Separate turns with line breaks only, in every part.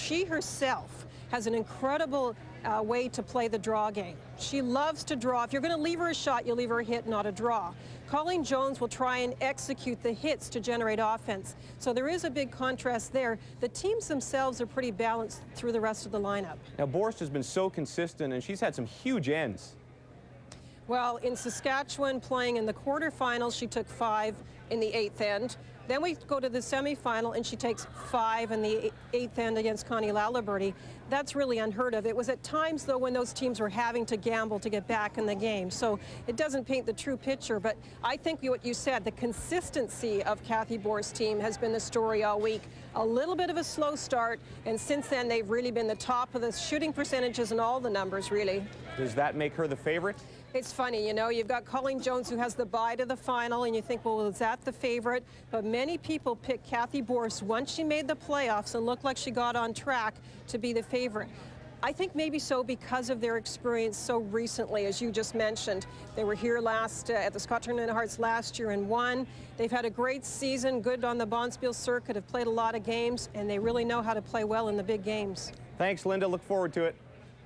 she herself has an incredible way to play the draw game. She loves to draw. If you're going to leave her a shot, you leave her a hit, not a draw. Colleen Jones will try and execute the hits to generate offense. So there is a big contrast there. The teams themselves are pretty balanced through the rest of the lineup.
Now, Borst has been so consistent, and she's had some huge ends.
Well, in Saskatchewan, playing in the quarterfinals, she took 5 in the 8th end. Then we go to the semifinal, and she takes 5 in the 8th end against Connie Laliberty. That's really unheard of. It was at times, though, when those teams were having to gamble to get back in the game. So it doesn't paint the true picture. But I think what you said, the consistency of Cathy Borst's team has been the story all week. A little bit of a slow start, and since then, they've really been the top of the shooting percentages and all the numbers, really.
Does that make her the favorite?
It's funny, you know, you've got Colleen Jones who has the bye to the final, and you think, well, is that the favorite? But many people picked Cathy Borst once she made the playoffs and looked like she got on track to be the favorite. I think maybe so because of their experience so recently, as you just mentioned. They were here last at the Scott Tournament of Hearts last year and won. They've had a great season, good on the Bonspiel circuit, have played a lot of games, and they really know how to play well in the big games.
Thanks, Linda. Look forward to it.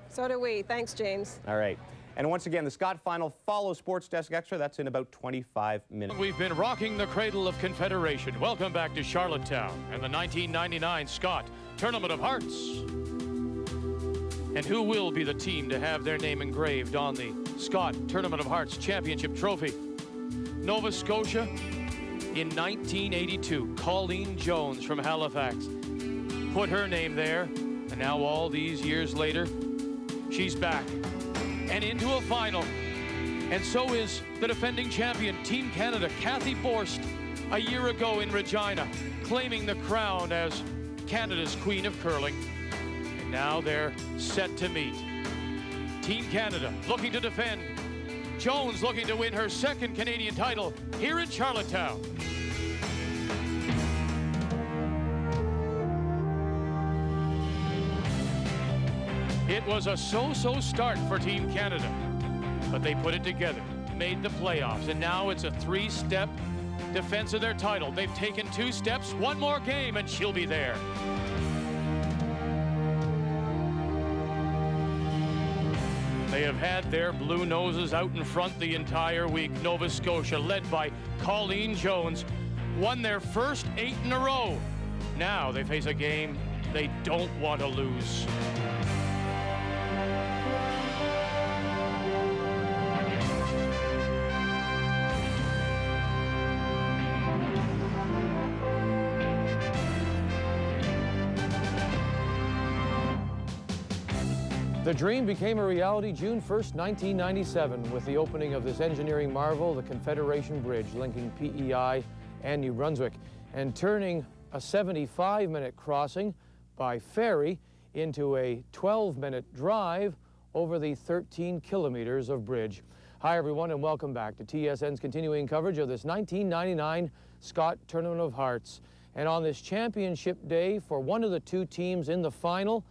So do we. Thanks, James.
All right. And once again, the Scott Final follows Sports Desk Extra. That's in about 25 minutes.
We've been rocking the cradle of Confederation. Welcome back to Charlottetown and the 1999 Scott Tournament of Hearts. And who will be the team to have their name engraved on the Scott Tournament of Hearts Championship Trophy? Nova Scotia in 1982. Colleen Jones from Halifax put her name there. And now all these years later, she's back and into a final. And so is the defending champion, Team Canada, Cathy Borst, a year ago in Regina, claiming the crown as Canada's Queen of Curling. And now they're set to meet. Team Canada looking to defend. Jones looking to win her second Canadian title here in Charlottetown. It was a so-so start for Team Canada, but they put it together, made the playoffs, and now it's a 3-step defense of their title. They've taken 2 steps, 1 more game, and she'll be there. They have had their blue noses out in front the entire week. Nova Scotia, led by Colleen Jones, won their first 8 in a row. Now they face a game they don't want to lose.
The dream became a reality June 1st, 1997, with the opening of this engineering marvel, the Confederation Bridge, linking PEI and New Brunswick, and turning a 75-minute crossing by ferry into a 12-minute drive over the 13 kilometers of bridge. Hi, everyone, and welcome back to TSN's continuing coverage of this 1999 Scott Tournament of Hearts. And on this championship day for one of the 2 teams in the final,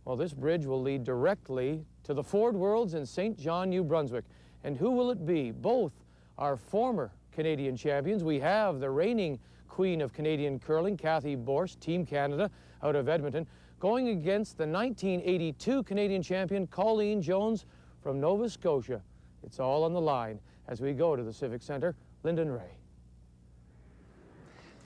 well, this bridge will lead directly to the Ford Worlds in St. John, New Brunswick. And who will it be? Both are former Canadian champions. We have the reigning Queen of Canadian Curling, Cathy Borst, Team Canada, out of Edmonton, going against the 1982 Canadian champion, Colleen Jones from Nova Scotia. It's all on the line as we go to the Civic Centre. Lyndon Ray.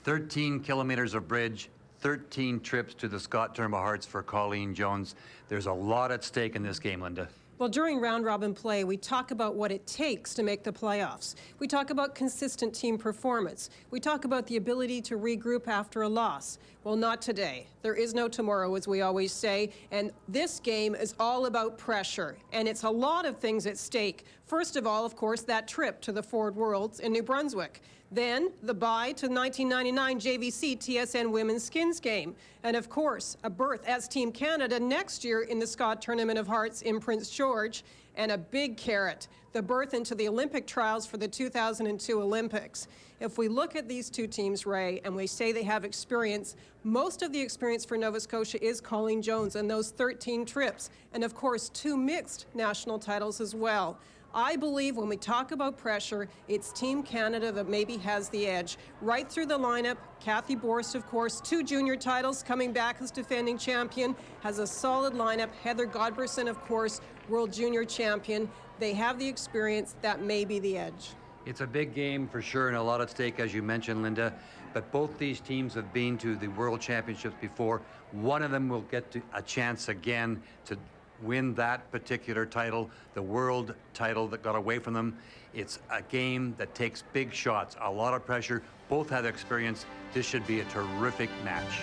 13 kilometers of bridge, 13 trips to the Scott Tournament of Hearts for Colleen Jones. There's a lot at stake in this game, Linda.
Well, during round-robin play, we talk about what it takes to make the playoffs. We talk about consistent team performance. We talk about the ability to regroup after a loss. Well, not today. There is no tomorrow, as we always say, and this game is all about pressure, and it's a lot of things at stake. First of all, of course, that trip to the Ford Worlds in New Brunswick. Then, the bye to 1999 JVC TSN Women's Skins game. And of course, a berth as Team Canada next year in the Scott Tournament of Hearts in Prince George. And a big carrot, the berth into the Olympic trials for the 2002 Olympics. If we look at these 2 teams, Ray, and we say they have experience, most of the experience for Nova Scotia is Colleen Jones and those 13 trips. And of course, 2 mixed national titles as well. I believe when we talk about pressure, it's Team Canada that maybe has the edge. Right through the lineup, Cathy Borst, of course, 2 junior titles, coming back as defending champion, has a solid lineup. Heather Godberson, of course, world junior champion. They have the experience. That may be the edge.
It's a big game for sure and a lot at stake, as you mentioned, Linda. But both these teams have been to the World Championships before. One of them will get a chance again to win that particular title, the world title that got away from them. It's a game that takes big shots, a lot of pressure. Both have experience. This should be a terrific match.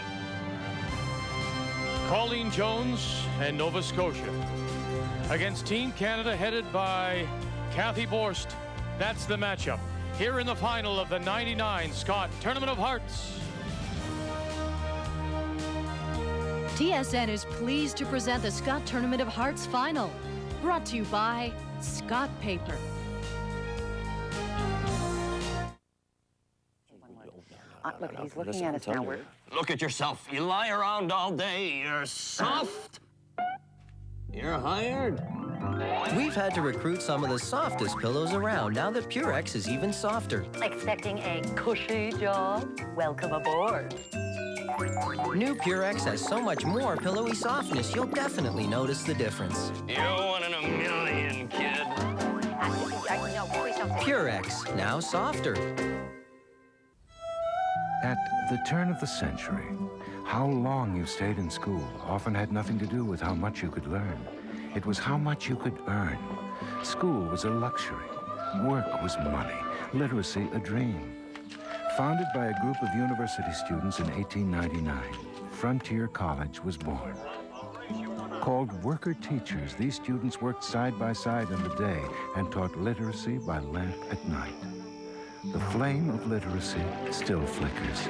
Colleen Jones and Nova Scotia against Team Canada headed by Cathy Borst. That's the matchup here in the final of the '99 Scott Tournament of Hearts.
TSN is pleased to present the Scott Tournament of Hearts final, brought to you by Scott Paper.
Look, he's looking at us now.
Look at yourself. You lie around all day. You're soft. You're hired.
We've had to recruit some of the softest pillows around now that Purex is even softer.
Expecting a cushy job? Welcome aboard.
New Purex has so much more pillowy softness, you'll definitely notice the difference.
You're one in a million, kid.
No, please don't say
Purex, now softer.
At the turn of the century, how long you stayed in school often had nothing to do with how much you could learn. It was how much you could earn. School was a luxury. Work was money. Literacy a dream. Founded by a group of university students in 1899, Frontier College was born. Called worker teachers, these students worked side by side in the day and taught literacy by lamp at night. The flame of literacy still flickers.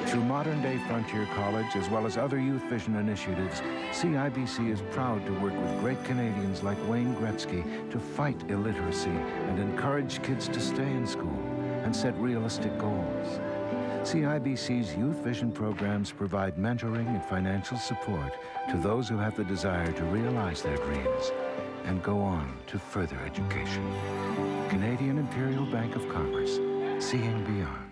Through modern-day Frontier College, as well as other youth vision initiatives, CIBC is proud to work with great Canadians like Wayne Gretzky to fight illiteracy and encourage kids to stay in school and set realistic goals. CIBC's Youth Vision programs provide mentoring and financial support to those who have the desire to realize their dreams and go on to further education. Canadian Imperial Bank of Commerce, seeing beyond.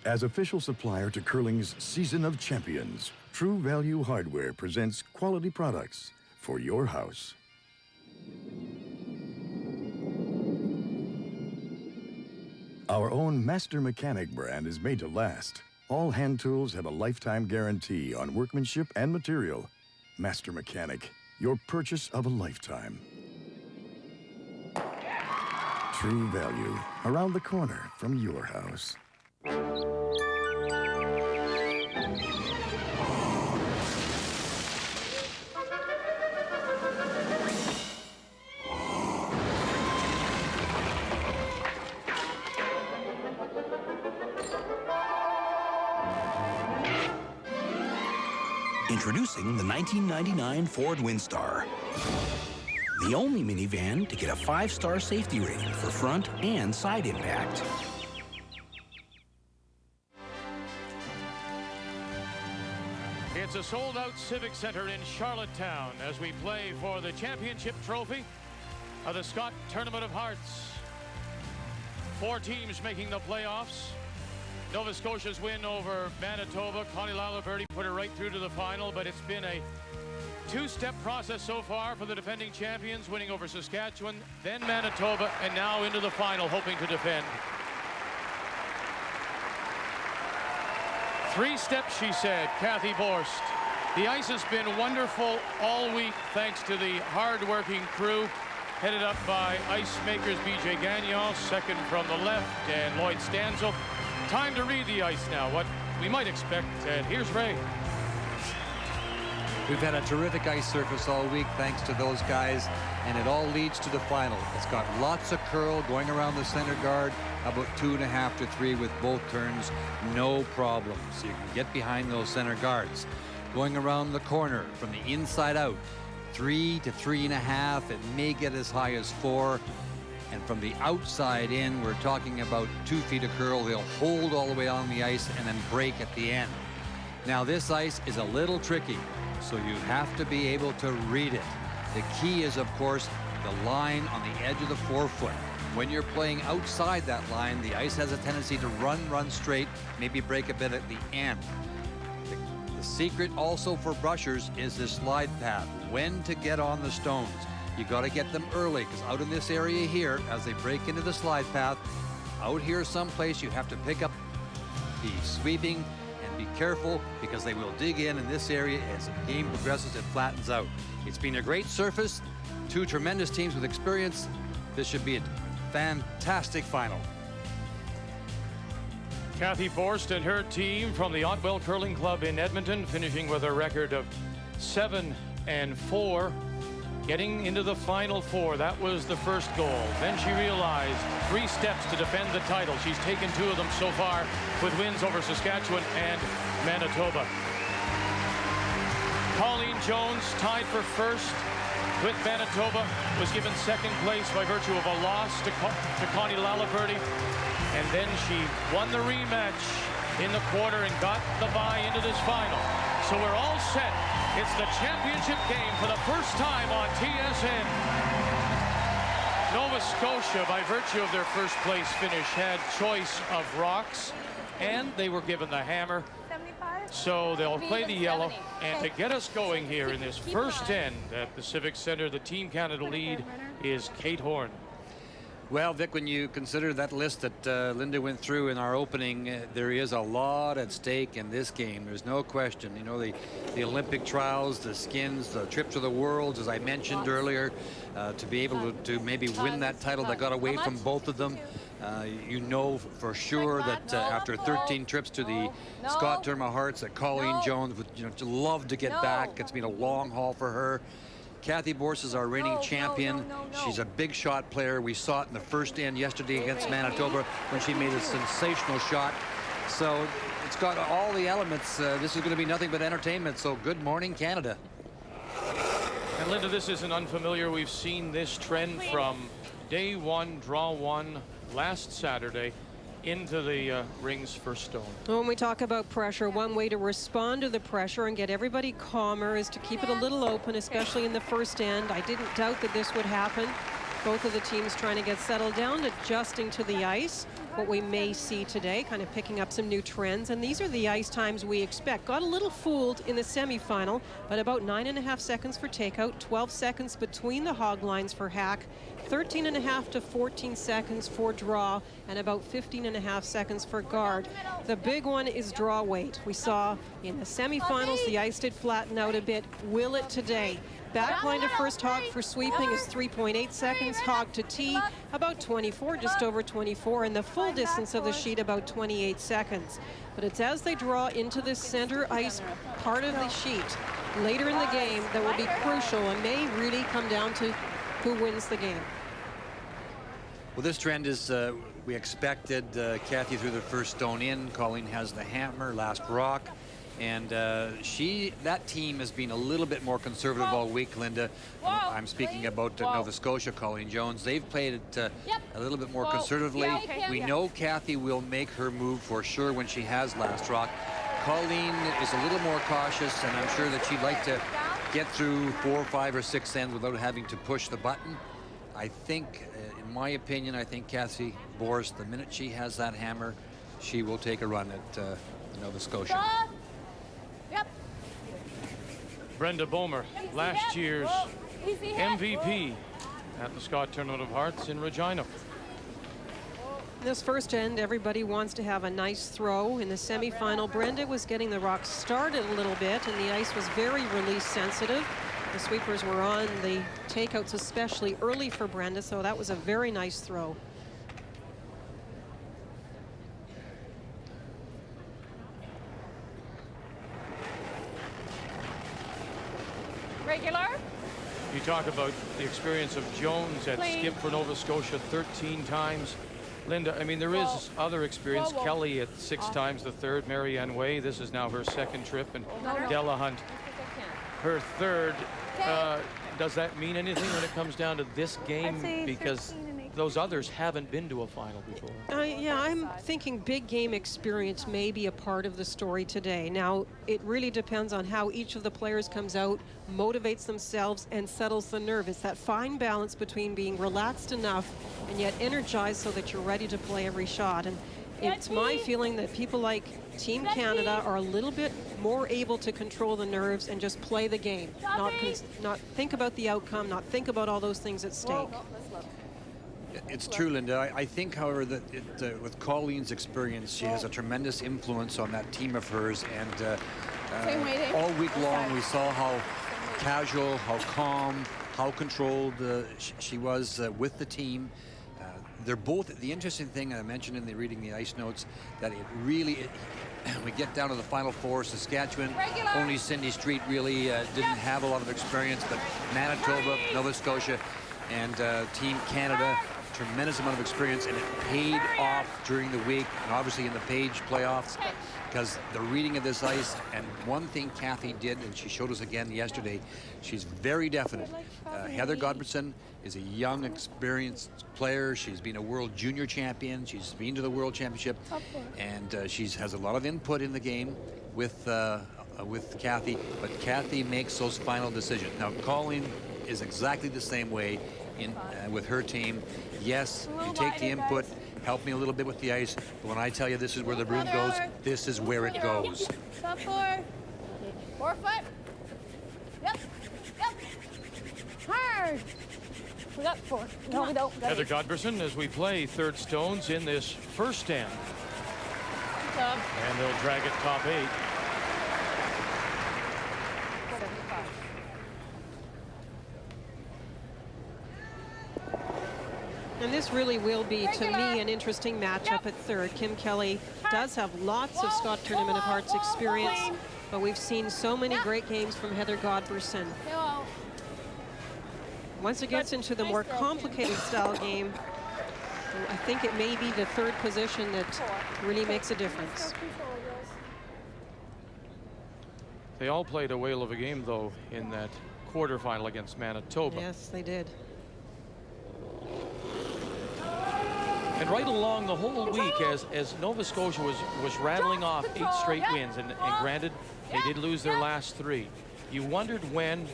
As official supplier to curling's Season of Champions, True Value Hardware presents quality products for your house. Our own Master Mechanic brand is made to last. All hand tools have a lifetime guarantee on workmanship and material. Master Mechanic, your purchase of a lifetime. True Value, around the corner from your house.
Introducing the 1999 Ford Windstar. The only minivan to get a 5-star safety rating for front and side impact.
It's a sold-out Civic Center in Charlottetown as we play for the championship trophy of the Scott Tournament of Hearts. 4 teams making the playoffs. Nova Scotia's win over Manitoba. Connie Lalaverty put her right through to the final, but it's been a 2-step process so far for the defending champions, winning over Saskatchewan, then Manitoba, and now into the final, hoping to defend. 3 steps, she said, Cathy Borst. The ice has been wonderful all week, thanks to the hard-working crew, headed up by ice makers BJ Gagnon, second from the left, and Lloyd Stanzel. Time to read the ice now, what we might expect, and here's Ray.
We've had a terrific ice surface all week thanks to those guys, and it all leads to the final. It's got lots of curl going around the center guard, about 2.5 to 3 with both turns, no problems. You can get behind those center guards. Going around the corner from the inside out, 3 to 3.5, it may get as high as 4. And from the outside in, we're talking about 2 feet of curl. They'll hold all the way on the ice and then break at the end. Now this ice is a little tricky, so you have to be able to read it. The key is, of course, the line on the edge of the forefoot. When you're playing outside that line, the ice has a tendency to run straight, maybe break a bit at the end. The secret also for brushers is the slide path, when to get on the stones. You got to get them early, because out in this area here, as they break into the slide path, out here someplace you have to pick up the sweeping and be careful, because they will dig in this area. As the game progresses, it flattens out. It's been a great surface, 2 tremendous teams with experience. This should be a fantastic final.
Cathy Borst and her team from the Otwell Curling Club in Edmonton, finishing with a record of 7-4. Getting into the Final Four, that was the first goal. Then she realized 3 steps to defend the title. She's taken 2 of them so far with wins over Saskatchewan and Manitoba. Colleen Jones, tied for first with Manitoba, was given second place by virtue of a loss to Connie Lalaverty. And then she won the rematch in the quarter and got the bye into this final. So we're all set. It's the championship game for the first time on TSN. Nova Scotia, by virtue of their first place finish, had choice of rocks, and they were given the hammer. 75? So they'll play the yellow. And to get us going here in this first end at the Civic Center, the Team Canada lead is Kate Horn.
Well, Vic, when you consider that list that Linda went through in our opening, there is a lot at stake in this game. There's no question. You know, the Olympic trials, the skins, the trip to the Worlds, as I mentioned earlier, to be able to maybe win that title that got away from both of them. You know for sure that after 13 trips to the Scott Tournament of Hearts, that Colleen Jones would love to get back. It's been a long haul for her. Cathy Borst is our reigning champion. She's a big shot player. We saw it in the first end yesterday against Manitoba when she made a sensational shot. So it's got all the elements. This is going to be nothing but entertainment. So good morning, Canada.
And Linda, this isn't unfamiliar. We've seen this trend from day 1, draw 1 last Saturday into the rings for stone.
When we talk about pressure, one way to respond to the pressure and get everybody calmer is to keep it a little open, especially in the first end. I didn't doubt that this would happen. Both of the teams trying to get settled down, adjusting to the ice. What we may see today, kind of picking up some new trends, and these are the ice times we expect. Got a little fooled in the semifinal, but about 9.5 seconds for takeout, 12 seconds between the hog lines for hack, 13.5 to 14 seconds for draw, and about 15.5 seconds for guard. The big one is draw weight. We saw in the semifinals the ice did flatten out a bit. Will it today? Backline to first hog for sweeping is 3.8 seconds. Hog to tee, about 24, just over 24. And the full distance of the sheet, about 28 seconds. But it's as they draw into the center ice part of the sheet later in the game that will be crucial and may really come down to who wins the game.
Well, this trend is, we expected. Cathy threw the first stone in. Colleen has the hammer, last rock. And that team has been a little bit more conservative all week, Linda. I'm speaking about Nova Scotia, Colleen Jones. They've played it a little bit more conservatively. We know Cathy will make her move for sure when she has last rock. Colleen is a little more cautious, and I'm sure that she'd like to get through 4, 5, or 6 ends without having to push the button. I think, in my opinion, I think Cathy Borst, the minute she has that hammer, she will take a run at Nova Scotia.
Brenda Bomer, last year's MVP at the Scott Tournament of Hearts in Regina.
This first end, everybody wants to have a nice throw. In the semifinal, Brenda was getting the rock started a little bit, and the ice was very release sensitive. The sweepers were on the takeouts, especially early for Brenda, so that was a very nice throw.
Regular.
You talk about the experience of Jones at skip for Nova Scotia 13 times. Linda, I mean, there is other experience. Kelly at 6 times the third. Marianne Way, this is now her second trip. And Della Hunt, her third. Does that mean anything when it comes down to this game? Because those others haven't been to a final before.
Yeah, I'm thinking big game experience may be a part of the story today. Now, it really depends on how each of the players comes out, motivates themselves, and settles the nerve. It's that fine balance between being relaxed enough and yet energized so that you're ready to play every shot. And it's my feeling that people like Team Canada are a little bit more able to control the nerves and just play the game, not think about the outcome, not think about all those things at stake.
It's true, Linda. I think, however, that with Colleen's experience, she has a tremendous influence on that team of hers. And all week long, we saw how casual, how calm, how controlled she was with the team. They're both, the interesting thing I mentioned in the reading the ice notes, that it really, we get down to the Final Four, Saskatchewan, only Cindy Street really didn't have a lot of experience, but Manitoba, Nova Scotia, and Team Canada, tremendous amount of experience, and it paid off during the week, and obviously in the Page playoffs, because the reading of this ice. And one thing Cathy did, and she showed us again yesterday, she's very definite. Heather Godbertson is a young, experienced player. She's been a world junior champion. She's been to the World Championship, and she has a lot of input in the game with Cathy, but Cathy makes those final decisions. Now, Colleen is exactly the same way with her team. Yes, you take the input, help me a little bit with the ice, but when I tell you this is where the broom goes, this is where it goes.
Stop 4. 4 foot. Yep. Hard. We got 4. No, we don't.
Heather Godbertson as we play third stones in this first stand. And they'll drag it top 8.
And this really will be, to me, an interesting matchup at third. Kim Kelly does have lots of Scott Tournament of Hearts experience, but we've seen so many great games from Heather Godbertson. Once it gets into the more complicated style game, I think it may be the third position that really makes a difference.
They all played a whale of a game, though, in that quarterfinal against Manitoba.
Yes, they did.
And right along the whole week, as Nova Scotia was rattling off 8 straight wins, and granted, they did lose their last 3, you wondered when,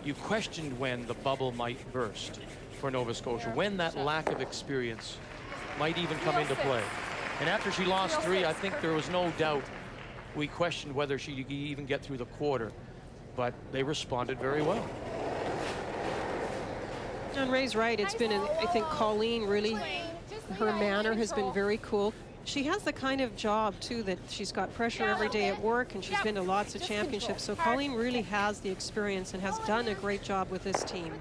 you questioned when the bubble might burst for Nova Scotia, when that lack of experience might even come into play. And after she lost 3, I think there was no doubt we questioned whether she could even get through the quarter, but they responded very well.
John Ray's right. It's been, I think, Colleen really, her manner has been very cool. She has the kind of job, too, that she's got pressure every day at work, and she's been to lots of championships. So Colleen really has the experience and has done a great job with this team.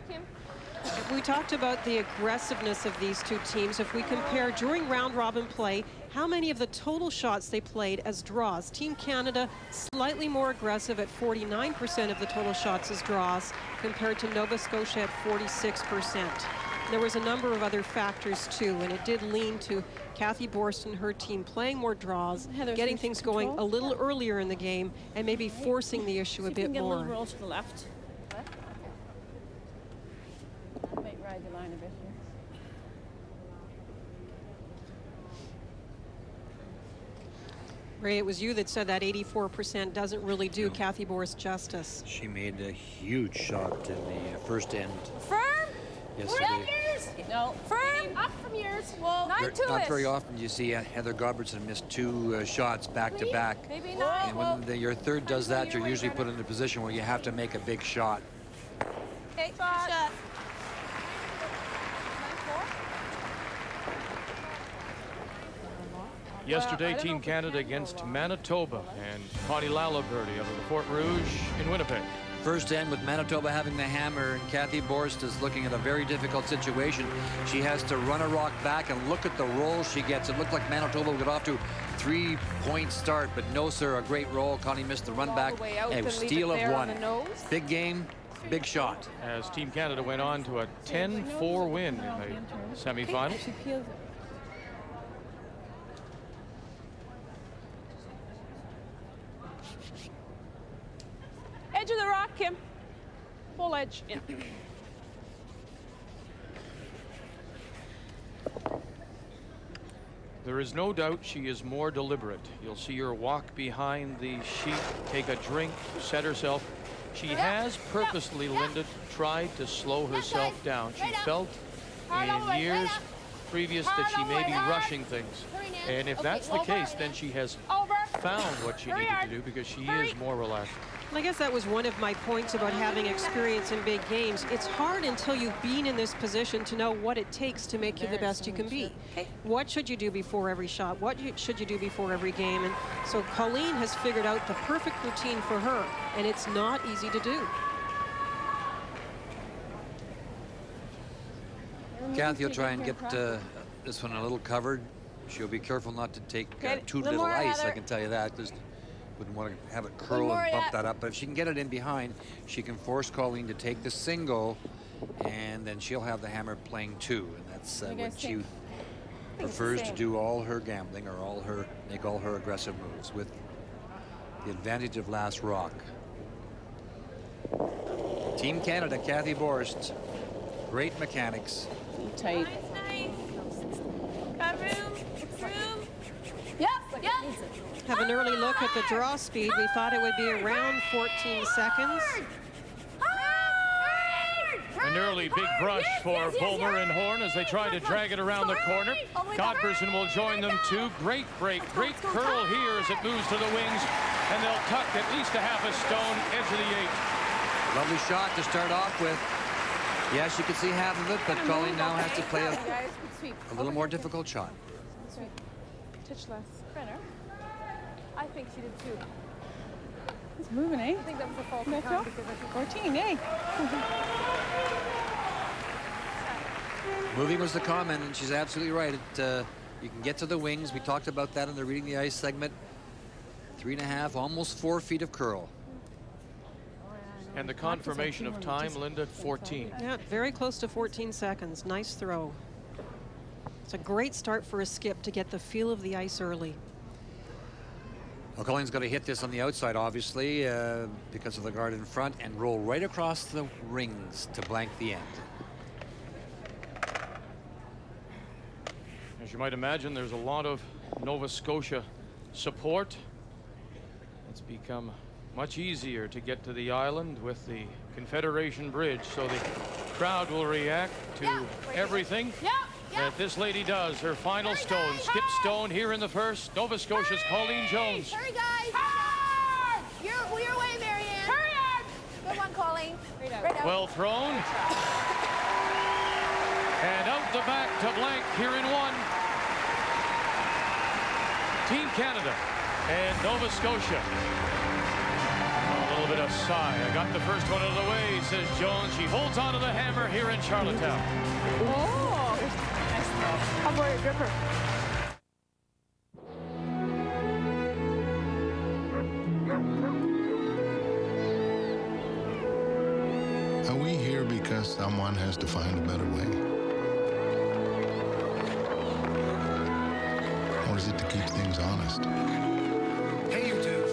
We talked about the aggressiveness of these two teams. If we compare during round-robin play, how many of the total shots they played as draws? Team Canada slightly more aggressive at 49% of the total shots as draws, compared to Nova Scotia at 46%. There was a number of other factors too, and it did lean to Cathy Borst and her team playing more draws, getting things going a little earlier in the game, and maybe forcing the issue a bit more.
A little roll to the left. I might ride the line a bit here.
Ray, it was you that said that 84% doesn't really do Cathy Borst justice.
She made a huge shot in the first end.
Firm?
Yesterday.
No. Firm? Up from yours. Well,
not very often do you see Heather Godbertson miss 2 shots back to back.
Maybe not.
And when your third does that, you're usually put in a position where you have to make a big shot.
Okay, shot.
Yesterday, Team Canada against Manitoba and Connie Lalaberty of the Fort Rouge in Winnipeg.
First end with Manitoba having the hammer, and Cathy Borst is looking at a very difficult situation. She has to run a rock back, and look at the roll she gets. It looked like Manitoba would get off to a 3-point start, but no, sir, a great roll. Connie missed the run back. A steal of 1. Big game Big shot.
As Team Canada went on to a 10-4 win in the semifinals.
She peels it. Edge of the rock, Kim. Full edge. Yeah.
There is no doubt she is more deliberate. You'll see her walk behind the sheet, take a drink, set herself. She has purposely, Linda, tried to slow herself down. She felt in years previous that she may be rushing things. And if that's the case, then she has found what she needed to do because she is more relaxed.
And I guess that was one of my points about having experience in big games. It's hard until you've been in this position to know what it takes to make you the best you can be. What should you do before every shot? What should you do before every game? And so Colleen has figured out the perfect routine for her, and it's not easy to do.
Cathy will try and get this one a little covered. She'll be careful not to take too little ice, I can tell you that. Just wouldn't want to have it curl and bump that up. But if she can get it in behind, she can force Colleen to take the single, and then she'll have the hammer playing two. And that's what she prefers to do all her gambling, or make all her aggressive moves with the advantage of last rock. Team Canada, Cathy Borst. Great mechanics.
Tight.
Nice. Got room.
Yep.
Have an early look at the draw speed. We thought it would be around 14 seconds.
An early big brush for Vollmer and Horn as they try to drag it around the corner. Godberson will join them too. Great break, great curl here as it moves to the wings, and they'll tuck at least a half a stone, edge of the eighth.
Lovely shot to start off with. Yes, you can see half of it, but Colleen now has to play a little more difficult shot.
Touch less. I think she did too. It's moving, eh? I think that was a fault. 14, eh?
Moving was the comment, and she's absolutely right. You can get to the wings. We talked about that in the Reading the Ice segment. 3.5, almost 4 feet of curl.
And the confirmation of time, Linda, 14.
Yeah, very close to 14 seconds. Nice throw. It's a great start for a skip to get the feel of the ice early.
Well, Colleen's going to hit this on the outside, obviously, because of the guard in front, and roll right across the rings to blank the end.
As you might imagine, there's a lot of Nova Scotia support. It's become much easier to get to the island with the Confederation Bridge, so the crowd will react to everything that this lady does. Her final stone, skip stone here in the first. Nova Scotia's Colleen Jones.
Hurry, guys! Hard! Your way, Marianne. Hurry up! Good one, Colleen. Right out.
Well thrown. And out the back to blank here in one. Team Canada and Nova Scotia. A little bit of sigh. I got the first one out of the way, says Jones. She holds on to the hammer here in Charlottetown.
Oh! I'm worried, gripper.
Are we here because someone has to find a better way? Or is it to keep things honest?
Hey, you two.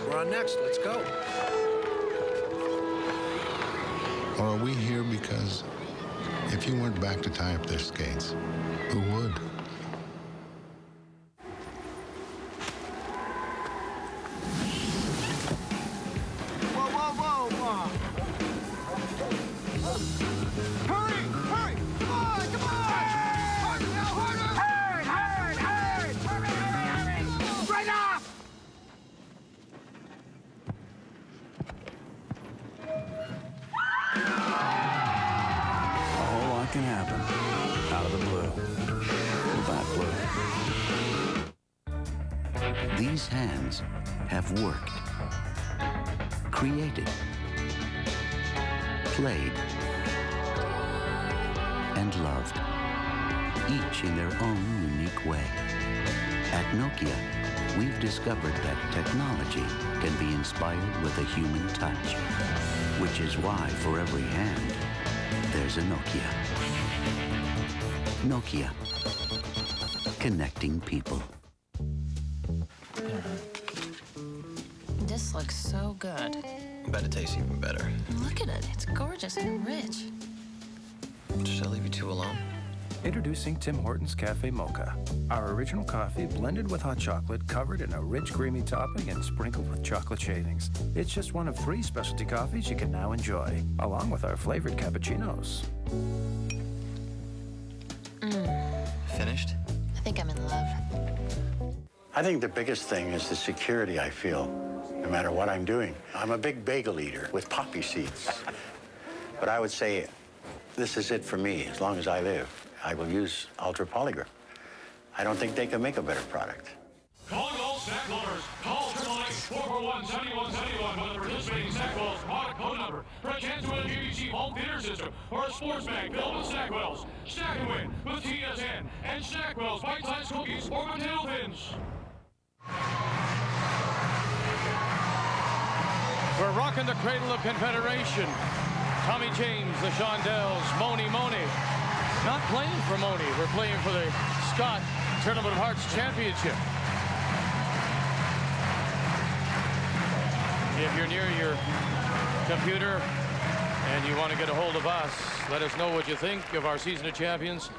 We're on next. Let's go.
Or are we here because if you weren't back to tie up their skates, who would?
Whoa. Hurry! Come on! Hard now, harder! Hard! Hurry! Right off!
A whole lot can happen out of the blue. That blue.
These hands have worked, created, played, and loved, each in their own unique way. At Nokia, we've discovered that technology can be inspired with a human touch. Which is why for every hand, there's a Nokia. Nokia. Connecting people.
This looks so good.
Bet it tastes even better.
Look at it. It's gorgeous and rich.
Should I leave you two alone?
Introducing Tim Hortons Cafe Mocha. Our original coffee blended with hot chocolate, covered in a rich, creamy topping and sprinkled with chocolate shavings. It's just one of 3 specialty coffees you can now enjoy, along with our flavored cappuccinos.
Finished?
I think I'm in love.
I think the biggest thing is the security I feel, no matter what I'm doing. I'm a big bagel eater with poppy seeds. But I would say this is it for me. As long as I live, I will use Ultra Polygraph. I don't think they can make a better product.
Calling all snack lovers. Call 441-7171 for the participating snack wells product code number for a chance to win a PVC home theater system or a sports bag filled with snack wells. Snack and win with TSN and snack wells, bite-sized cookies or potato thins. We're rocking the cradle of Confederation. Tommy James, the Shondells, Moni. Not playing for Moni, we're playing for the Scott Tournament of Hearts Championship. If you're near your computer and you want to get a hold of us, let us know what you think of our Season of Champions.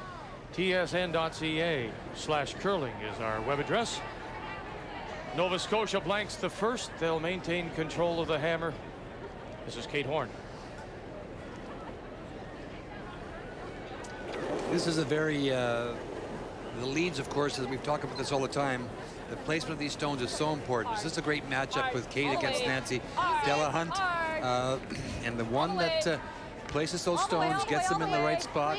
tsn.ca/curling is our web address. Nova Scotia blanks the first. They'll maintain control of the hammer. This is Kate Horn.
This is a very, the leads, of course, as we've talked about this all the time, the placement of these stones is so important. This is a great matchup with Kate against Nancy Delahunt. And the one that places those stones, gets them in the right spot.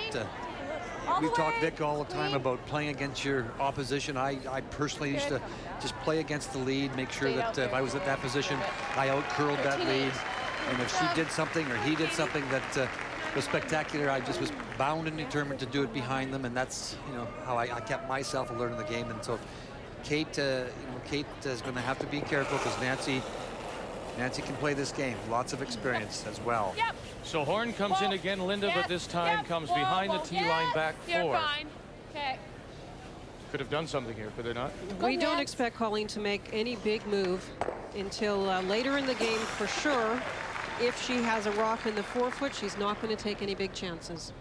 We've talked, Vic, all the time about playing against your opposition. I personally used to just play against the lead, make sure that if I was at that position, I out-curled that lead. And if she did something or he did something that was spectacular, I just was bound and determined to do it behind them, and that's how I kept myself alert in the game. And so Kate, Kate is going to have to be careful because Nancy can play this game. Lots of experience as well.
Yep. So Horn comes in again, Linda, but this time comes behind the tee line back 4.
Okay.
Could have done something here, could they not?
We don't expect Colleen to make any big move until later in the game for sure. If she has a rock in the 4-foot, she's not going to take any big chances.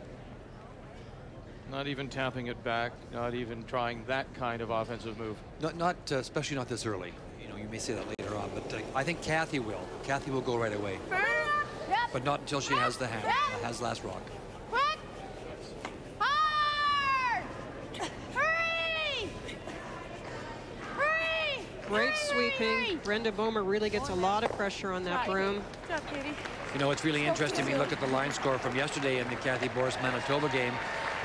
Not even tapping it back, not even trying that kind of offensive move.
Not especially not this early. You may say that later on, but I think Cathy will. Cathy will go right away. But not until she has the hand, has last rock.
Hard! Hurry! Hurry!
Great sweeping. Brenda Bomer really gets a lot of pressure on that broom.
Good job, Katie.
It's really interesting. We look at the line score from yesterday in the Cathy Borst Manitoba game.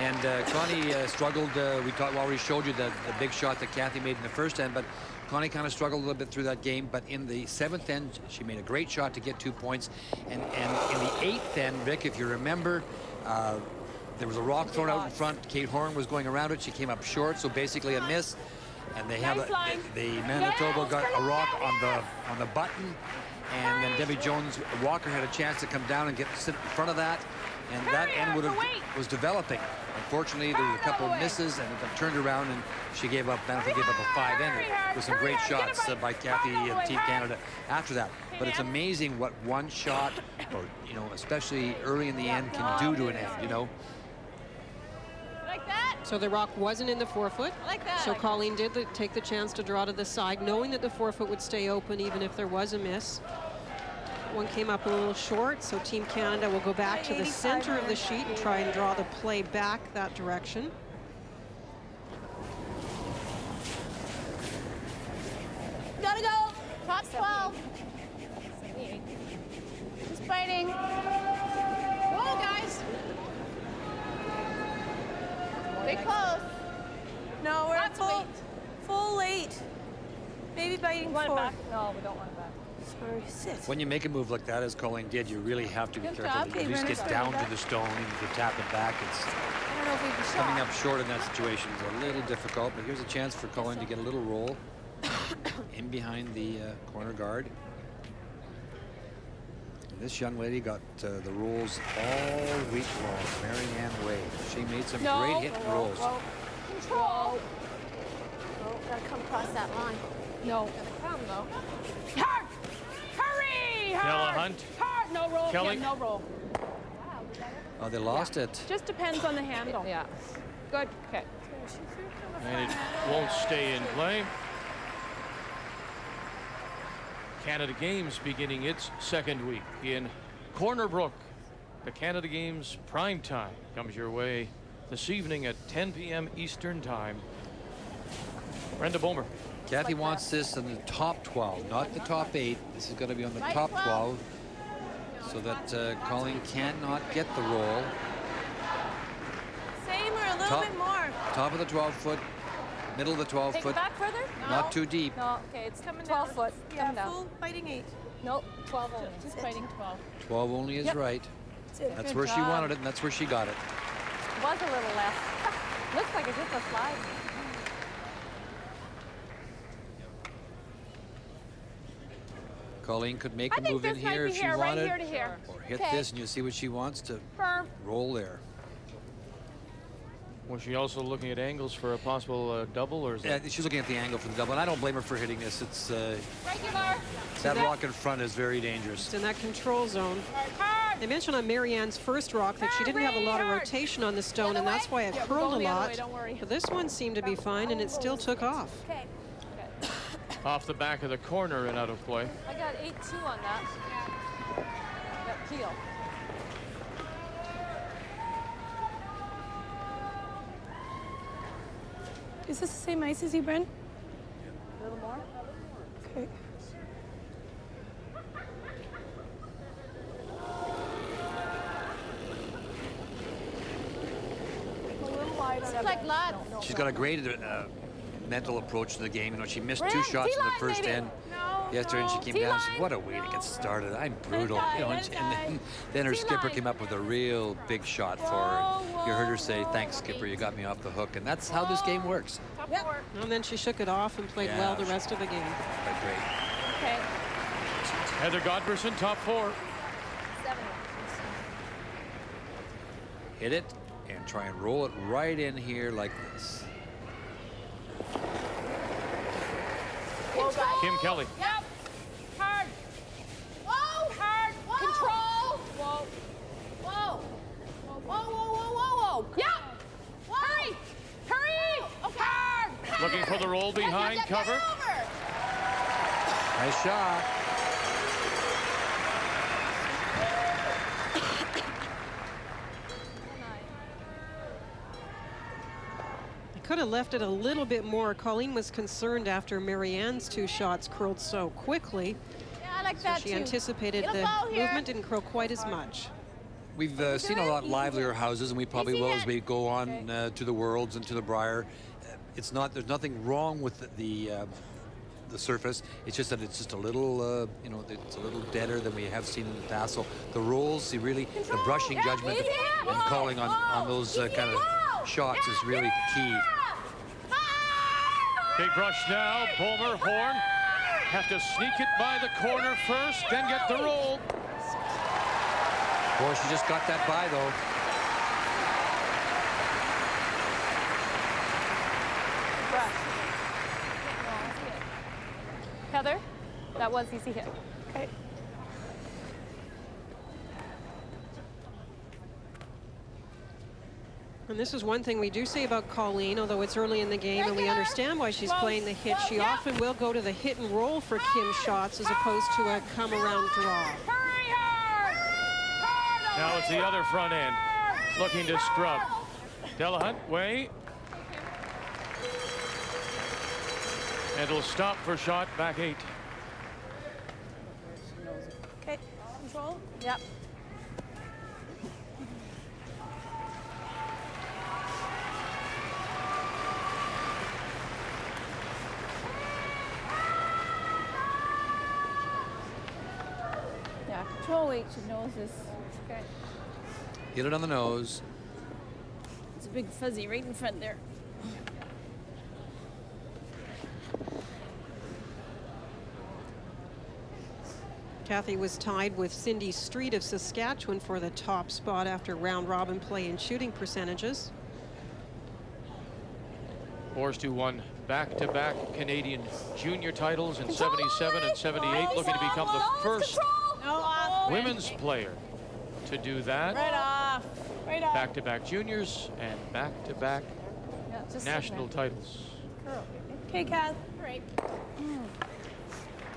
And Connie struggled. We already showed you the big shot that Cathy made in the first end, but Connie kind of struggled a little bit through that game. But in the 7th end, she made a great shot to get 2 points. And in the 8th end, Vic, if you remember, there was a rock thrown out in front. Kate Horn was going around it. She came up short, so basically a miss. And they have the Manitoba got a rock on the button. And then Debbie Jones Walker had a chance to come down and sit in front of that. And that end was developing. Unfortunately, there was a couple of misses, and it got turned around, and she gave up. Manitoba gave up a 5-ender with some great shots by Cathy and Team Canada after that. But it's amazing what one shot, or especially early in the end, can do to an end.
Like that.
So the rock wasn't in the 4-foot.
Like that.
So Colleen did take the chance to draw to the side, knowing that the 4-foot would stay open even if there was a miss. One came up a little short, so Team Canada will go back to the center of the sheet and try and draw the play back that direction.
Gotta go. Top 12. Just fighting. Whoa, guys. Stay close.
No, we're at full 8. Maybe biting 4. Back. No, we don't want it back.
Sorry, sit.
When you make a move like that, as Colleen did, you really have to be careful. At least get down to the stone, even if you tap it back. It's coming up short in that situation is a little difficult, but here's a chance for Colleen to get a little roll in behind the corner guard. This young lady got the rolls all week long. Marianne Way. She made some great hit rolls.
Control. Oh, gotta come across that line.
No.
Gotta come though.
Hard! Hurry!
Della Hunt.
Hard! No roll,
Kelly.
Kim, no roll.
Oh, they lost it.
Just depends on the handle. Yeah. Good. Okay.
And it won't stay in play. Canada Games beginning its second week in Corner Brook. The Canada Games prime time comes your way this evening at 10 p.m. Eastern Time. Brenda Bomer.
Cathy wants this in the top 12, not the top 8. This is going to be on the top 12 so that Colleen cannot get the roll.
Same or a little bit more.
Top of the 12-foot, middle of the 12-foot.
Take it back further?
Not too deep.
No, okay, it's coming
12
down.
foot.
Yeah,
Coming down.
full fighting 8.
Nope, 12 only. Just fighting 12.
12 only is right. That's
Good
where she
job.
wanted it, and that's where she got it.
Was a little less. Looks like it's just a slide.
Colleen could make
I
a
think
move in
this might
here
be
if she
here, right
wanted.
here to here.
Or hit
Okay.
this, and you see what she wants to
Firm.
roll there.
Was she also looking at angles for a possible double, or is
Yeah,
that?
she's looking at the angle for the double, and I don't blame her for hitting this. It's
Regular.
that rock in front is very dangerous.
It's in that control zone.
Hard.
They mentioned on Marianne's first rock that she didn't have a lot of rotation on the stone, and that's why it
Yeah, we're
curled a
going the other
lot.
way, don't worry.
But this one seemed to be fine, and it still took off.
Okay.
Off the back of the corner and out of play.
I got 8-2 on that. That peel.
Is this the same ice as you, Brent?
A little more.
Okay.
A little wider. It's like lads.
She's got a great mental approach to the game. You know, she missed two
Brent,
shots in the
T-line,
first
maybe.
end
No,
yesterday, and she
no.
came down and said,
T-line.
"What a way to get started! I'm brutal."
Inside,
You know, and then her skipper
T-line.
came up with a real big shot for her. You heard her say, "Thanks, skipper, you got me off the hook," and that's how this game works.
Yep.
And then she shook it off and played well the rest of the game.
Quite great.
Okay.
Heather Godberson, top 4.
7.
Hit it and try and roll it right in here like this.
Kim Kelly.
Yep. Hard.
Whoa!
Hard.
Whoa!
Control. Whoa.
Whoa! Whoa, whoa, whoa, whoa, whoa!
Yeah.
Whoa!
Hurry. Hurry.
Okay.
Hard.
Looking for the roll behind
Get
cover.
over.
Nice shot.
Could have left it a little bit more. Colleen was concerned after Marianne's 2 shots curled so quickly.
Yeah, I like
So
that
she
too.
anticipated
Get a
the
ball here.
movement didn't curl quite as much.
We've seen a lot livelier houses, and we probably will as we go on to the Worlds and to the Briar. It's not. There's nothing wrong with the surface. It's just that it's just a little, you know, it's a little deader than we have seen in the past. So the rolls, the brushing judgment and calling on those kind of shots is really key.
Big brush now. Bomer, Horn. Have to sneak it by the corner first, then get the roll.
Boy, she just got that by, though.
Heather, that was easy hit. Okay.
And this is one thing we do say about Colleen, although it's early in the game and we understand why she's playing the hit. She often will go to the hit and roll for Kim's shots as opposed to a come-around draw.
Now it's the other front end. Looking to scrub. Della Hunt, way. And it'll stop for shot, back 8.
Okay. Control. Yep. Yeah, control weight should nose this. Okay.
Hit it on the nose.
It's a big fuzzy right in front there.
Cathy was tied with Cindy Street of Saskatchewan for the top spot after round-robin play in shooting percentages.
Borst, who won back-to-back Canadian junior titles in 77 and 78, looking to become the first women's player to do that.
Right off. Right off.
Back-to-back juniors and back-to-back national titles.
Okay, Kath. Great.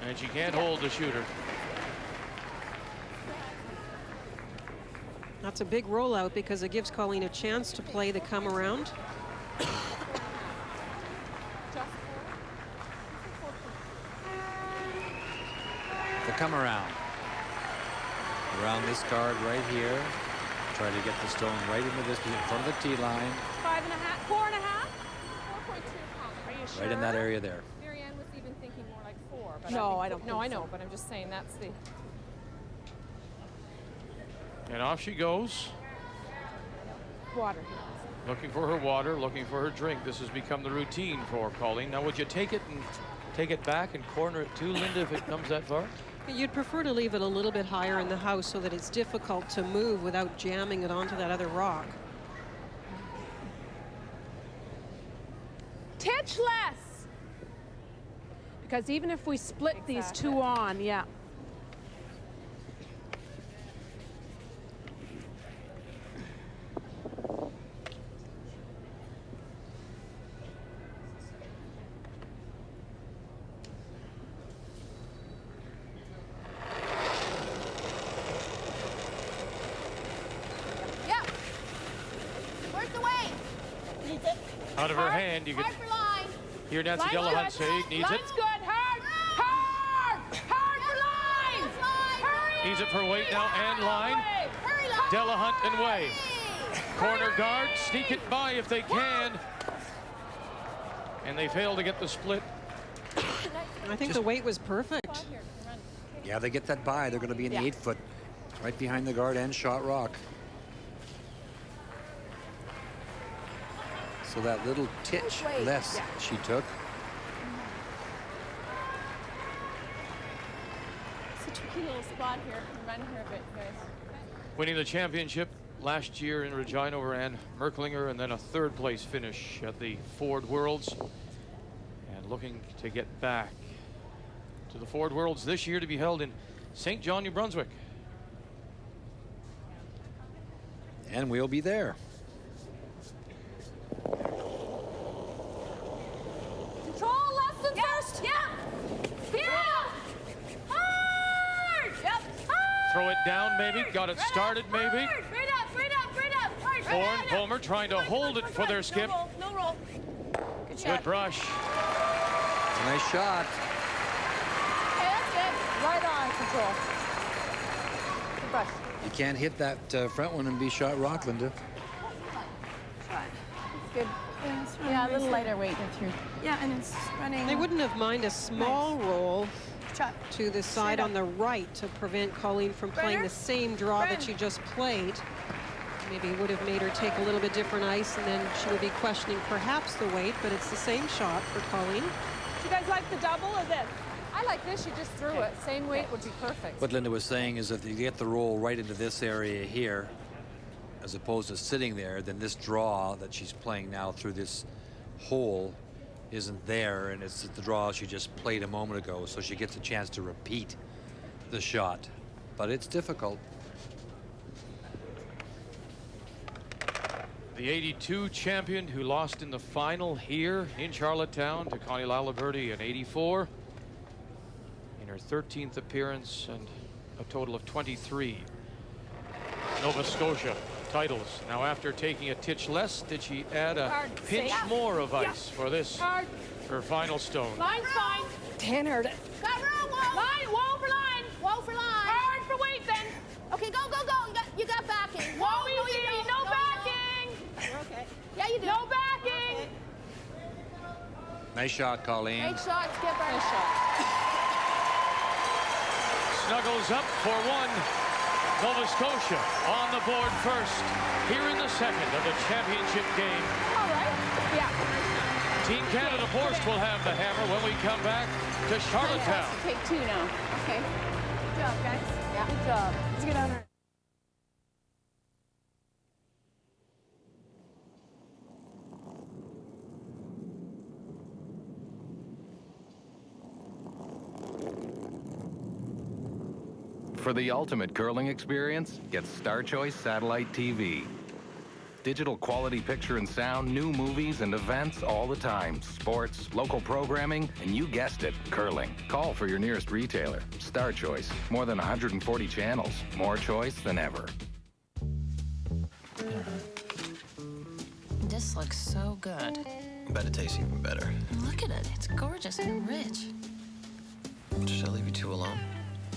And she can't hold the shooter.
That's a big rollout because it gives Colleen a chance to play the come around.
The come around. Around this guard right here. Try to get the stone right into this in front of the tee line.
5.5, 4.5, 4.2 Are you sure?
Right in that area there.
Marianne was even thinking more like 4. But
No, I don't
No,
think
I know,
so.
but I'm just saying that's the.
And off she goes.
Water.
Looking for her water, looking for her drink. This has become the routine for Colleen. Now, would you take it and take it back and corner it too, Linda, if it comes that far?
You'd prefer to leave it a little bit higher in the house so that it's difficult to move without jamming it onto that other rock.
Titch less. Because even if we split these two on, yeah.
Out of her hand, you can hear Nancy Delahunt say, needs it.
Line's good, hard, hard for line.
Needs it for weight now and line. Delahunt and Way. Corner guard, sneak it by if they can. And they fail to get the split.
I think the weight was perfect.
Yeah, they get that by. They're going to be in the 8-foot, right behind the guard and shot rock. So that little titch less she took.
It's a tricky little spot here. Run here a bit, guys.
Winning the championship last year in Regina over Ann Merklinger, and then a third-place finish at the Ford Worlds. And looking to get back to the Ford Worlds this year to be held in St. John, New Brunswick.
And we'll be there.
Control less than first. Yeah. Hard. Yep. Hard.
Throw it down, maybe. Got it started, maybe.
Right up. Hard.
Thorne, Palmer trying to hold it for their skip.
No roll.
Good brush.
It's a nice shot.
Okay, that's good. Right on, Control. Good brush.
You can't hit that front one and be shot rock, Linda.
Good. Yeah, a little lighter weight through.
Yeah, and it's running.
They wouldn't have minded a small roll to the side on the right to prevent Colleen from playing the same draw that she just played. Maybe would have made her take a little bit different ice, and then she would be questioning perhaps the weight, but it's the same shot for Colleen.
Do you guys like the double or this? I like this. You just threw it. Same weight would be perfect.
What Linda was saying is if you get the roll right into this area here, as opposed to sitting there, then this draw that she's playing now through this hole isn't there, and it's the draw she just played a moment ago, so she gets a chance to repeat the shot. But it's difficult.
The 82 champion who lost in the final here in Charlottetown to Connie Laliberty in 84. In her 13th appearance and a total of 23. Nova Scotia titles. Now after taking a titch less, did she add a pinch more of ice for this, her final stone?
Line's fine. Dan heard it.
Got room, whoa.
Line, whoa for line.
Whoa for line.
Hard for weight then.
Okay, go. You got backing.
Whoa, easy. No backing.
You're okay. Yeah, you do.
No backing.
Okay.
Nice shot, Colleen.
Great shot, Skipper.
Nice shot.
Snuggles up for one. Nova Scotia on the board first here in the second of the championship game.
All right. Yeah.
Team Canada Borst will have the hammer when we come back to Charlottetown.
Take two now. Okay.
job, guys.
Yeah. Good job. Let's get on her.
For the ultimate curling experience, get Star Choice Satellite TV. Digital quality picture and sound, new movies and events all the time. Sports, local programming, and you guessed it, curling. Call for your nearest retailer. Star Choice. More than 140 channels. More choice than ever.
This looks so good.
Bet it tastes even better.
Look at it. It's gorgeous and rich.
Should I leave you two alone?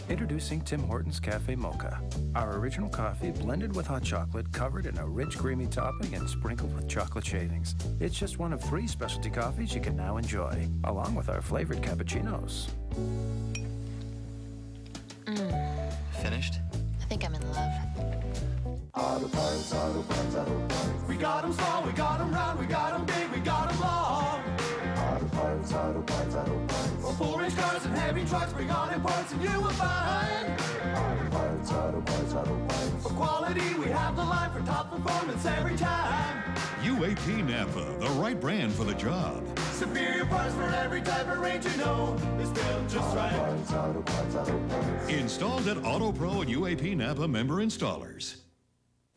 Introducing Tim Hortons Cafe Mocha. Our original coffee blended with hot chocolate, covered in a rich, creamy topping and sprinkled with chocolate shavings. It's just one of 3 specialty coffees you can now enjoy, along with our flavored cappuccinos.
Finished?
I think I'm in love.
Auto parts, auto parts, auto parts. We got them small, we got them round, we got them big, we got them long. Auto parts, auto parts, auto parts. For 4-inch cars and heavy trucks, bring on in parts and you will find. Auto parts, auto parts, auto parts. For quality, we have the line for top performance every time.
UAP Napa, the right brand for the job.
Superior parts for every type of range you know is built just right. Auto parts, auto parts, auto parts.
Installed at Auto Pro and UAP Napa member installers.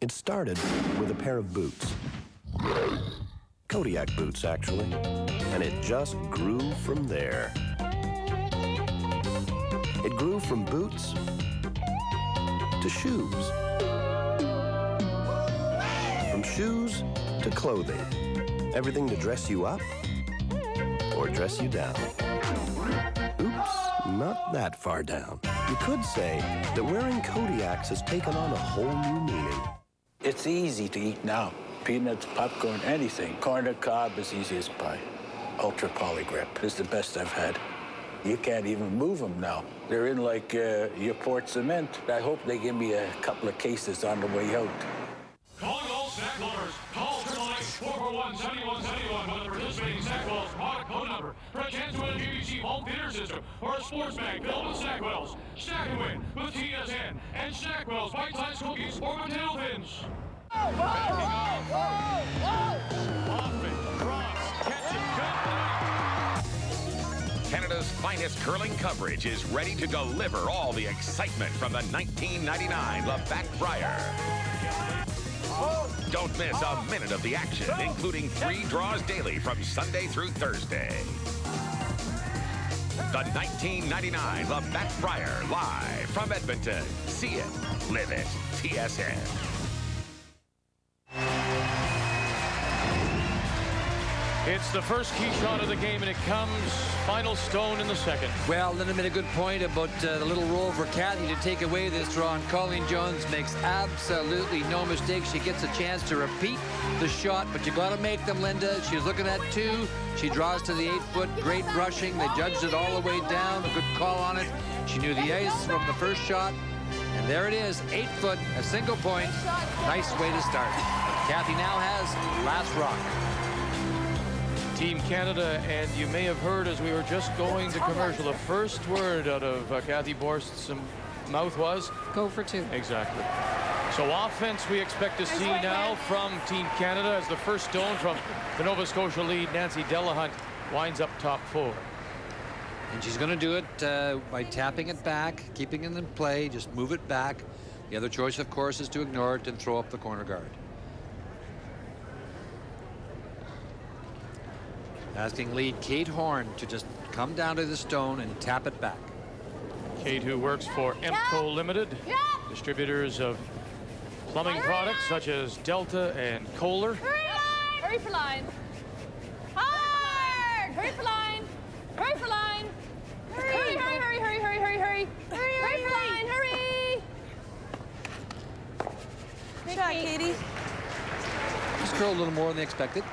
It started with a pair of boots. Kodiak boots, actually. And it just grew from there. It grew from boots to shoes. From shoes to clothing. Everything to dress you up or dress you down. Oops, not that far down. You could say that wearing Kodiaks has taken on a whole new meaning.
It's easy to eat now. Peanuts, popcorn, anything. Corn or cob is easy as pie. Ultra Poly Grip is the best I've had. You can't even move them now. They're in like your port cement. I hope they give me a couple of cases on the way out.
Calling all snack lovers. Call 441-7171 with a participating snack wells product code number for a chance to win a GBC home theater system or a sports bag filled with snack wells. Snack and win with TSN and snack wells, bite-sized cookies or potato thins.
Canada's finest curling coverage is ready to deliver all the excitement from the 1999 Labatt Brier. Don't miss a minute of the action, including 3 draws daily from Sunday through Thursday. The 1999 Labatt Brier, live from Edmonton. See it, live it, TSN.
It's the first key shot of the game, and it comes final stone in the second.
Well, Linda made a good point about the little roll for Cathy to take away this draw, and Colleen Jones makes absolutely no mistake. She gets a chance to repeat the shot, but you got to make them, Linda. She's looking at 2. She draws to the 8-foot. Great brushing. They judged it all the way down. A good call on it. She knew the ice from the first shot, and there it is, 8-foot, a single point. Nice way to start. Cathy now has last rock.
Team Canada, and you may have heard as we were just going to commercial, the first word out of Cathy Borst's mouth was?
Go for 2.
Exactly. So offense we expect to see now from Team Canada as the first stone from the Nova Scotia lead, Nancy Delahunt, winds up top 4.
And she's going to do it by tapping it back, keeping it in play, just move it back. The other choice, of course, is to ignore it and throw up the corner guard. Asking lead Kate Horn to just come down to the stone and tap it back.
Kate, who works for Emco Limited, distributors of plumbing products such as Delta and Kohler.
Hurry for line. Hard! Hurry for line. Hurry for line. Hurry, hurry, hurry, hurry, hurry, hurry, hurry. Hurry for line, hurry.
Good shot, Katie.
Just curled a little more than they expected.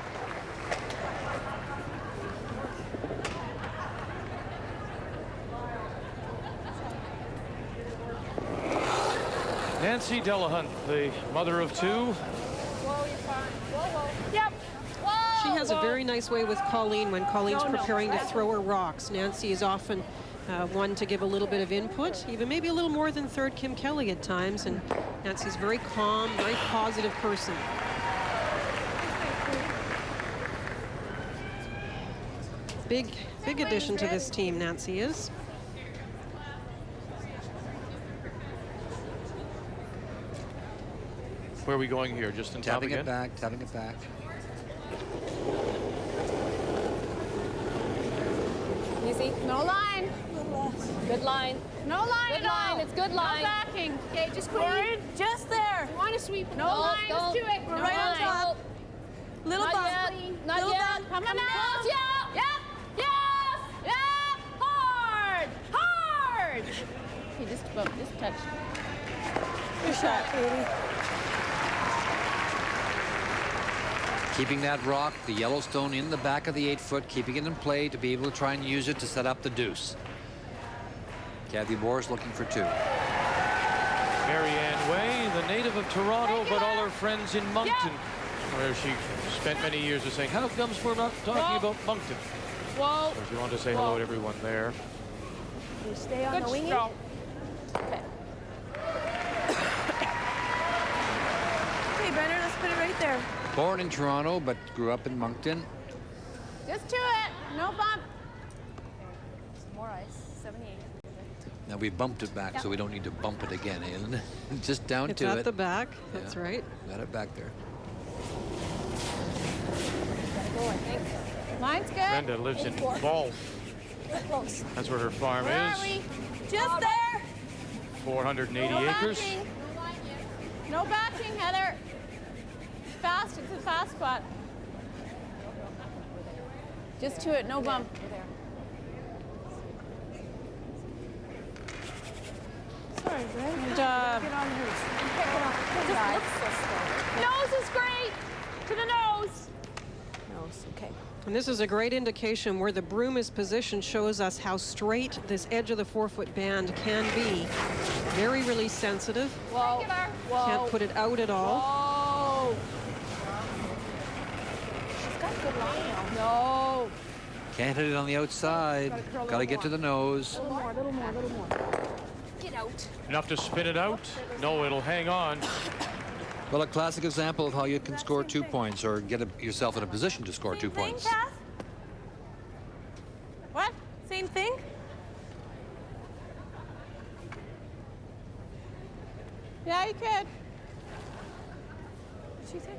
Nancy Delahunt, the mother of 2.
Whoa, you're fine. Whoa, whoa. Yep. Whoa,
She has a very nice way with Colleen when Colleen's preparing to throw her rocks. Nancy is often one to give a little bit of input, even maybe a little more than third Kim Kelly at times. And Nancy's very calm, very positive person. Big addition to this team, Nancy is.
Where are we going here? Just in top again?
Tapping it back.
Easy. No line. Good line. No line
Good
at all.
line. It's good line.
No backing. Okay, just
We're
clean.
in just there.
You want to sweep. No
Don't-
line. Let's
don't.
do it. We're
No
right on
line.
top. Little
Not
bump.
yet. Not
Little
yet.
bump. Coming
Coming
out.
out.
Yeah. Yep. Yes. Yep. Hard. Hard.
Okay, just bump. Just touch.
Good shot, baby.
Keeping that rock, the Yellowstone, in the back of the 8-foot, keeping it in play to be able to try and use it to set up the deuce. Cathy Borst looking for 2.
Marianne Way, the native of Toronto, but all her friends in Moncton, where she spent many years of saying, how comes we're not talking about Moncton?
Whoa.
So she wanted to say hello to everyone there.
You stay on
Good
the wing.
stroke.
Okay. Okay, Brenner, let's put it right there.
Born in Toronto, but grew up in Moncton.
Just to it. No bump. Some more ice. 78.
Now we bumped it back,
Yep.
so we don't need to bump it again, Aileen. Just down
It's
to
at
it.
the back. That's
Yeah.
right.
Got it back there.
Gotta go, I think. Line's good.
Brenda lives in Ball.
Get close.
That's where her farm
Where are
is.
we? Just there.
480
No
acres.
backing. No backing, Heather. Fast. It's a fast spot. Just to it. No bump. Sorry, Brent.
And,
Get on yours.
Nose is great. To the nose.
Nose. Okay.
And this is a great indication where the broom is positioned, shows us how straight this edge of the 4-foot band can be. Very release sensitive.
Whoa. Whoa.
Can't put it out at all.
Whoa. She's got good line now. No.
Can't hit it on the outside. Got to get to the nose.
A little more. Get out.
Enough to spin it out? No, it'll hang on.
Well, a classic example of how you can score 2 points or get yourself in a position to score 2 points.
Kath? What? Same thing? Yeah, you could. Did she say?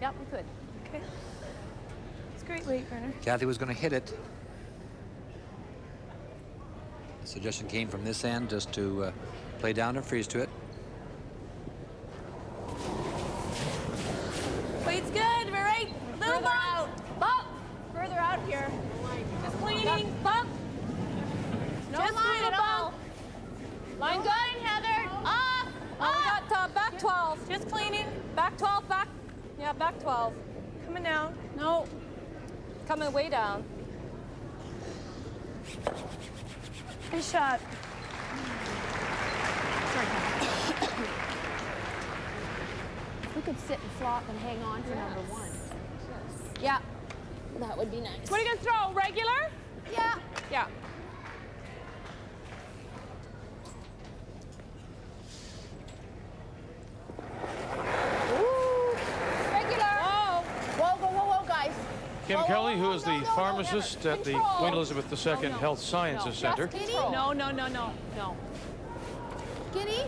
Yep, we could. Okay. It's great weight, Brenner.
Cathy was going to hit it. The suggestion came from this end just to play down and freeze to it.
Weight's good. We're right. Little bump. Bump. Further out here. Just cleaning. Bump. No
Just
line at all.
Line good.
Heather. Off.
We got back 12.
Just cleaning.
Back 12. Back. Yeah, back 12.
Coming down. No.
Coming way down.
Good shot.
We could sit and flop and hang on for number 1. Yeah. That would be nice.
What are you going to throw? Regular?
Yeah.
Yeah.
Ooh. Regular.
Whoa.
Whoa, guys.
Kim Kelly, who is the pharmacist at the
Control.
Queen Elizabeth II Health Sciences Center.
Kitty?
No.
Kitty?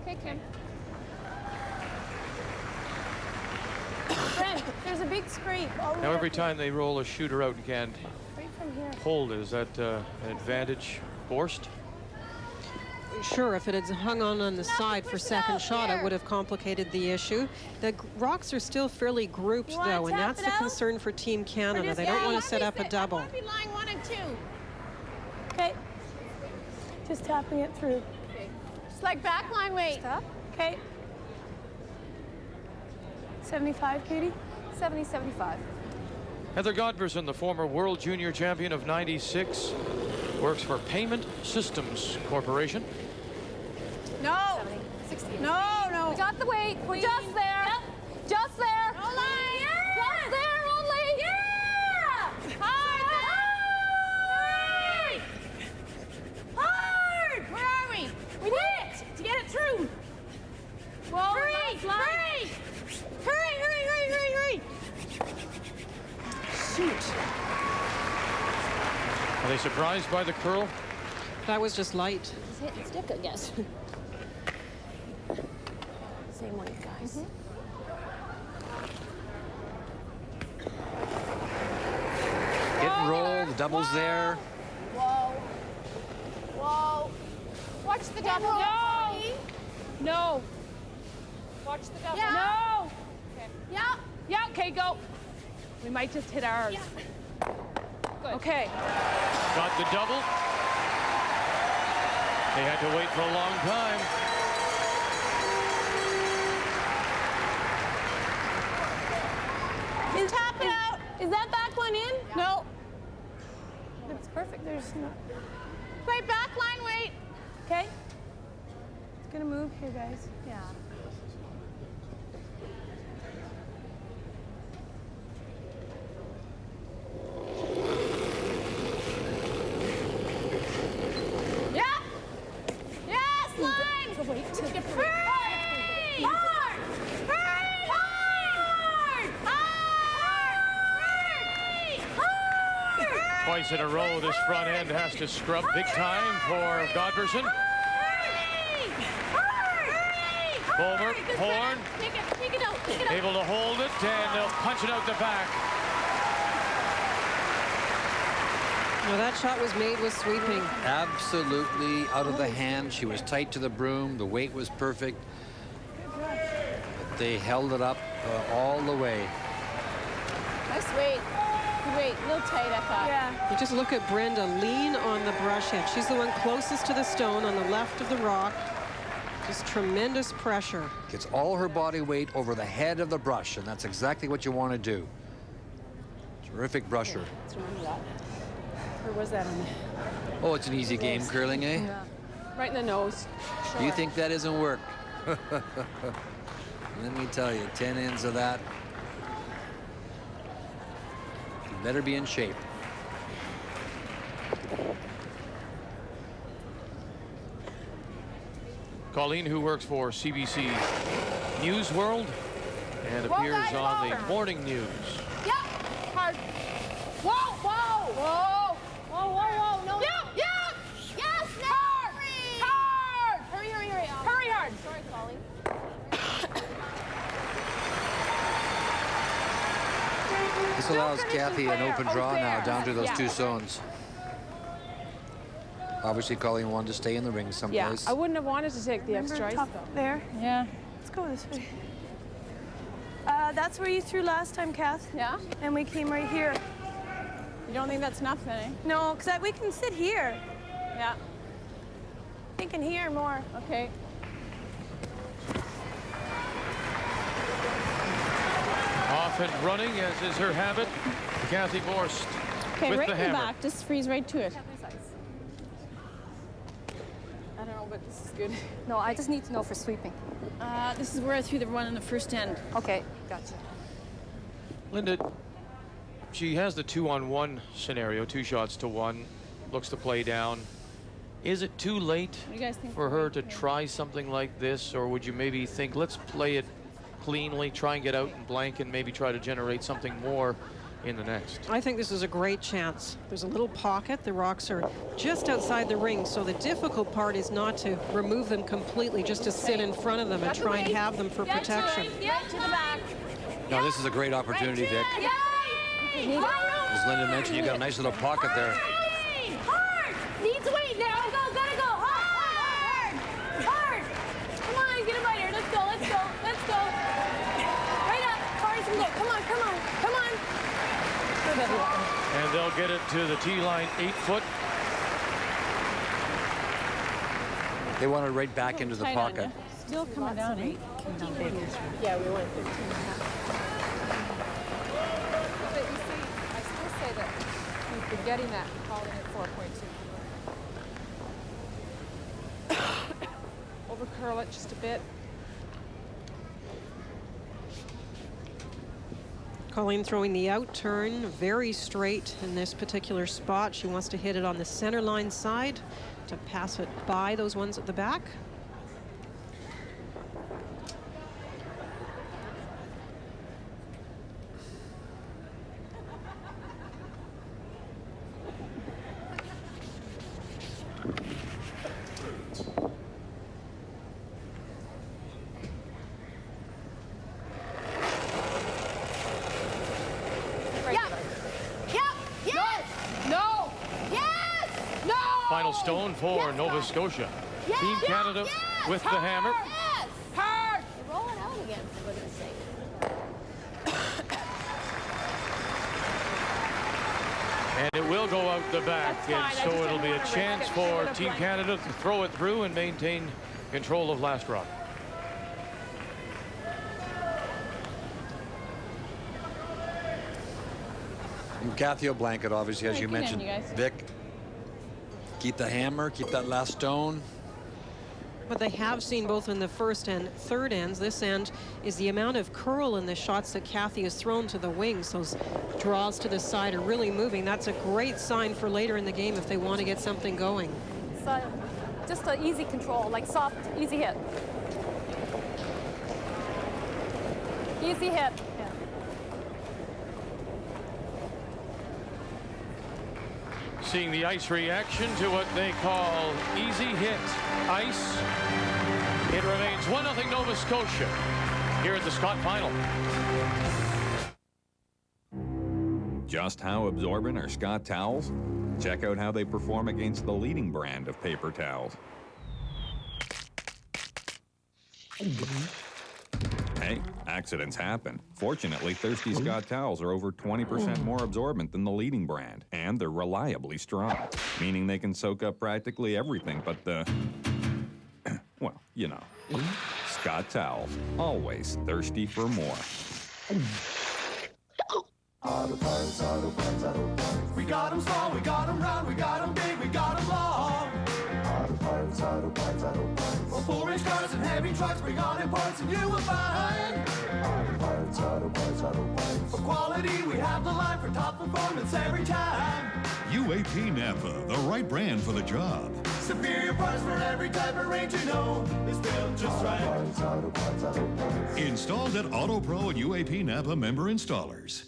Okay, Kim.
Brent, there's a big scrape.
Now, every time they roll a shooter out and can't
Right from here.
hold it, is that an advantage, Borst?
Sure, if it had hung on the side for second shot, it would have complicated the issue. The rocks are still fairly grouped,
You wanna
though, and
tap
that's
it
the
out?
concern for Team Canada.
just-
They
yeah,
don't
you
want
wanna
to set
be
up a
fit.
double.
I want to be line 1 and 2. Okay. Just tapping it through. Okay. Just like back line weight.
Stop.
Okay. 75, Katie?
70, 75.
Heather Godberson, the former world junior champion of '96, works for Payment Systems Corporation.
No.
70, 60.
No.
We got the weight. We're just there.
Yep.
Just there.
No line. Yeah.
Just there only.
Yeah. Hard.
shoot.
Are they surprised by the curl?
That was just light.
Just hit the stick, I guess. Same weight, guys.
Hit and roll, the double's there.
Whoa. Whoa. Watch the double. No.
No. Watch the double.
Yeah.
No.
Okay. Yeah.
Yeah, okay, go. We might just hit ours.
Yeah.
Good. Okay.
Got the double. They had to wait for a long time.
Tap it out. Is that back one in? Yeah. No.
That's perfect.
There's no. Wait, back line, wait. Okay.
It's gonna move here, guys.
Yeah. Yeah. Yes, line.
So wait till
Hurry! Hard! Hurry! Hard! Hard!
Twice in a row, this front end has to scrub big time for Godberson. Bulmer, Horn,
Take it out, take it out.
able to hold it, and they'll punch it out the back.
Well, that shot was made with sweeping.
Absolutely out of the hand. She was tight to the broom. The weight was perfect. But they held it up all the way.
Nice weight. Good weight. A little tight, I thought.
Yeah.
You just look at Brenda lean on the brush head. She's the one closest to the stone on the left of the rock. Just tremendous pressure.
Gets all her body weight over the head of the brush, and that's exactly what you want to do. Terrific brusher.
Let's remember that.
Where was that on there?
Oh, it's an easy game, curling, eh?
Yeah. Right in the nose.
Do you think that isn't work? Let me tell you, 10 ends of that. You better be in shape.
Colleen, who works for CBC News World and
Whoa,
appears
guys,
on the
over.
morning news.
Yep. Hard. Whoa, whoa. Whoa. Whoa, whoa, whoa. No. Yep, yep. Yes, hard. Hard. Hurry, hurry, hurry. Hurry hard. Sorry, Colleen.
This allows Cathy an open draw now
fair.
down to those
Yeah.
two zones. Obviously, Colleen wanted to stay in the ring
Yeah,
someplace.
I wouldn't have wanted to take the extra ice, though.
There.
Yeah.
Let's go this way. That's where you threw last time, Kath.
Yeah?
And we came right here.
You don't think that's enough, then, eh?
No, because we can sit here.
Yeah.
Thinking here more.
Okay.
Off and running, as is her habit, Cathy Borst
Okay,
with
right
the
in the
hammer.
back. Just freeze right to it. I don't know, but this is good.
No, I just need to know for sweeping.
This is where I threw the one on the first end.
Okay, gotcha.
Linda, she has the 2-on-1 scenario, 2 shots to 1, looks to play down. Is it too late
What do you guys think
for her to try something like this, or would you maybe think, let's play it cleanly, try and get out and blank, and maybe try to generate something more in the next?
I think this is a great chance. There's a little pocket. The rocks are just outside the ring, so the difficult part is not to remove them completely, just to sit in front of them and try and have them for protection.
Yeah, to the back.
Now, this is a great opportunity, Vic.
Yeah.
As Linda mentioned, you got a nice little pocket there.
Hard. Needs weight now. Gotta go. Hard. Hard. Come on, get a biter. Let's go. Right up. Hard as we go. Come on.
And they'll get it to the tee line, 8 foot.
They want it right back into the
Tight on
pocket.
ya. Still coming down, eh?
Yeah, we went 15 and a half.
But you see, I still say that we've been getting that calling at 4.2.
Over curl it just a bit.
Colleen throwing the out turn very straight in this particular spot. She wants to hit it on the center line side to pass it by those ones at the back.
stone for Nova Scotia. Team Canada with the hammer.
Yes! Hard! You're rolling out again, for goodness sake.
And it will go out the back, and so it'll be a chance for Team Canada to throw it through and maintain control of last round.
And Cathy will blanket, obviously, as you mentioned. Vic, keep the hammer, keep that last stone.
What they have seen both in the first and third ends, this end, is the amount of curl in the shots that Cathy has thrown to the wings. Those draws to the side are really moving. That's a great sign for later in the game if they want to get something going.
So, just an easy control, like soft, easy hit. Easy hit. Yeah.
Seeing the ice reaction to what they call easy hit ice. It remains 1-0 Nova Scotia here at the Scott final.
Just how absorbent are Scott towels? Check out how they perform against the leading brand of paper towels. Hey, accidents happen. Fortunately, Thirsty Scott towels are over 20% more absorbent than the leading brand, and they're reliably strong, meaning they can soak up practically everything but the, well, you know. Scott towels, always thirsty for more.
Auto parts, auto parts, auto parts. We got them small, we got them round, we got them big, we got them long. Auto parts, auto parts, auto parts. For 4-inch cars and heavy trucks, bring on in parts and you will find. Auto parts, auto parts, auto parts. For quality, we have the line for top performance every time.
UAP Napa, the right brand for the job.
Superior parts for every type of range, you know, is built just right. Auto parts, auto parts, auto parts.
Installed at Auto Pro and UAP Napa member installers.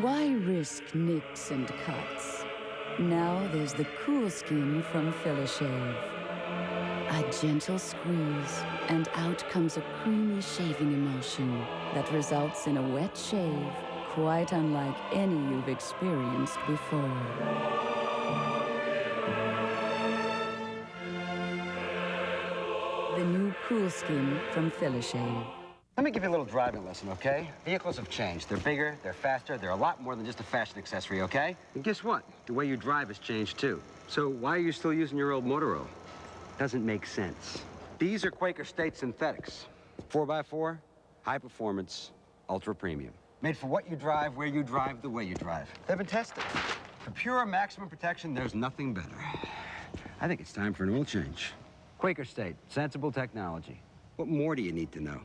Why risk nicks and cuts? Now there's the cool skin from Philishave. A gentle squeeze, and out comes a creamy shaving emulsion that results in a wet shave quite unlike any you've experienced before. The new cool skin from Philishave.
Let me give you a little driving lesson, okay? Vehicles have changed. They're bigger, they're faster, they're a lot more than just a fashion accessory, okay? And guess what? The way you drive has changed, too. So why are you still using your old motor oil? Doesn't make sense. These are Quaker State synthetics. 4x4, high performance, ultra premium. Made for what you drive, where you drive, the way you drive. They've been tested. For pure maximum protection, there's nothing better. I think it's time for an oil change. Quaker State, sensible technology. What more do you need to know?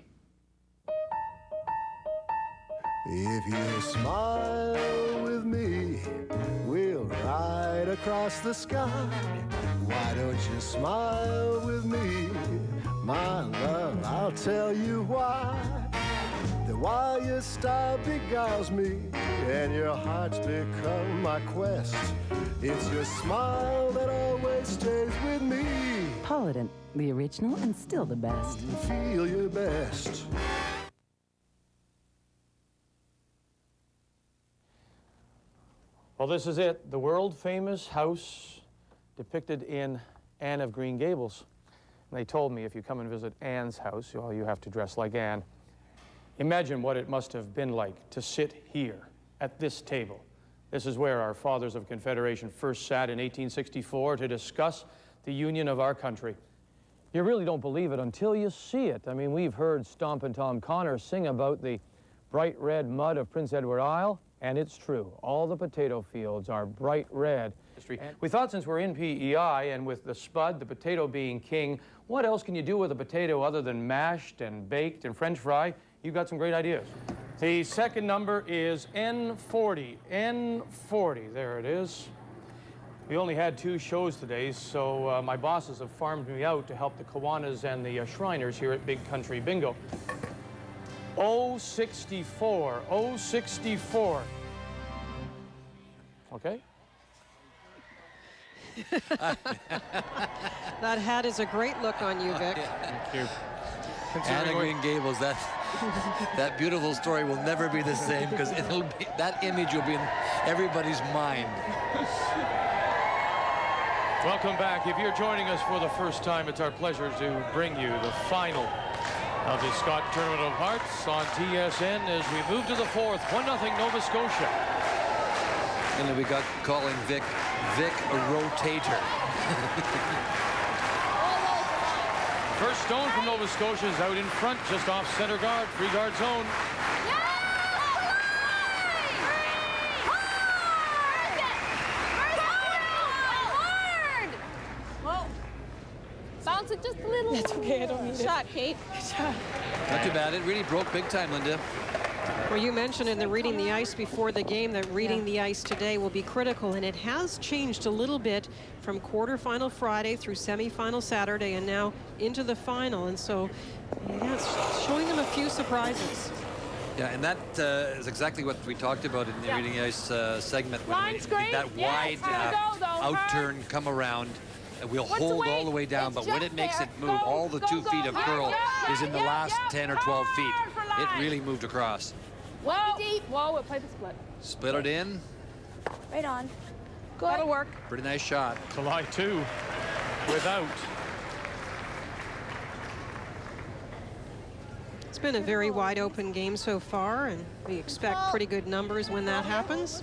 If you smile with me, we'll ride across the sky. Why don't you smile with me, my love? I'll tell you why. That why your style beguiles me, and your heart's become my quest. It's your smile that always stays with me.
Polident, the original and still the best.
Feel your best.
Well, this is it, the world-famous house depicted in Anne of Green Gables. And they told me if you come and visit Anne's house, well, you have to dress like Anne. Imagine what it must have been like to sit here at this table. This is where our fathers of Confederation first sat in 1864 to discuss the union of our country. You really don't believe it until you see it. I mean, we've heard Stompin' Tom Connor sing about the bright red mud of Prince Edward Isle, and it's true. All the potato fields are bright red. We thought since we're in PEI, and with the spud, the potato being king, what else can you do with a potato other than mashed and baked and French fry? You've got some great ideas. The second number is N40. N40, there it is. We only had 2 shows today, so my bosses have farmed me out to help the Kiwanis and the Shriners here at Big Country Bingo. 064, 064. Okay?
That hat is a great look on you, Vic.
Thank you.
Anne of Green Gables, that beautiful story will never be the same because that image will be
everybody's mind.
Welcome back. If you're joining us for the first time, it's our pleasure to bring you the final of the Scott Tournament of Hearts on TSN as we move to the fourth. 1-0 Nova Scotia.
And then we got calling Vic a rotator.
First stone from Nova Scotia is out in front, just off center guard, free guard zone.
Bounce it just a little.
That's okay, I don't need it.
Shot, Kate.
Not too bad. It really broke big time, Linda.
Well, you mentioned in the reading the ice before the game that reading the ice today will be critical, and it has changed a little bit from quarterfinal Friday through semifinal Saturday and now into the final. And so, yeah, it's showing them a few surprises.
Yeah, and that is exactly what we talked about in the reading the ice segment. When that wide out-turn come around. We'll hold all the way down, but when it makes it move, all the 2 feet of curl is in the last 10 or 12 feet. It really moved across.
Whoa, deep. Whoa, we'll play the split.
Split it in.
Right on. Good.
That'll work.
Pretty nice shot.
July 2 without.
It's been a very wide open game so far, and we expect pretty good numbers when that happens.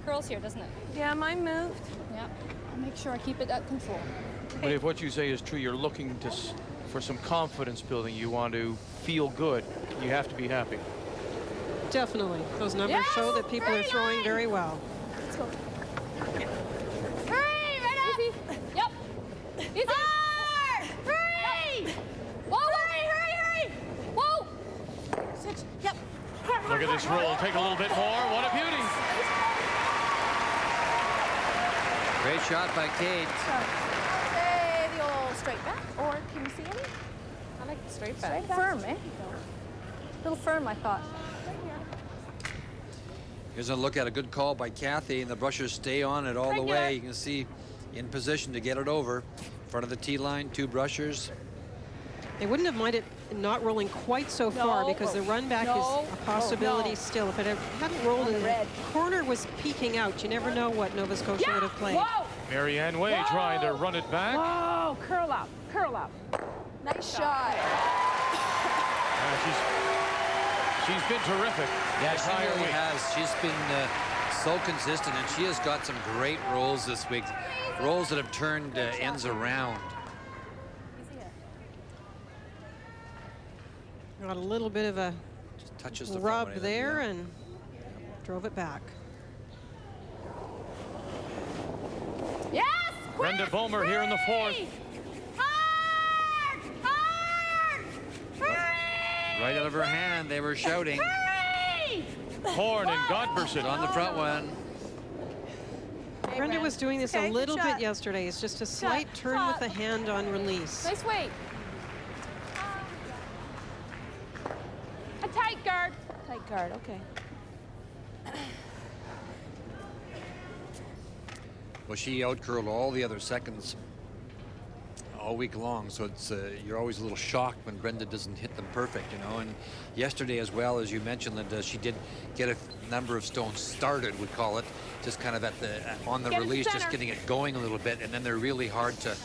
Curls here, doesn't it?
Yeah, mine moved.
Yep. I'll make sure I keep it at control.
But if what you say is true, you're looking for some confidence building. You want to feel good. You have to be happy.
Definitely. Those numbers show that people are throwing very well.
Let's go. Hurry, right up. Yep. Easy. Hurry. Whoa, hurry. Whoa.
Switch. Yep.
Look at this roll. Take a little bit more. What a beauty.
Great shot by Kate.
Hey, the old straight back. Or can you see any?
I like the straight back.
Firm, eh? A little firm, I thought.
Here's a look at a good call by Cathy, and the brushers stay on it all the way. You can see in position to get it over. In front of the tee line, 2 brushers.
They wouldn't have minded not rolling quite so far because the run back is a possibility still. If it hadn't rolled and the corner was peeking out, you never know what Nova Scotia would have played.
Marianne Way trying to run it back.
Whoa, curl up.
Nice shot.
She's been terrific.
Yeah, she really has. She's been so consistent, and she has got some great rolls this week. Rolls that have turned ends around.
Got a little bit of a
touches the
rub there and drove it back.
Yes!
Brenda Bomer here in the fourth.
Hard!
Right out of her hand, they were shouting.
Horn and Godberson
on the front one.
Brenda was doing this a little bit yesterday. It's just a slight turn with the hand on release.
Nice weight. A tight guard.
Tight guard, okay.
Well, she out-curled all the other seconds all week long, so it's you're always a little shocked when Brenda doesn't hit them perfect, you know. And yesterday, as well, as you mentioned, Linda, she did get a number of stones started, we call it, just kind of at the on the release, just getting it going a little bit, and then they're really hard to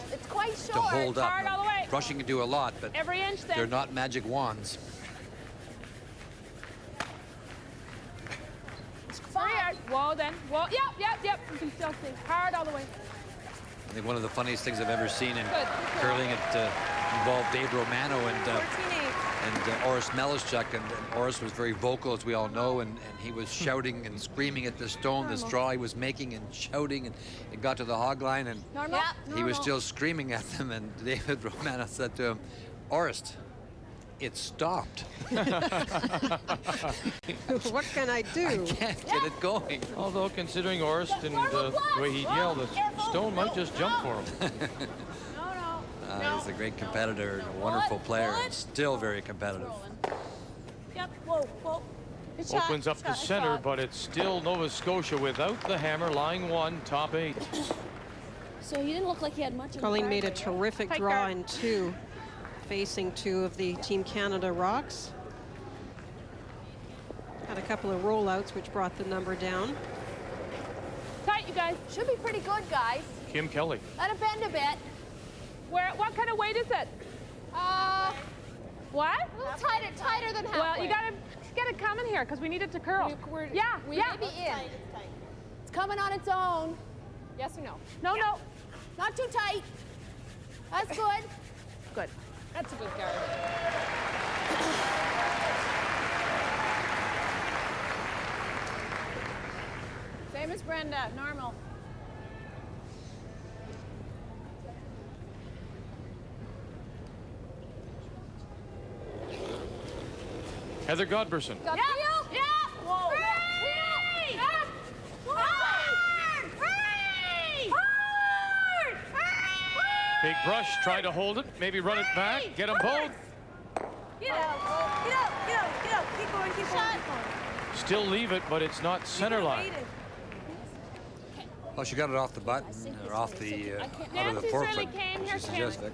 hold up.
Hard all the way.
Brushing can do a lot, but
every inch
they're not magic wands.
Whoa, then. Whoa, yep. You can still see. Hard all the way.
I think one of the funniest things I've ever seen in curling, it involved Dave Romano and Oris Melischuk, and Oris was very vocal, as we all know, and he was shouting and screaming at the stone, the straw he was making, and shouting, and it got to the hog line, and he was still screaming at them, and David Romano said to him, "Oris, it stopped."
What can I do?
I can't get it going.
Although, considering Orst and the way he yelled, the stone might just jump for him.
He's a great competitor and a wonderful player, and still very competitive.
Yep, whoa.
Opens up the center, but it's still Nova Scotia without the hammer, lying 1, top 8.
So he didn't look like he had much.
Colleen made a terrific draw in 2. Facing 2 of the Team Canada rocks. Had a couple of rollouts which brought the number down.
you guys.
Should be pretty good, guys.
Kim Kelly.
Let it bend a bit.
What kind of weight is it? What?
A little tighter than halfway.
Well, you gotta get it coming here because we need it to curl. Yeah.
We may be in. It's coming on its own.
Yes or no?
No, no. Not too tight. That's good.
Good. That's a good guard.
Same as Brenda, normal.
Heather Godberson.
Yeah, yeah. Whoa. Hurry! Hard! Hurry! Hard! Hurry!
Big brush, try to hold it, maybe run it back, get them both.
Get out! Get out! Get out! Get out! Keep going! Keep going!
Still leave it, but it's not center line.
Well, she got it off the button, or off the, out of the
Nancy's
forefoot.
really came. Here,
She suggested.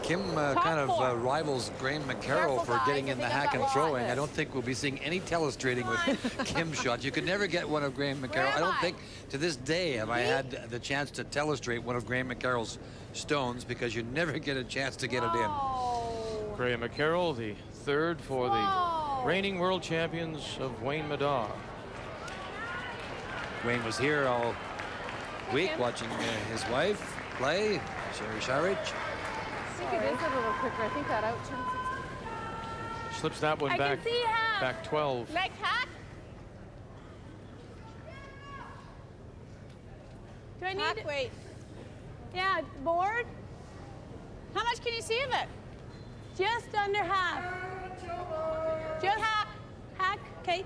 Kim kind of rivals Graham McCarroll for getting in the hack and throwing. I don't think we'll be seeing any telestrating with Kim's shot. You could never get one of Graham McCarroll. I don't think to this day have I had the chance to telestrate one of Graham McCarroll's stones because you never get a chance to get it in.
Graham McCarroll, the third for the reigning world champions of Wayne Madar.
Wayne was here all week watching his wife play, Sherry Sharich.
I think it is a little quicker. I think that out turns.
Slips that one back. Back 12.
Leg hack.
Do I need
Hack weight. Yeah, board. How much can you see of it? Just under half. Just hack. Hack. Okay.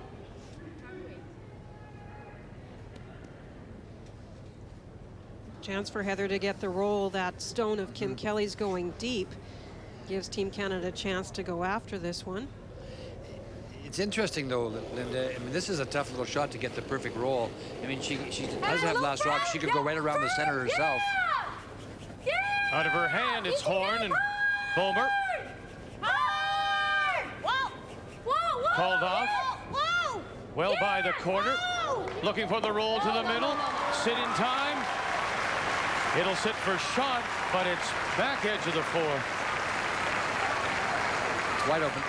Chance for Heather to get the roll. That stone of Kim Kelly's going deep. Gives Team Canada a chance to go after this one.
It's interesting, though, Linda. I mean, this is a tough little shot to get the perfect roll. I mean, she doesn't have last rock. She could go right around the center herself.
Out of her hand, it's Horn and Bulmer. Called off. Well by the corner. Looking for the roll to the middle. Sit in time. It'll sit for shot, but it's back edge of the four.
It's wide open.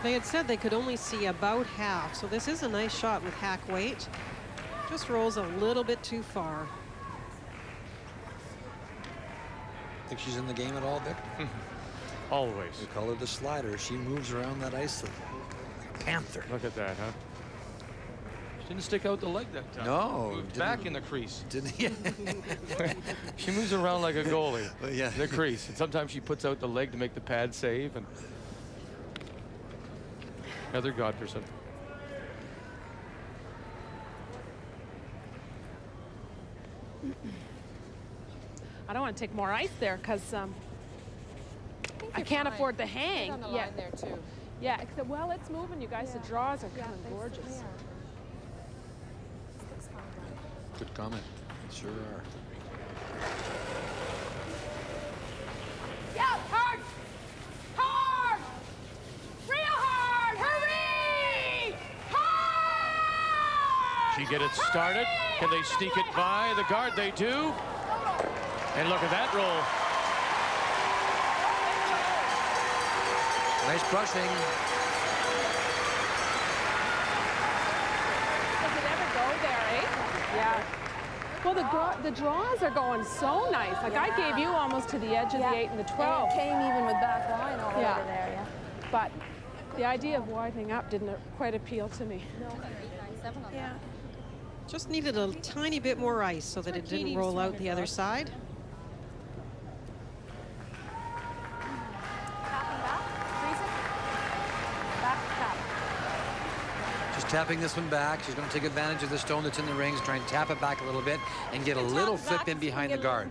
They had said they could only see about half, so this is a nice shot with hack weight. Just rolls a little bit too far.
Think she's in the game at all, Vic?
Always.
We call her the slider. She moves around that ice like a panther.
Look at that, huh? She didn't stick out the leg that time.
No.
Moved back in the crease.
Didn't
She moves around like a goalie.
Yeah.
The crease. And sometimes she puts out the leg to make the pad save. And Heather Godberson.
I don't want to take more ice there because I can't afford to hang.
On the line there too.
Yeah, except, well, it's moving, you guys. The draws are coming gorgeous.
Good comment. Sure are.
Yeah, hard! Hard! Real hard! Hurry! Hard!
She get it started. Can they sneak it by the guard? They do. And look at that roll.
Nice brushing.
Does it ever go there, eh? Yeah. Well, the draws are going so nice. Like I gave you almost to the edge of the 8 and the 12.
And it came even with back line all over there, yeah.
But the idea of widening up didn't quite appeal to me.
Yeah. Just needed a tiny bit more ice so that it didn't roll out the other side.
Tapping this one back. She's going to take advantage of the stone that's in the rings, try and tap it back a little bit, and get a little flip in behind the guard.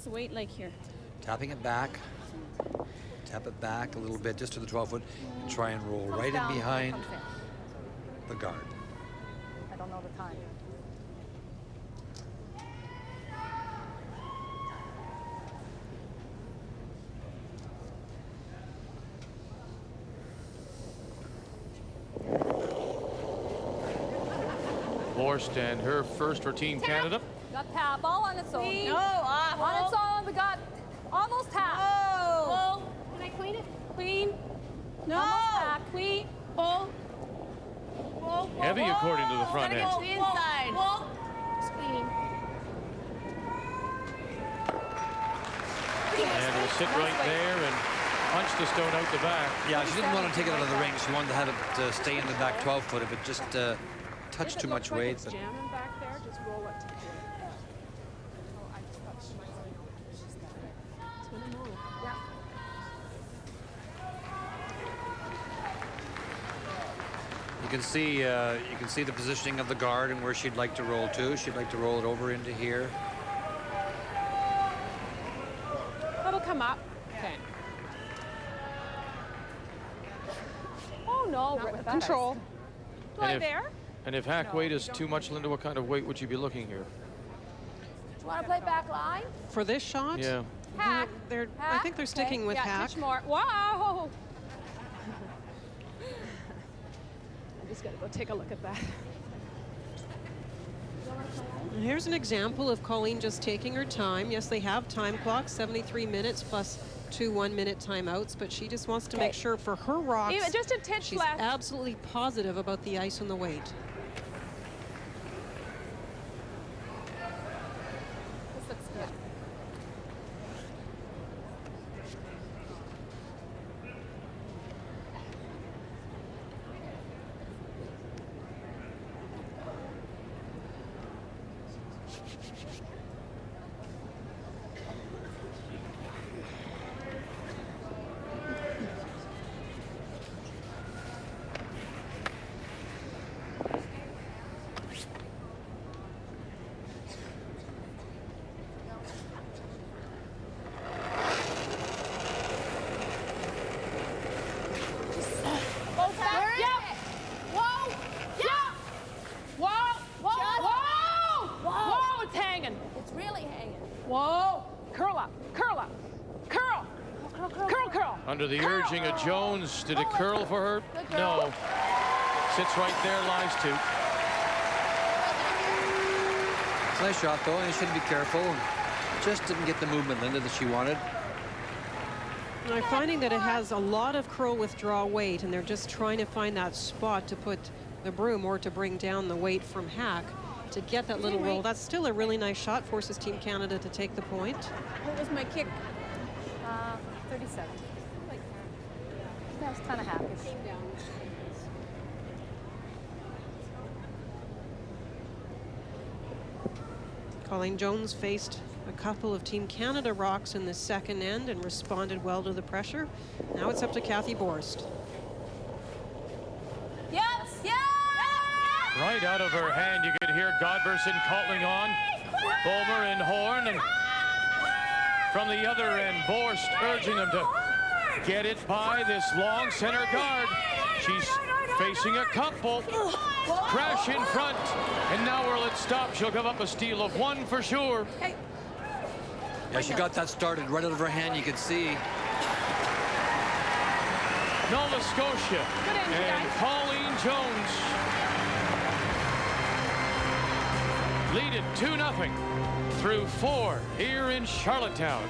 the weight like here?
Tapping it back. Tap it back a little bit just to the 12-foot and try and roll right in behind the guard.
I don't know the time.
Borst and her first for Team Canada.
Got tap all on its own.
Clean.
No, on its own. We got almost tap.
Oh.
Pull. Can I clean it?
Clean. No.
Almost tap.
Clean. Pull. Pull.
Heavy according to the front end.
Go inside. Pull.
Clean.
And will sit right there and punch the stone out the back.
Yeah, she didn't want to take it out of the ring. She wanted to have it stay in the back 12-foot. If it just touched too much weight.
It's jamming back there, just roll it to here. Oh, I just thought she might say, she's got it. It's gonna move. Yeah.
You can see the positioning of the guard and where she'd like to roll to. She'd like to roll it over into here.
That'll come up. Okay. Oh no, control.
And if hack weight is too much, Linda, what kind of weight would you be looking here?
Do you want to play back line?
For this shot?
Yeah.
Hack.
I think they're sticking with hack.
Touch more. Wow. I just gotta go take a look at that.
Here's an example of Colleen just taking her time. Yes, they have time clocks, 73 minutes plus 2 1-minute timeouts, but she just wants to make sure for her rocks,
Even just a titch
she's
left.
absolutely positive about the ice and the weight.
This looks good.
Under the urging of Jones, did it curl for her? No. Sits right there, lies to.
It's a nice shot, though, and you should be careful. Just didn't get the movement, Linda, that she wanted.
And I'm finding that it has a lot of curl withdraw weight, and they're just trying to find that spot to put the broom or to bring down the weight from hack to get that little roll. That's still a really nice shot, forces Team Canada to take the point.
What was my kick?
37. That was kind of happy.
Colleen Jones faced a couple of Team Canada rocks in the second end and responded well to the pressure. Now it's up to Cathy Borst.
Yes! Yes!
Right out of her hand, you could hear Godberson calling on Bulmer and Horn, and from the other end, Borst urging them to get it by this long center guard. She's facing a couple. Crash in front, and now will it stop? She'll give up a steal of 1 for sure.
Yeah, she got that started right out of her hand, you could see.
Nova Scotia and Colleen Jones lead it 2-0 through 4 here in Charlottetown.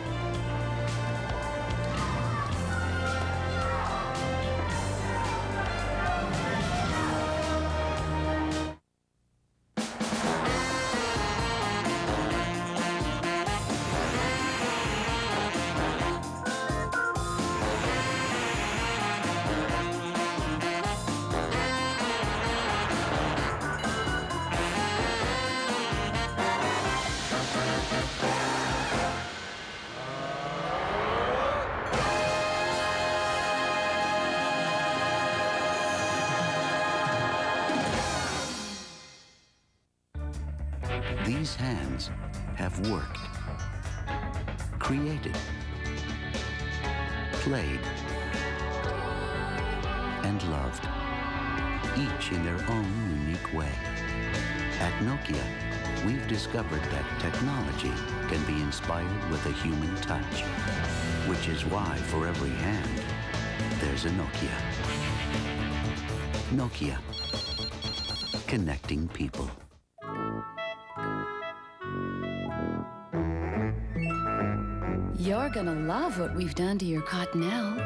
These hands have worked. created, played, and loved, each in their own unique way. At Nokia, we've discovered that technology can be inspired with a human touch, which is why for every hand, there's a Nokia. Nokia, connecting people.
You're gonna love what we've done to your cottonelle.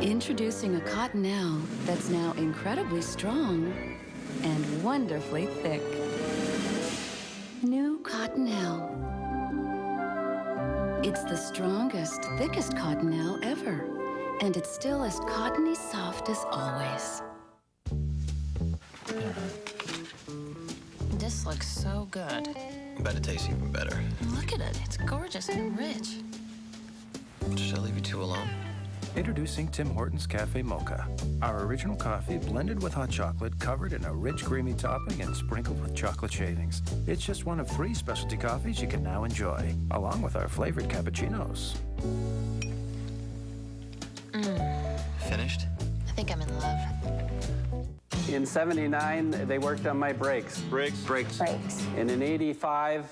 Introducing a cottonelle that's now incredibly strong and wonderfully thick. New cottonelle. It's the strongest, thickest cottonelle ever, and it's still as cottony soft as always.
This looks so good.
Bet it tastes even better.
Look at it. It's gorgeous and rich.
Should I leave you two alone?
Introducing Tim Hortons Cafe Mocha. Our original coffee blended with hot chocolate, covered in a rich, creamy topping and sprinkled with chocolate shavings. It's just one of 3 specialty coffees you can now enjoy, along with our flavored cappuccinos.
Finished?
I think I'm in love.
In '79, they worked on my brakes.
Brakes. Brakes.
And in '85,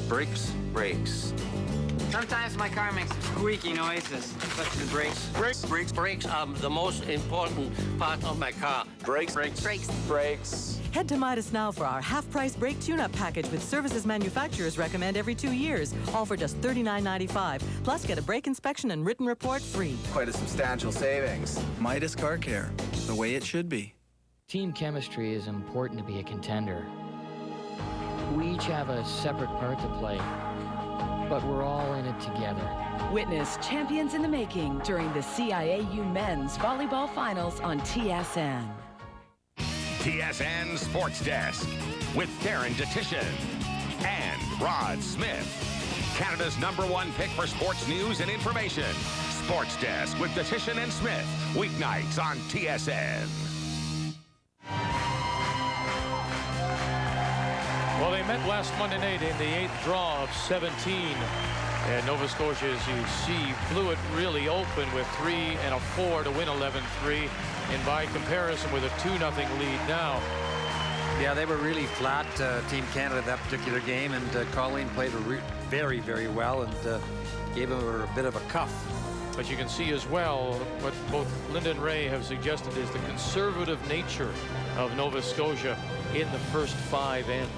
Brakes. Brakes.
Sometimes my car makes squeaky noises, such as the brakes.
Brakes are the most important part of my car.
Brakes.
brakes.
Head to Midas now for our half-price brake tune-up package with services manufacturers recommend every 2 years, all for just $39.95. Plus, get a brake inspection and written report free.
Quite a substantial savings.
Midas Car Care, the way it should be.
Team chemistry is important to be a contender. We each have a separate part to play, but we're all in it together.
Witness Champions in the Making during the CIAU Men's Volleyball Finals on TSN.
TSN Sports Desk with Darren Detition and Rod Smith. Canada's #1 pick for sports news and information. Sports Desk with Detition and Smith. Weeknights on TSN.
Well, they met last Monday night in the 8th draw of 17. And Nova Scotia, as you see, blew it really open with 3 and a 4 to win 11-3. And by comparison, with a 2-0 lead now.
Yeah, they were really flat, Team Canada, that particular game. And Colleen played very, very well and gave her a bit of a cuff.
But you can see as well what both Linda and Ray have suggested is the conservative nature of Nova Scotia in the first 5 ends.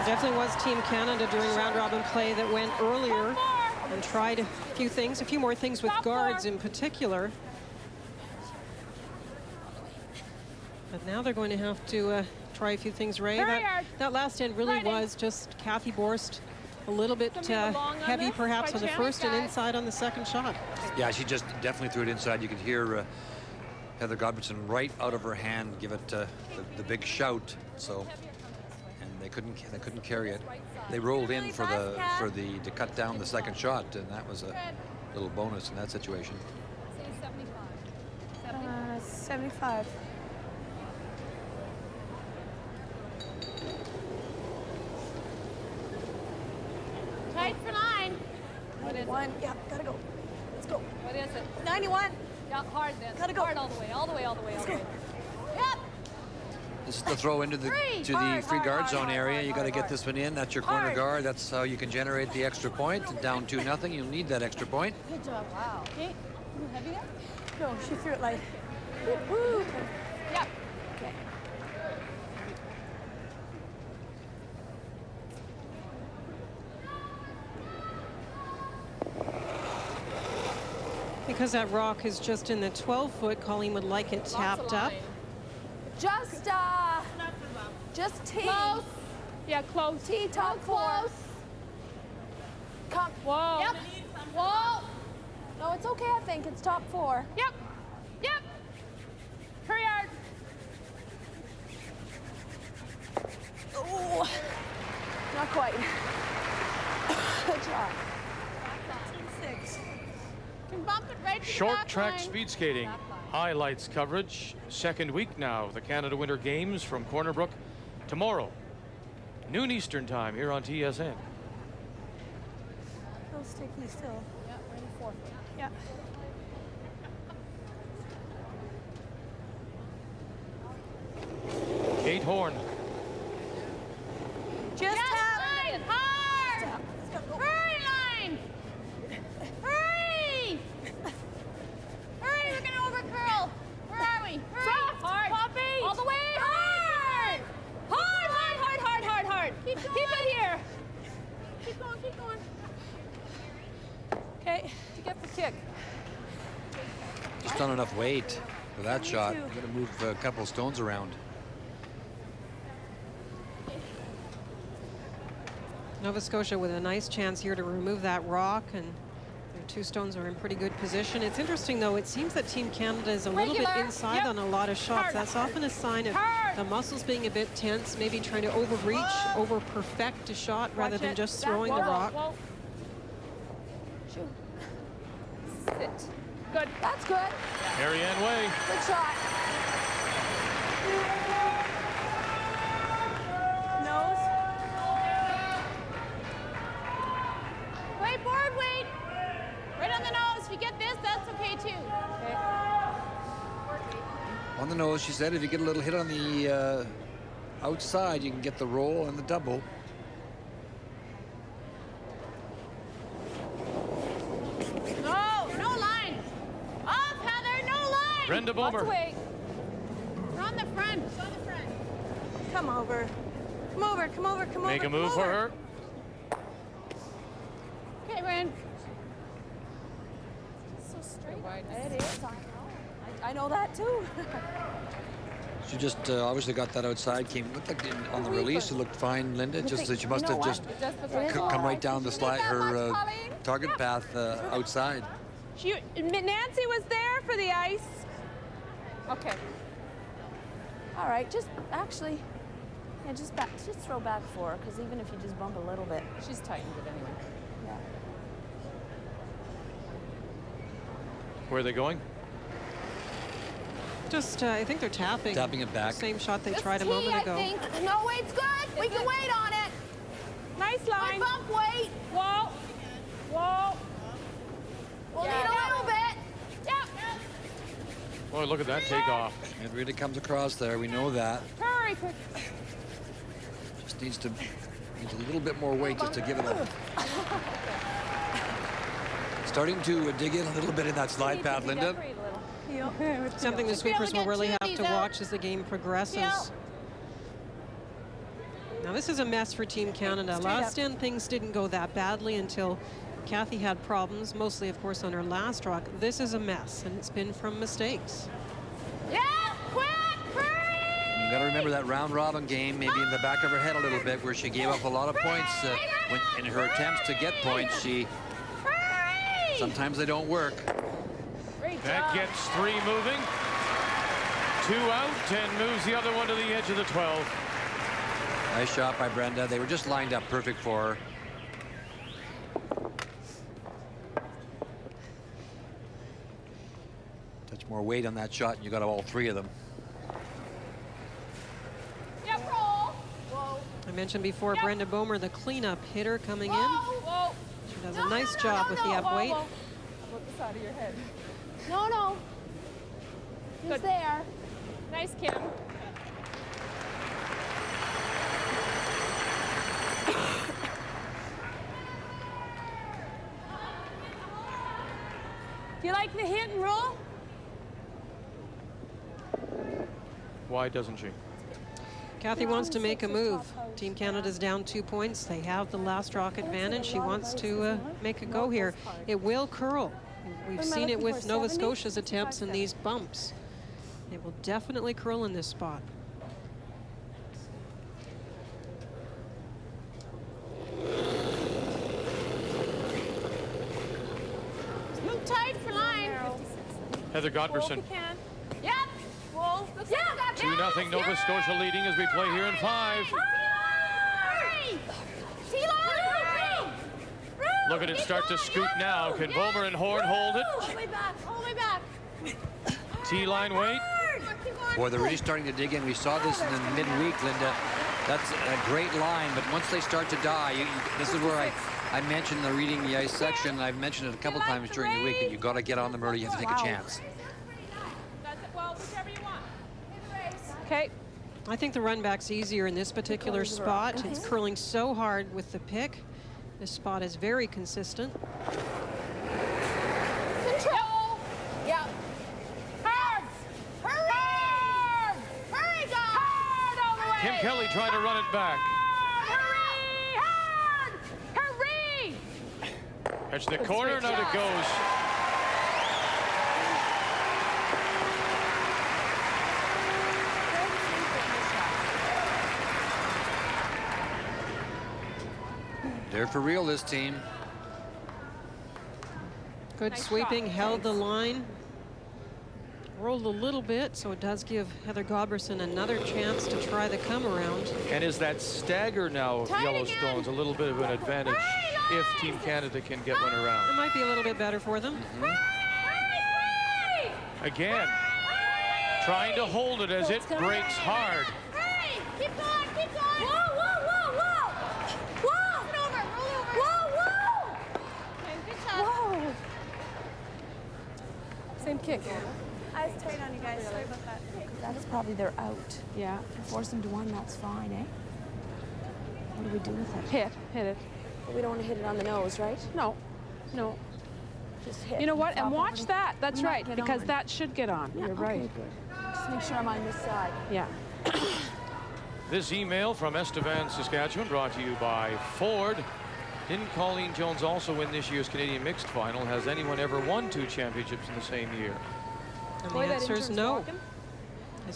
Definitely was Team Canada during round-robin play that went earlier and tried a few more things with guards in particular. But now they're going to have to try a few things, Ray. That last end really was just Cathy Borst. A little bit heavy, perhaps, on the first and inside on the second shot.
Yeah, she just definitely threw it inside. You could hear Heather Godwinson right out of her hand give it the big shout. So, and they couldn't carry it. They rolled in to cut down the second shot, and that was a little bonus in that situation.
75. Tight for 9.
What is
1.
it?
Yeah, gotta go. Let's go.
What is it?
91.
Yeah, hard then.
Gotta go.
Hard all the way, all the way, all the way, all the way.
Yep.
This is the throw into the free guard zone area. You got to get this one in. That's your corner guard. That's how you can generate the extra point. Down 2-0. You'll need that extra point.
Good job. Wow.
Okay. You heavy there?
No, she threw it light. Woo.
Yep.
Okay.
Because that rock is just in the 12-foot, Colleen would like it tapped up.
Just tee.
Close. Yeah, close.
Tee top 4. Come.
Whoa.
Yep. Whoa. No, it's okay, I think. It's top 4.
Yep. Hurry hard.
Oh. Not quite. Good job. 6.
Can bump it right to
Short
the back
track
line.
speed skating highlights coverage. Second week now, the Canada Winter Games from Corner Brook tomorrow. Noon Eastern time here on TSN.
Go sticky still.
Yeah, ready 4 foot.
Yeah.
Kate Horn.
Just
line, hard. Hurry, line. Hurry. Hurry, we're gonna overcurl. Where are we? Hurry.
Soft,
hard.
Poppy.
All the way. Hard. Hard, hard, hard, hard, hard, hard. Keep going. Keep it here. Keep going, keep going.
Okay.
To get the kick.
Just not enough weight for that shot. Got to move a couple stones around.
Nova Scotia with a nice chance here to remove that rock, and their 2 stones are in pretty good position. It's interesting, though, it seems that Team Canada is a little bit inside on a lot of shots.
Hard.
That's often a sign of the muscles being a bit tense, maybe trying to overreach, over-perfect a shot rather than just throwing the rock.
Whoa. Shoot. Sit.
Good. That's good.
Marianne Way.
Good shot.
Nose.
Wait, board, wait. Right on the nose. If you get this, that's okay too.
Okay.
On the nose, she said, if you get a little hit on the outside, you can get the roll and the double.
No, no line. Off, Heather, no line.
Brenda Bomer.
We're on the front. It's on the front.
Come over. Come over, come over, come over.
Make a move for her.
Okay, Ren.
So straight.
It is. I know that too.
She just obviously got that outside. Looked like on the release, it looked fine, Linda. Just that she must have just come right down the slide, her target path outside.
Nancy was there for the ice.
Okay.
All right, just actually, yeah, just throw back for her, because even if you just bump a little bit.
She's tightened it anyway.
Yeah.
Where are they going?
Just, I think they're tapping.
Tapping it back.
Same shot they tried a moment ago.
I think. No, weight's good. We can wait on it.
Nice line.
Good bump weight.
Whoa. Whoa.
We'll need a little bit. Yep.
Boy, look at that takeoff.
It really comes across there. We know that.
Hurry, quick.
Just needs a little bit more weight just to give it a. Starting to dig in a little bit in that slide path, Linda.
Something the sweepers will really have to watch as the game progresses. Now this is a mess for Team Canada. Last end things didn't go that badly until Cathy had problems, mostly of course on her last rock. This is a mess, and it's been from mistakes.
Yeah, quick, hurry!
You got to remember that round robin game, maybe in the back of her head a little bit, where she gave up a lot of points in her attempts to get points. Sometimes they don't work.
That gets 3 moving. 2 out and moves the other one to the edge of the 12.
Nice shot by Brenda. They were just lined up perfect for her. Touch more weight on that shot, and you got all 3 of them.
Yep, roll. Whoa.
I mentioned before, Brenda Bomer, the cleanup hitter coming in.
Whoa.
She does a nice job with the up weight.
How about the side of your head?
No. Who's there?
Nice, Kim.
Do you like the hit and roll?
Why doesn't she?
Cathy wants to make a move. Team Canada's down 2 points. They have the last rock advantage. She wants to make a go here. It will curl. We've seen it with Nova Scotia's attempts and these bumps. It will definitely curl in this spot.
Move tight for line.
Heather Godberson.
Yep. Whoa.
2-0 Nova Scotia leading as we play here in 5. Look at it start to scoot now. Can Bomer and Horn hold it?
All the way back. All the way back.
T-line weight.
Boy, they're really starting to dig in. We saw this in the midweek, Linda. That's a great line, but once they start to die, this is where I mentioned the reading the ice section, and I've mentioned it a couple times during the week, that you got to get on them early, you have to take a chance.
Okay.
I think the run back's easier in this particular spot. It's curling so hard with the pick. This spot is very consistent.
Control. Yep. Hard. Hurry. Hurry, guys. Hard all the way.
Kim Kelly trying to run it back.
Hurry. Hard. Hurry.
Catch the corner, and out it goes.
They're for real, this team.
Good
Nice
sweeping,
shot.
held the line. Rolled a little bit, so it does give Heather Godberson another chance to try the come around.
And is that stagger now of Yellowstone's a little bit of an advantage if Team Canada can get one around?
It might be a little bit better for them.
Again, trying to hold it as it breaks hard.
Hurry. Keep going. Keep going. Whoa, whoa, whoa, whoa. Whoa. Roll over. Roll over. Whoa, whoa.
Okay, good shot.
Whoa.
Same kick.
I was tight on you guys. Sorry about that.
That's probably their out.
Yeah.
Force them to one, that's fine, eh? What do we do with it?
Hit it.
But we don't want to hit it on the nose, right?
No.
Just hit.
You know what? And
Flop
watch
over.
that. That's
We might
right,
get
because
on.
that should get on.
Yeah,
You're
okay,
right.
good. Just make sure I'm on this side.
Yeah.
This email from Estevan, Saskatchewan, brought to you by Ford. Didn't Colleen Jones also win this year's Canadian mixed final? Has anyone ever won 2 championships in the same year?
And the answer is no.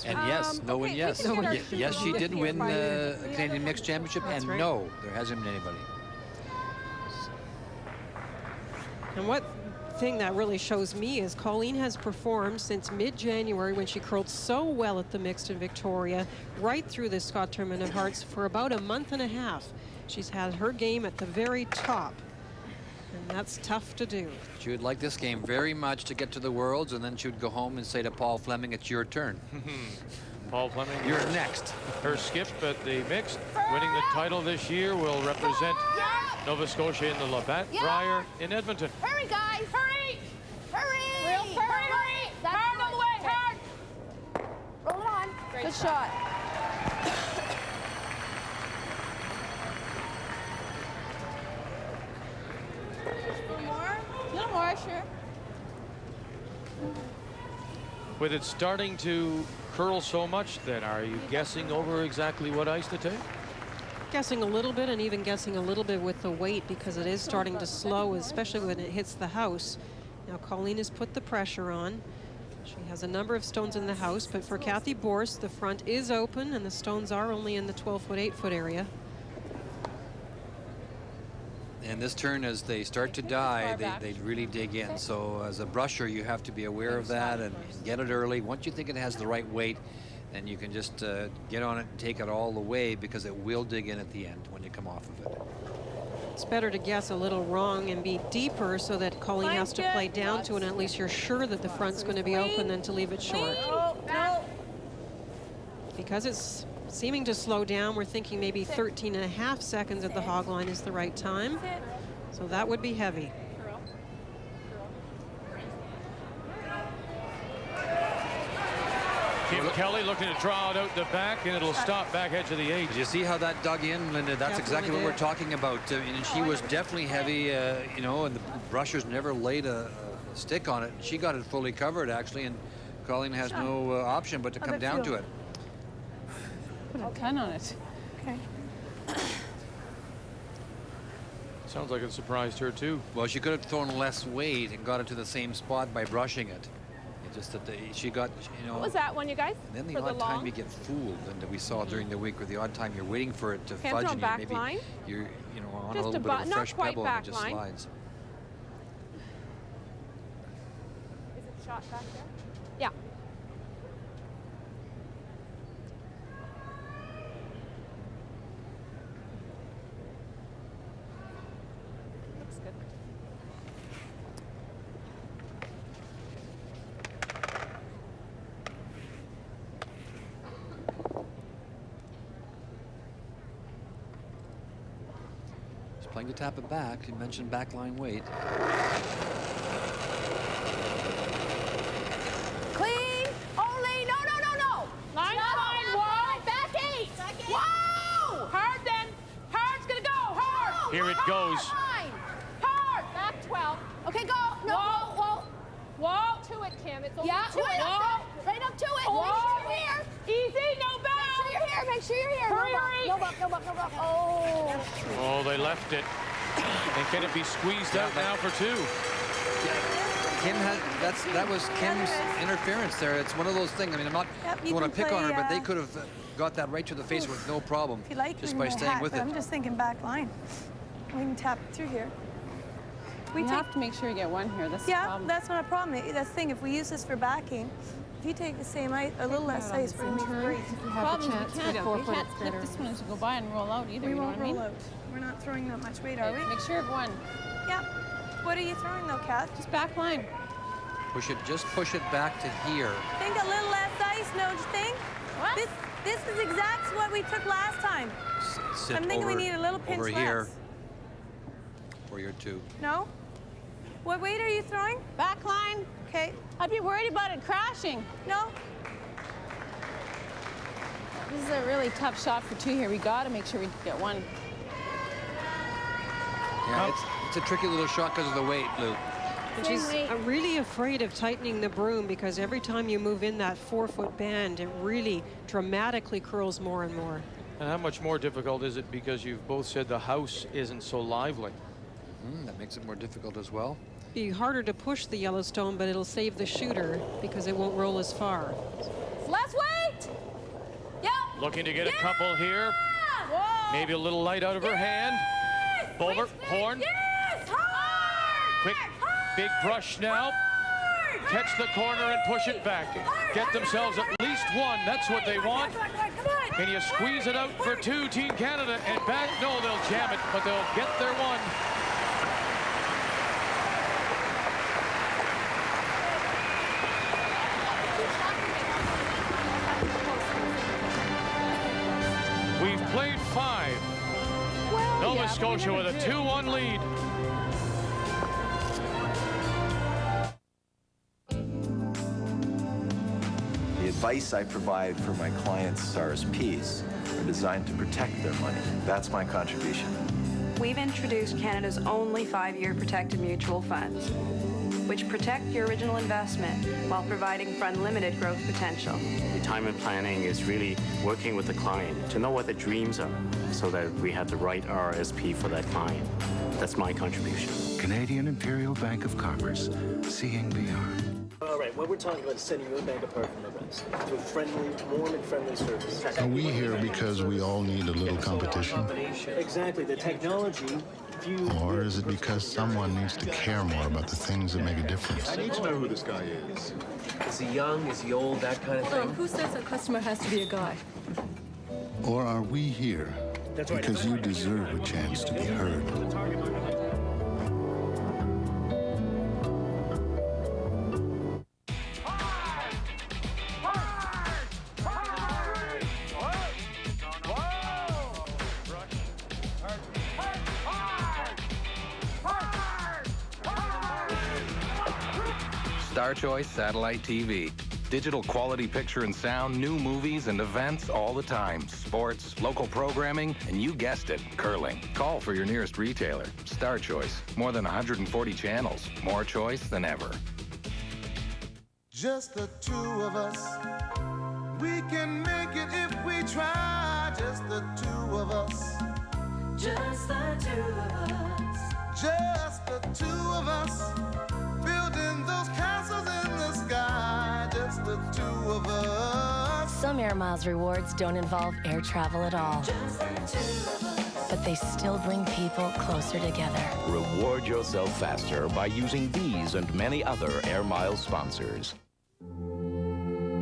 And yes, no and yes. Yes, she did win the Canadian Mixed Championship, and no, there hasn't been anybody.
And what thing that really shows me is Colleen has performed since mid-January when she curled so well at the mixed in Victoria, right through the Scott Tournament of Hearts for about a month and a half. She's had her game at the very top, and that's tough to do.
She would like this game very much to get to the Worlds, and then she would go home and say to Paul Fleming, it's your turn.
Paul Fleming.
You're next.
Her skip at the mixed, winning the title this year, will represent Nova Scotia in the Labatt Brier in Edmonton.
Hurry, guys. Hurry. Hurry. Real hurry. That's hard on the way. Hard. Roll it on.
Good shot.
A little more, sure.
With it starting to curl so much, then are you guessing over exactly what ice to take?
Guessing a little bit, and even guessing a little bit with the weight, because it is starting to slow, especially when it hits the house. Now Colleen has put the pressure on. She has a number of stones in the house, but for Cathy Borst, the front is open and the stones are only in the 12-foot, 8-foot area.
And this turn, as they start to die, they really dig in. So as a brusher, you have to be aware of that and get it early. Once you think it has the right weight, then you can just get on it and take it all the way, because it will dig in at the end when you come off of it.
It's better to guess a little wrong and be deeper so that Colleen has to play down to it, and at least you're sure that the front's going to be open than to leave it short.
No.
Because it's seeming to slow down, we're thinking maybe 13.5 seconds at the hog line is the right time. So that would be heavy.
Kim Kelly looking to draw it out the back, and it'll stop back edge of the 8.
Did you see how that dug in, Linda? That's exactly what we're talking about. And she was definitely heavy, you know, and the brushers never laid a stick on it. She got it fully covered, actually, and Colleen has no option but to come down to it.
Put a 10 on it.
Okay.
Sounds like it surprised her, too.
Well, she could have thrown less weight and got it to the same spot by brushing it. It's just that she got, you know.
What was that one, you guys?
Then the
For
odd
the
time
long?
you get fooled, and we saw during the week, where the odd time you're waiting for it to
Can't
fudge,
throw
and
back
maybe
line?
you're, you know, on
Just
a little
a
bit of
bu-
a
not
fresh
quite
pebble, and
back
it just
line.
slides.
Is it shot back there? Yeah. Looks good.
Playing to tap it back. You mentioned backline weight.
Clean. Only. No.
Line, whoa.
Back 8.
Whoa! Hard then. Hard's gonna go. Hard.
Here it goes.
Hard. Back 12.
Okay, go. No.
Whoa. To it, Kim. It's only to it.
Right up to it.
Whoa.
Make sure you're here.
Easy, no bounce.
Make sure you're here.
Hurry.
No bump. Oh.
Oh, they left it. And can it be squeezed out now for 2?
Kim that was Kim's interference there. It's one of those things. I mean, I'm not going to pick on her, but they could have got that right to the face with no problem.
If you like,
just
we
by
can
staying
hack,
with
but
it.
I'm just thinking back line. We can tap through here.
We have to make sure you get one here. That's the problem.
That's not a problem. That's the thing. If we use this for backing, if you take the same ice, a little less ice, we're going to be great.
The problem is we can't flip this one as you go by and roll out either.
We
you know
won't
what I mean?
roll out. We're not throwing that much weight, are we?
Make sure of one.
Yeah. What are you throwing though, Kath?
Just back line.
Just push it back to here.
Think a little less ice, don't you think?
What?
This is exactly what we took last time.
Sit
I'm thinking we need a little pinch
over
less.
here for your 2.
No? What weight are you throwing?
Back line.
Okay.
I'd be worried about it crashing.
No.
This is a really tough shot for 2 here. We got to make sure we get one.
Yeah, it's a tricky little shot because of the weight, Luke.
And she's really afraid of tightening the broom because every time you move in that 4-foot band, it really dramatically curls more and more.
And how much more difficult is it because you've both said the house isn't so lively?
That makes it more difficult as well.
Be harder to push the Yellowstone, but it'll save the shooter because it won't roll as far.
Less weight. Yep.
Looking to get a couple here.
Whoa.
Maybe a little light out of her hand. Bowler, horn.
Yes. Hard.
Quick, big brush now. Catch the corner and push it back. Get themselves at least one. That's what they want. Can you squeeze it out for 2, Team Canada? And back, no, they'll jam it, but they'll get their one. We've played 5. Nova Scotia with a 2-1 lead.
The advice I provide for my clients' RSPs are designed to protect their money. That's my contribution.
We've introduced Canada's only 5-year protected mutual funds, which protect your original investment while providing for unlimited growth potential.
Retirement planning is really working with the client to know what their dreams are so that we have the right RSP for that client. That's my contribution.
Canadian Imperial Bank of Commerce, seeing beyond.
All right, what we're talking about is setting your bank apart from the rest through friendly, warm and friendly service.
Are we here because we all need a little competition?
Exactly, the technology.
Or is it because someone needs to care more about the things that make a difference?
I need to know who this guy is. Is he young? Is he old? That kind of thing?
Who says a customer has to be a guy?
Or are we here because you deserve a chance to be heard?
Star Choice Satellite TV. Digital quality picture and sound, new movies and events all the time. Sports, local programming, and you guessed it, curling. Call for your nearest retailer. Star Choice. More than 140 channels. More choice than ever.
Just the 2 of us. We can make it if we try. Just the 2 of us.
Just the 2 of us.
Just the 2 of us. Building those castles in the sky, just the 2 of us.
Some Air Miles rewards don't involve air travel at all.
Just the 2 of us.
But they still bring people closer together.
Reward yourself faster by using these and many other Air Miles sponsors.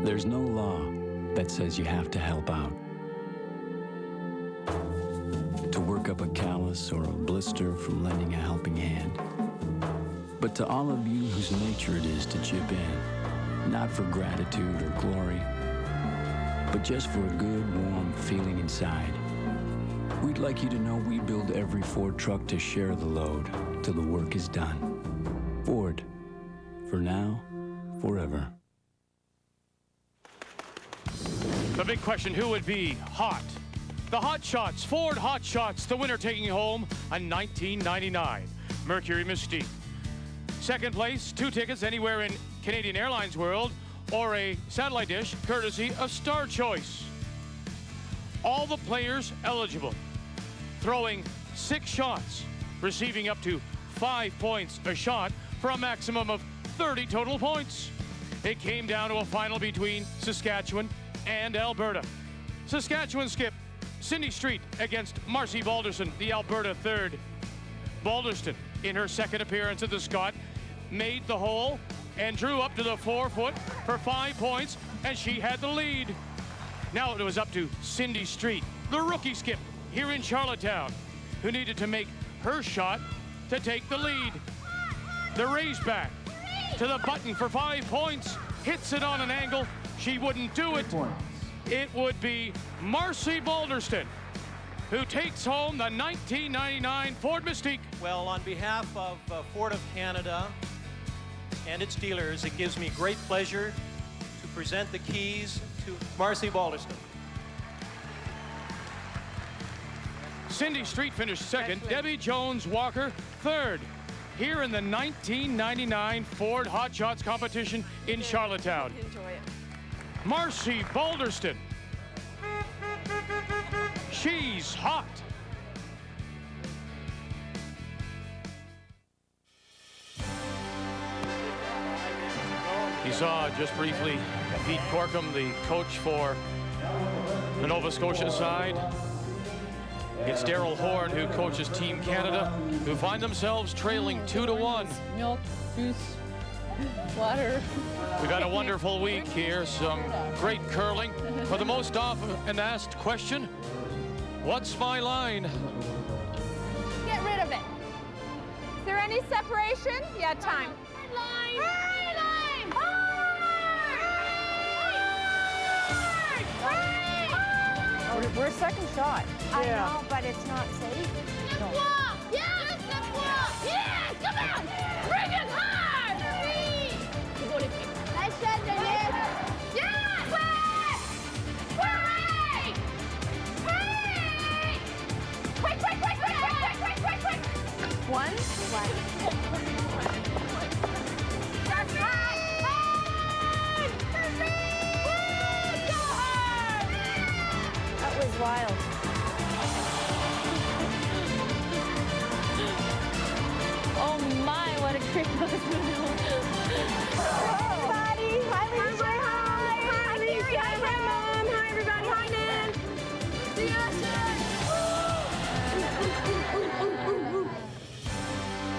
There's no law that says you have to help out. To work up a callus or a blister from lending a helping hand. But to all of you whose nature it is to chip in, not for gratitude or glory, but just for a good, warm feeling inside, We'd like you to know we build every Ford truck to share the load till the work is done. Ford. For now, forever.
The big question, who would be hot? The Hot Shots, Ford Hot Shots, the winner taking home a 1999 Mercury Mystique. Second place, 2 tickets anywhere in Canadian Airlines World or a satellite dish courtesy of Star Choice. All the players eligible, throwing 6 shots, receiving up to 5 points a shot for a maximum of 30 total points. It came down to a final between Saskatchewan and Alberta. Saskatchewan skip Cindy Street against Marcy Balderston, the Alberta third. Balderston, in her second appearance at the Scott, made the hole and drew up to the 4-foot for 5 points, and she had the lead. Now it was up to Cindy Street, the rookie skip here in Charlottetown, who needed to make her shot to take the lead. The raise back to the button for 5 points, hits it on an angle. She wouldn't do it. It would be Marcy Balderston, who takes home the 1999 Ford Mystique.
Well, on behalf of Ford of Canada and its dealers, it gives me great pleasure to present the keys to Marcy Balderston.
Cindy Street finished second, Debbie Jones Walker third, here in the 1999 Ford Hot Shots competition in Charlottetown.
Enjoy it.
Marcy Balderston. She's hot. You saw just briefly Pete Corkum, the coach for the Nova Scotia side. It's Daryl Horn, who coaches Team Canada, who find themselves trailing 2-1.
Milk, juice, water.
We've had a wonderful week here, some great curling. For the most often asked question, what's my line?
Get rid of it. Is there any separation? Yeah, time. Line. Hard line. Hard.
We're second shot.
I know, but it's not safe.
No. Yes, let's walk. Yes, come on. Bring it hard. Nice shot, Daniel. Yes. Hurry. Hurry. Quick.
One.
That's right. Hard. Go hard.
That was wild.
Oh my, what a great
Everybody. Hi, Lisa. Hi. Hi, Lisa. Hi, Mom. Hi, everybody. Hi, Nan. See you.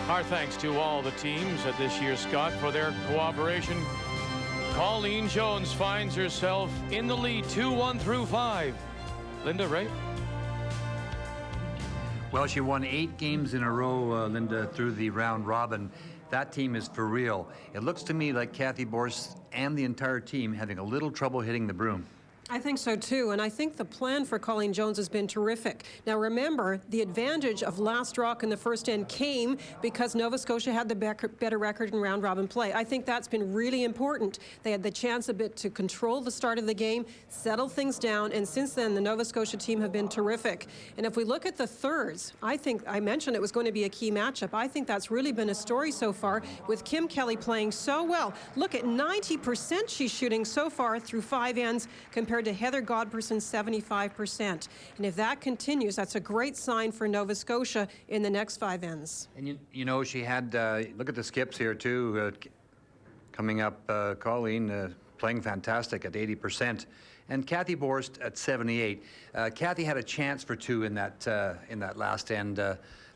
Our thanks to all the teams at this year's Scott for their cooperation. Colleen Jones finds herself in the lead, 2-1 through 5. Linda, right?
Well, she won 8 games in a row, Linda, through the round robin. That team is for real. It looks to me like Cathy Borst and the entire team having a little trouble hitting the broom.
I think so too, and I think the plan for Colleen Jones has been terrific. Now remember, the advantage of last rock in the first end came because Nova Scotia had the better record in round robin play. I think that's been really important. They had the chance a bit to control the start of the game, settle things down, and since then the Nova Scotia team have been terrific. And if we look at the thirds, I think I mentioned it was going to be a key matchup. I think that's really been a story so far with Kim Kelly playing so well. Look at 90% she's shooting so far through 5 ends compared to Heather Godperson's 75%. And if that continues, that's a great sign for Nova Scotia in the next 5 ends.
And you know, she had, look at the skips here too, coming up, Colleen playing fantastic at 80%. And Cathy Borst at 78. Cathy had a chance for 2 in that last end,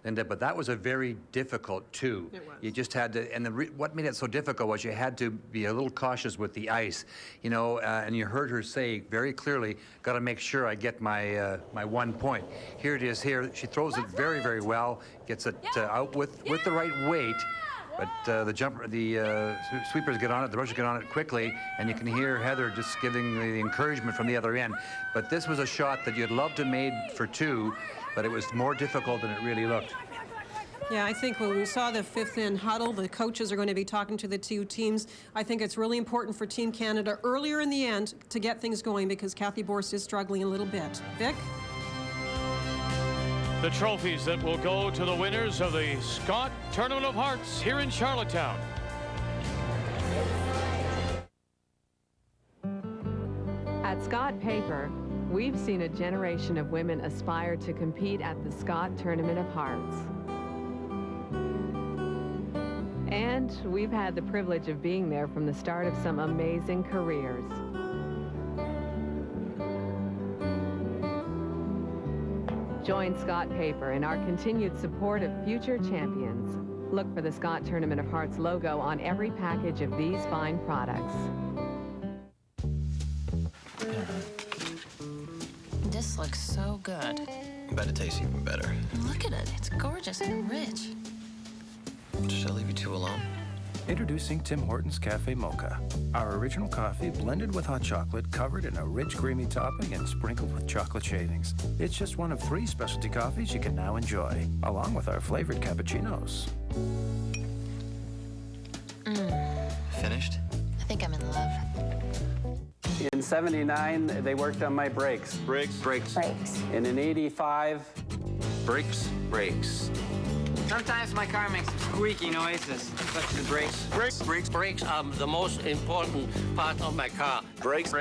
Linda, but that was a very difficult 2.
It was.
You just had to, and what made it so difficult was you had to be a little cautious with the ice, you know, and you heard her say very clearly, got to make sure I get my my 1 point. Here it is here. She throws it very, very well, gets it out with the right weight. But the sweepers get on it, the rushers get on it quickly, and you can hear Heather just giving the encouragement from the other end. But this was a shot that you'd love to have made for 2, but it was more difficult than it really looked.
Yeah, I think when we saw the fifth end huddle, the coaches are going to be talking to the two teams. I think it's really important for Team Canada earlier in the end to get things going because Cathy Borst is struggling a little bit. Vic?
The trophies that will go to the winners of the Scott Tournament of Hearts here in Charlottetown.
At Scott Paper, we've seen a generation of women aspire to compete at the Scott Tournament of Hearts. And we've had the privilege of being there from the start of some amazing careers. Join Scott Paper in our continued support of future champions. Look for the Scott Tournament of Hearts logo on every package of these fine products.
This looks so good.
Bet it tastes even better.
Look at it. It's gorgeous and rich.
Should I leave you two alone?
Introducing Tim Hortons Cafe Mocha. Our original coffee blended with hot chocolate, covered in a rich, creamy topping and sprinkled with chocolate shavings. It's just one of 3 specialty coffees you can now enjoy, along with our flavored cappuccinos.
Finished?
I think I'm in love.
In '79, they worked on my brakes.
Brakes.
Brakes.
And in '85,
Brakes.
brakes.
Sometimes my car makes squeaky noises, especially the brakes.
Brakes are the most important part of my car.
Brakes.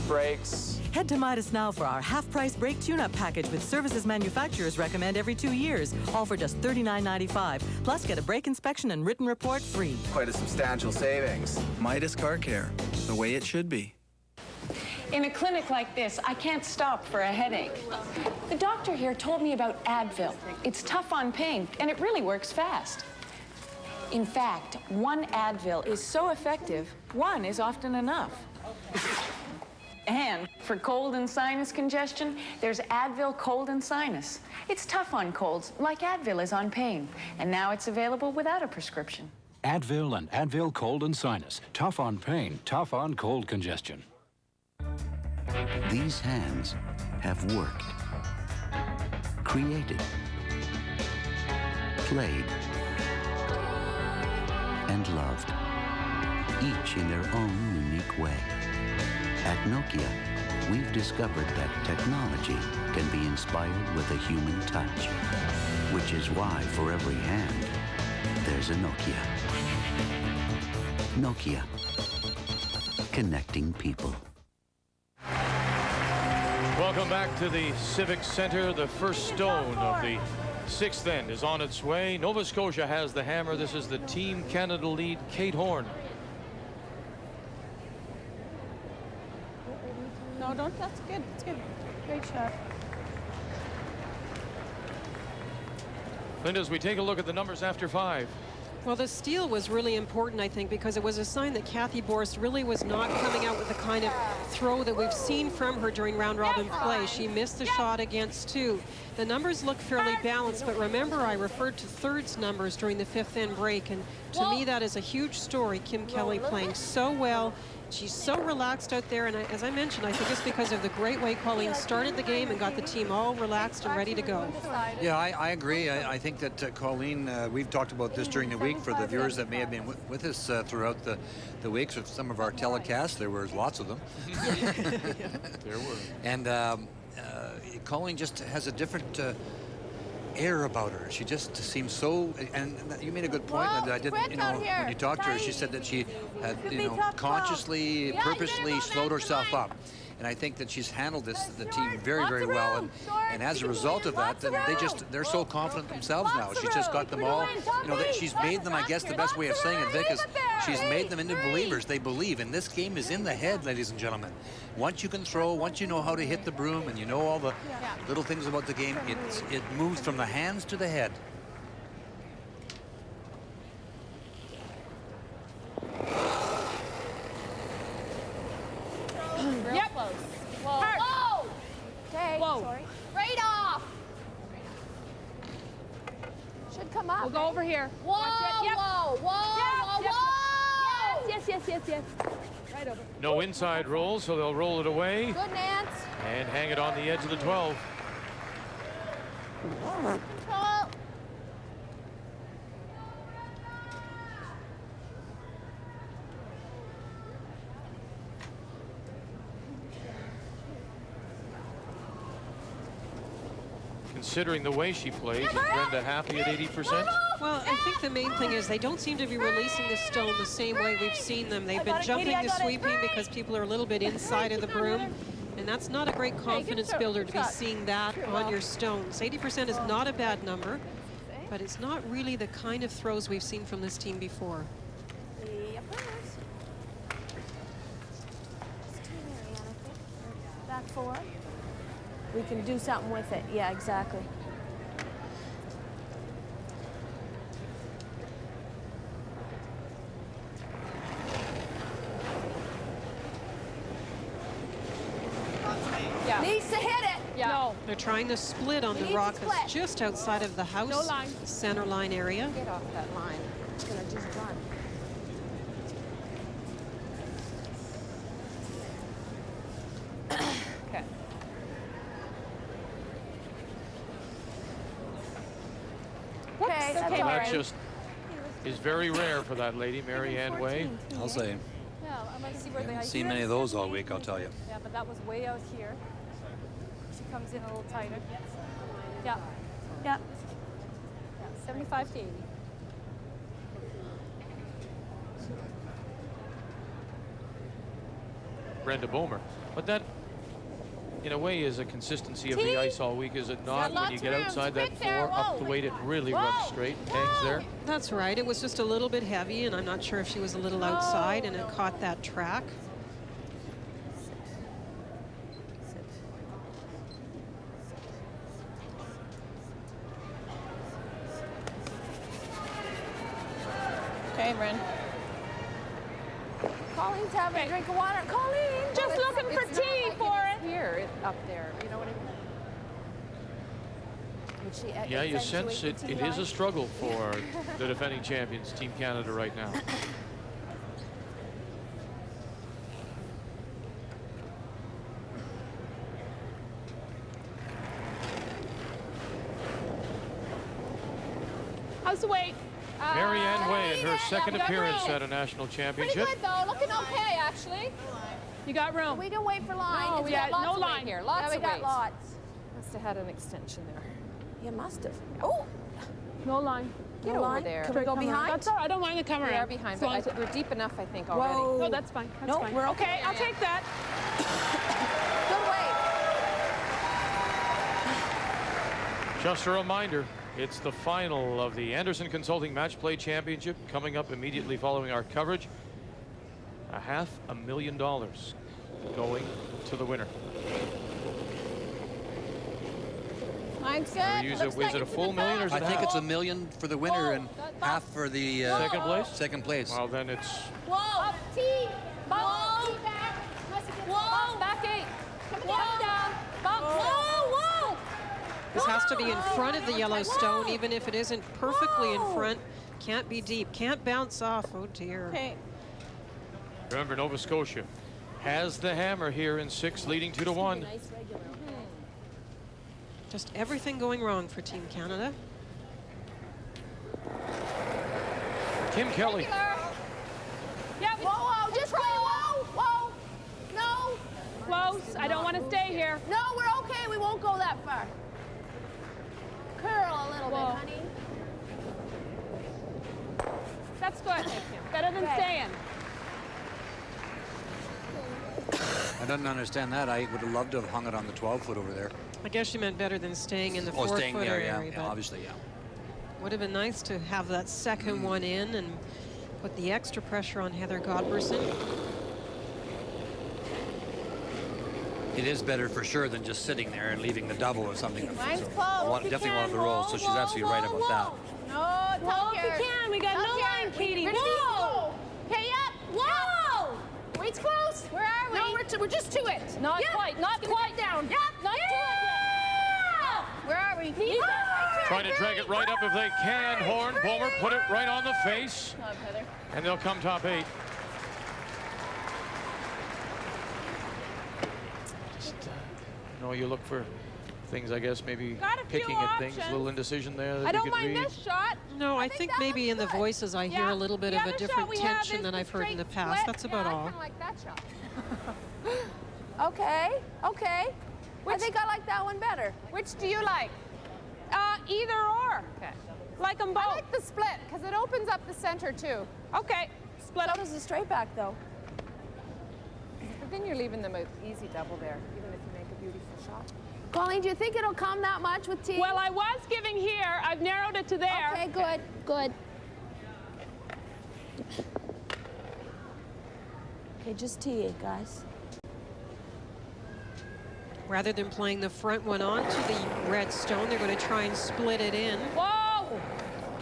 Brakes.
Head to Midas now for our half-price brake tune-up package with services manufacturers recommend every 2 years, all for just $39.95. Plus, get a brake inspection and written report free.
Quite a substantial savings.
Midas Car Care, the way it should be.
In a clinic like this, I can't stop for a headache. The doctor here told me about Advil. It's tough on pain, and it really works fast. In fact, 1 Advil is so effective, 1 is often enough. And for cold and sinus congestion, there's Advil Cold and Sinus. It's tough on colds, like Advil is on pain. And now it's available without a prescription.
Advil and Advil Cold and Sinus. Tough on pain, tough on cold congestion.
These hands have worked, created, played, and loved, each in their own unique way. At Nokia, we've discovered that technology can be inspired with a human touch, which is why for every hand, there's a Nokia. Nokia, connecting people.
Welcome back to the Civic Center. The first stone of the 6th end is on its way. Nova Scotia has the hammer. This is the Team Canada lead, Kate Horn.
No, don't. That's good. That's good. Great shot.
Linda, as we take a look at the numbers after 5.
Well, the steal was really important, I think, because it was a sign that Cathy Borst really was not coming out with the kind of throw that we've seen from her during round-robin play. She missed the shot against 2. The numbers look fairly balanced, but remember I referred to thirds numbers during the 5th end break, and to me that is a huge story. Kim Kelly playing so well. She's so relaxed out there, and as I mentioned, I think it's because of the great way Colleen started the game and got the team all relaxed and ready to go.
Yeah, I agree. I think that Colleen, we've talked about this during the week for the viewers that may have been with us throughout the weeks of some of our telecasts. There were lots of them.
There were.
And Colleen just has a different air about her. She just seems so, and you made a good point, Linda. I didn't, when you talked to her, she said that she had, consciously, purposely slowed herself up. And I think that she's handled the team very, very well. And as a result of that, then they're so confident themselves now. She's just got them all, she's made them, I guess the best way of saying it, Vic, is she's made them into believers. They believe. And this game is in the head, ladies and gentlemen. Once you can throw, once you know how to hit the broom, and you know all the little things about the game, it moves from the hands to the head.
Yep. Close. Whoa.
Whoa.
Okay.
Whoa.
Sorry.
Right off.
Should come up. We'll go over here.
Whoa. Yep. Whoa. Whoa.
Yep.
Whoa.
Yes. Right over.
No inside roll, so they'll roll it away.
Good, Nance.
And hang it on the edge of the 12.
Control.
Considering the way she plays, is Brenda happy at 80%?
Well, I think the main thing is they don't seem to be releasing the stone the same way we've seen them. They've been jumping to sweeping because people are a little bit inside of the broom. And that's not a great confidence builder to be seeing that on your stones. 80% is not a bad number, but it's not really the kind of throws we've seen from this team before.
Back 4. We can do something with it. Yeah, exactly.
Yeah.
Needs to hit it.
Yeah. No.
They're trying to split on the rock that's just outside of the house,
No line.
center line area.
Get off that line. It's gonna just run.
Okay.
Okay, that's
okay,
all
That
right.
just is very rare for that lady, Mary Ann Way.
I'll say.
Yeah, I might see where they
Haven't seen many of those all week, I'll tell you.
Yeah, but that was way out here. She comes in a little tighter. Yeah.
Yeah.
75 to 80.
Brenda Bomer. But that, in a way, is a consistency of the ice all week, is it not? When you get outside that 4, up the weight, it really runs straight, hangs there.
That's right. It was just a little bit heavy, and I'm not sure if she was a little outside, and it caught that track.
Okay, Bryn.
Colleen's having a drink of water. Colleen!
Just looking for tea for it.
Here, it's up there. You know what I mean?
Yeah, you sense it is a struggle for the defending champions, Team Canada, right now.
How's the weight?
Mary Ann Way in her second appearance at a national
Pretty
championship.
good though, looking okay actually. You got room.
We can wait for line.
No,
It's
yeah,
got lots
no
of
line
weight here.
Lots
Yeah, we
of
got
weight.
lots.
Must have had an extension there.
You must have. Oh,
No line.
get
No
over
line.
there. Can
Can
we go behind?
That's all right. I don't mind the camera.
We are behind, but
we're deep enough, I think,
already. Whoa.
No, that's fine. That's
No,
fine.
we're
okay.
okay.
I'll take that.
Good weight.
Just a reminder, it's the final of the Anderson Consulting Match Play Championship coming up immediately following our coverage. $500,000 going to the winner.
Mine's good.
Is it a full million or is it
I think
half?
it's $1 million for the winner and half for the
Second place?
Second place.
Well, then it's
Whoa. Up, T.
Whoa.
T back.
Whoa. Back 8. Come down. Bump.
Whoa, whoa.
This has to be in front of the yellow stone, even if it isn't perfectly in front. Can't be deep, can't bounce off. Oh dear.
Okay.
Remember, Nova Scotia has the hammer here in 6, leading 2-1.
Just everything going wrong for Team Canada.
Kim Kelly.
Yeah,
Whoa, just wait. Whoa, whoa. No.
close. I don't want to stay here.
No, we're okay. We won't go that far. Curl a little bit, honey.
That's good. Better than staying.
I don't understand that. I would have loved to have hung it on the 12-foot over there.
I guess you meant better than staying in the 4-footer
staying there, yeah.
area.
Yeah, obviously, yeah.
Would have been nice to have that second one in and put the extra pressure on Heather Godberson.
It is better for sure than just sitting there and leaving the double or something.
Mine's
So,
close.
definitely one of the rolls, so she's absolutely right about that.
No,
Whoa, if you can. We got no line, Katie. Whoa!
Okay, up. Whoa! Wait's close. Where are we? No, we're just to it.
Not quite. Not quite down.
Yep.
Not to it.
Where are we?
Trying to drag it right up if they can. Horn, Bomer, put it right on the face. And they'll come top 8. Just, you look for things, I guess, maybe
Got a few
picking at things, a
options.
little indecision there that
I
you
don't
could
mind
read.
this shot.
No, I think maybe in the voices I hear
Yeah.
a little bit
The
of a
other shot
different
we have
tension
is
than
the
I've heard in the
straight
past.
split.
That's about
I
all.
kinda like that shot.
Okay, okay. I think I like that one better.
Which do you like? Either or. Okay. Like them both. I like the split because it opens up the center too. Okay, split.
So does the straight back though.
But then you're leaving them an easy double there, even if you make a beautiful shot.
Colleen, do you think it'll come that much with tea?
Well, I was giving here. I've narrowed it to there.
Okay, good, good. Okay, just tee it, guys.
Rather than playing the front one onto the red stone, they're going to try and split it in.
Whoa!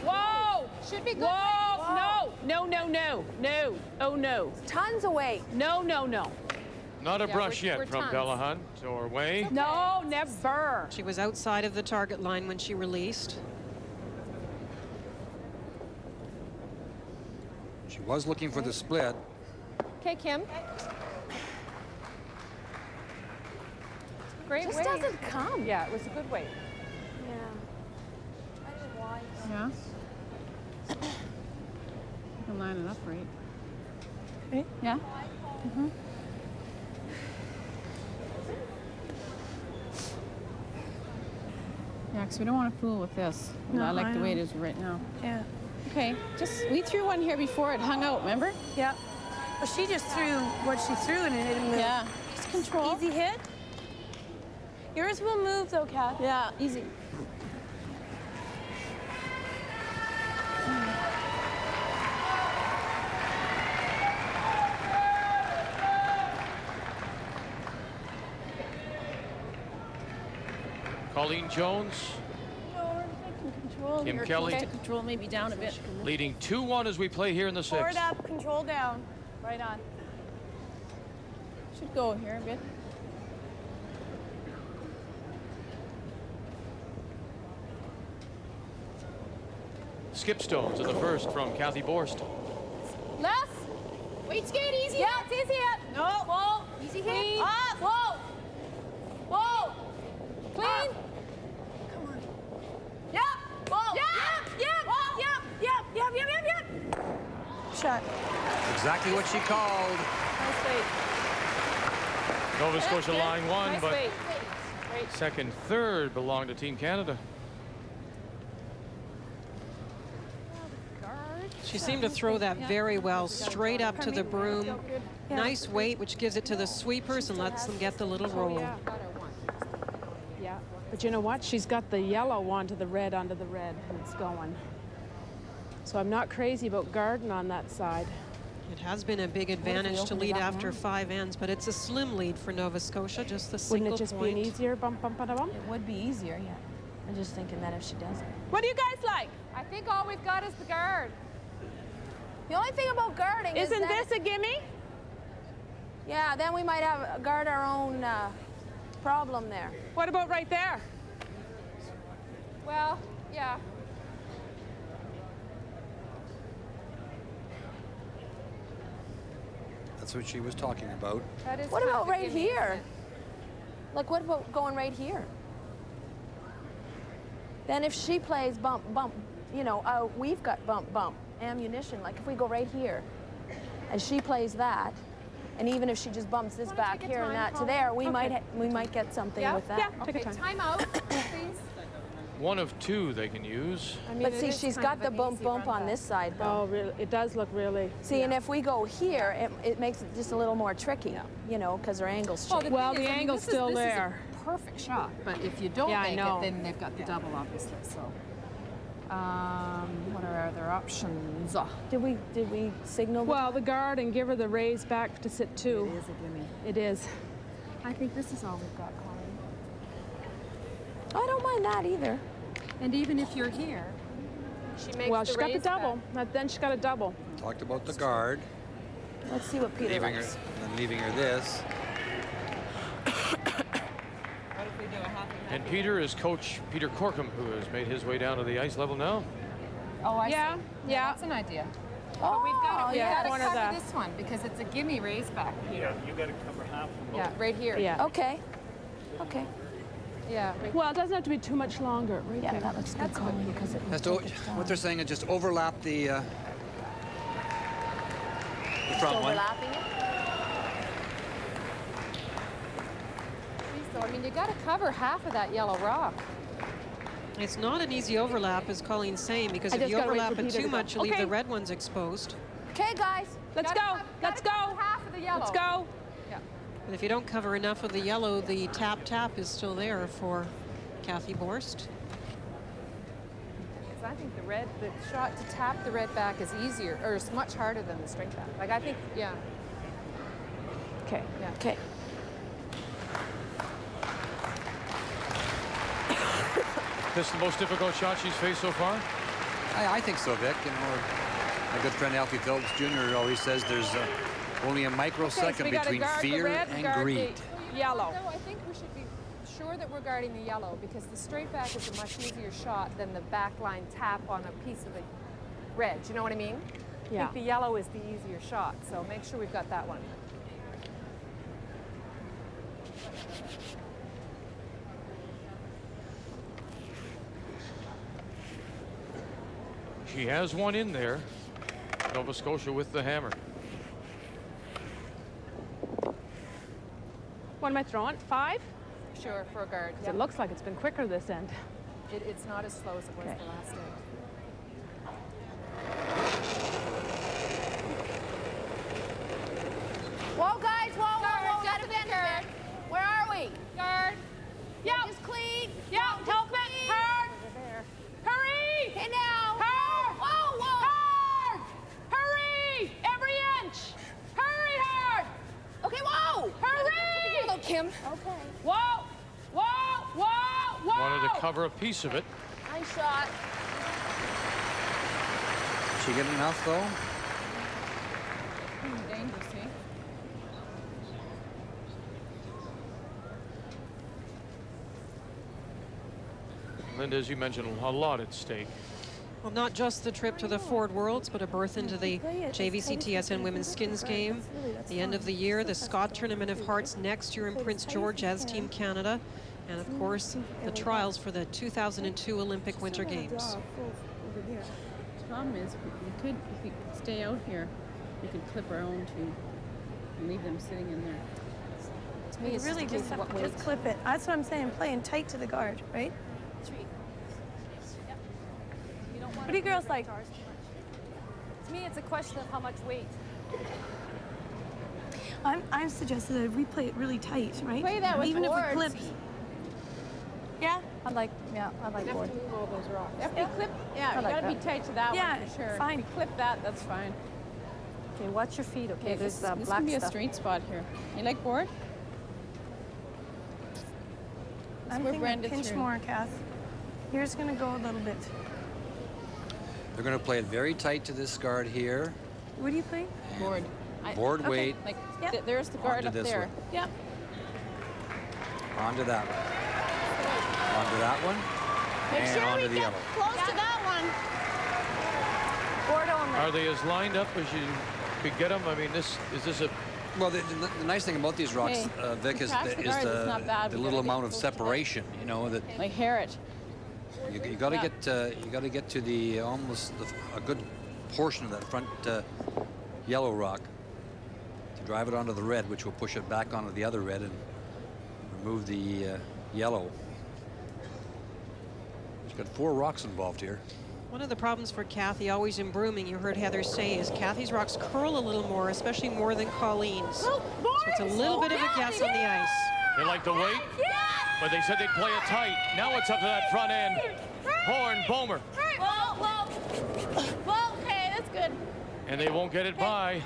Whoa! Should be good. Whoa! No! No, no, no. No. Oh, no.
Tons of weight.
No, no, no.
Not a
Yeah,
brush
we're
yet from
tons.
Delahunt or Way.
No, never.
She was outside of the target line when she released.
She was looking for the split.
Okay, Kim. Great
Just
weight.
doesn't come.
Yeah, it was a good weight.
Yeah. I don't know why.
Yeah. You can line it up right.
Okay.
Yeah. Mm-hmm. Yeah, because we don't want to fool with this.
No,
I like
I
the way it
know.
is right now.
Yeah.
Okay, we threw one here before it hung out, remember?
Yeah. Well, she just threw what she threw and it didn't move.
Yeah. Just control.
Easy hit. Yours will move though, Kath.
Yeah, easy.
Colleen Jones
Control
Kim
here.
Kelly.
To control maybe down a bit.
leading 2-1 as we play here in the
Forward
sixth.
up, control down.
Right on. Should go here a bit.
Skip stones in the first from Cathy Borst.
Less. Wait, skate easy.
Yeah, it's easy hit.
No.
Whoa. Easy hit.
Clean.
Up. Whoa. Whoa.
Clean.
Come on. Yep. Whoa.
Yep.
Yep. Whoa. Yep. Shot.
Exactly what she called.
Nice weight.
Nova Scotia line one,
Nice
but
weight. Great.
second, third belong to Team Canada.
She seemed to throw that very well, straight up to the broom. Nice weight, which gives it to the sweepers and lets them get the little roll.
Yeah, but you know what? She's got the yellow onto the red, and it's going. So I'm not crazy about guarding on that side.
It has been a big advantage to lead after 5 ends, but it's a slim lead for Nova Scotia, just the single
Wouldn't it just
point.
be an easier bump, bump, bump, bump?
It would be easier, yeah. I'm just thinking that if she does it.
What do you guys like? I think all we've got is the guard.
The only thing about guarding is
Isn't
that
this a gimme?
yeah, then we might have guard our own problem there.
What about right there? Well, yeah.
That's what she was talking about.
That is
What
kind
about
of a
right
gimme,
here?
isn't it?
Like, what about going right here? Then if she plays bump, bump, you know, we've got bump, bump, ammunition. Like, if we go right here, and she plays that, and even if she just bumps this back here and that to there, we might get something with that.
Yeah, take a time out, please.
One of two they can use.
I mean,
But
it
see,
is
she's
kind
got
of
the
an
bump,
easy
bump
run
on
back.
this side, though.
Oh, really? It does look really.
See, and if we go here, it makes it just a little more tricky, you know, because her angle's changed.
Well, the angle's still there.
Perfect shot, but if you don't
Yeah, I
make
know.
it, then they've got the double, obviously. So, what are our other options?
Did we signal?
Well, the guard and give her the raise back to sit two.
It is a gimme.
It is.
I think this is all we've got, Colleen.
I don't mind that either.
And even if you're here,
She makes well, she's got the double. Then she's got a double.
Talked about the guard.
Let's see what Peter
Leaving her,
likes.
and then leaving her this.
And Peter is Coach Peter Corkum, who has made his way down to the ice level now.
oh, I
Yeah,
see.
yeah.
That's an idea.
Oh,
We've got to
yeah, corner
cover
that.
this one because it's a gimme raise back here.
You got to cover half of them.
Yeah, right here.
Yeah.
Okay. Okay.
Yeah.
Well, it doesn't have to be too much longer. Right
Yeah,
there.
that looks good, Colleen, because it
Has to, what they're saying is just overlap the front one.
overlapping it.
So, I mean, you got to cover half of that yellow rock.
It's not an easy overlap, as Colleen's saying, because
I
if you
just gotta wait
overlap
for
it
Peter
too
to go.
much, you leave
Okay.
the red ones exposed.
Okay, guys,
let's go. Let's go.
Half of the yellow.
Let's go.
Yeah.
And if you don't cover enough of the yellow, the tap is still there for Cathy Borst.
Because I think the shot to tap the red back is easier, or it's much harder than the straight back. Like, I think, yeah.
Okay.
Yeah.
Okay.
This the most difficult shot she's faced so far?
I think so, Vic. You know, my good friend Alfie Phillips Jr. always says there's only a microsecond between fear and greed.
Yellow.
No, I think we should be sure that we're guarding the yellow, because the straight back is a much easier shot than the backline tap on a piece of the red. Do you know what I mean? I
Yeah.
think the yellow is the easier shot, so make sure we've got that one.
She has one in there. Nova Scotia with the hammer.
What am I throwing? 5?
Sure, for a guard.
It looks like it's been quicker this end.
It's not as slow as it was the last day.
Whoa, guys, whoa, got a vendor. Where are we?
Guard.
Yeah. Just clean.
Yeah, help it. Hard.
Over there.
Hurry.
Hey, now.
Hard.
Whoa.
Hard. Hurry. Every inch. Hurry hard.
Okay, whoa.
Hurry.
Hello, Kim.
Okay.
Whoa.
Wanted to cover a piece of it.
Nice shot.
Did she get enough, though?
Dangerous, eh?
Linda, as you mentioned, a lot at stake.
Well, not just the trip to the Ford Worlds, but a berth into the JVC-TSN Women's Skins Game. The end of the year, the Scott Tournament of Hearts next year in Prince George as Team Canada. And of course, the trials for the 2002 Olympic Winter Games.
The problem is, if we could stay out here, we could clip our own too and leave them sitting in there.
To me, it's
really just have to just clip it. That's what I'm saying, playing tight to the guard, right? What do you girls like?
To me, it's a question of how much weight.
I'm suggesting that we play it really tight, right?
Play that with
even
boards.
if we clip. Yeah.
I like board. All those rocks. If we clip,
I
you
like
gotta be
that.
tight to that
Yeah,
one for sure.
fine.
If we clip that, that's fine.
Okay, watch your feet, okay? There's
this
black
can be
stuff.
a straight spot here. You like board?
I'm
where
thinking
Brenda
a pinch
threw.
more, Kath. Here's gonna go a little bit.
They're going to play it very tight to this guard here.
What do you think?
Board.
Board weight.
Like,
Yep.
there's the guard
Onto
up
this
there.
one.
Yep.
Onto that one. Onto that one.
Make
and
sure
onto
we
the
get
yellow.
close to that one. Board only.
Are they as lined up as you could get them? I mean, is this a...
Well, the nice thing about these rocks,
Hey,
Vic, is
crash the guards, it's not bad.
the
We
little
gotta get
amount of
close to that.
separation. You know that
Like Harriet.
you got to get to the a good portion of that front yellow rock to drive it onto the red, which will push it back onto the other red and remove the yellow. There's got 4 rocks involved here.
One of the problems for Cathy, always in brooming, you heard Heather say, is Cathy's rocks curl a little more, especially more than Colleen's. So it's a little bit of a guess on the ice.
They like the weight, but they said they'd play it tight. Now it's up to that front end. Horn, Bomer.
Well, okay, that's good.
And they won't get it by.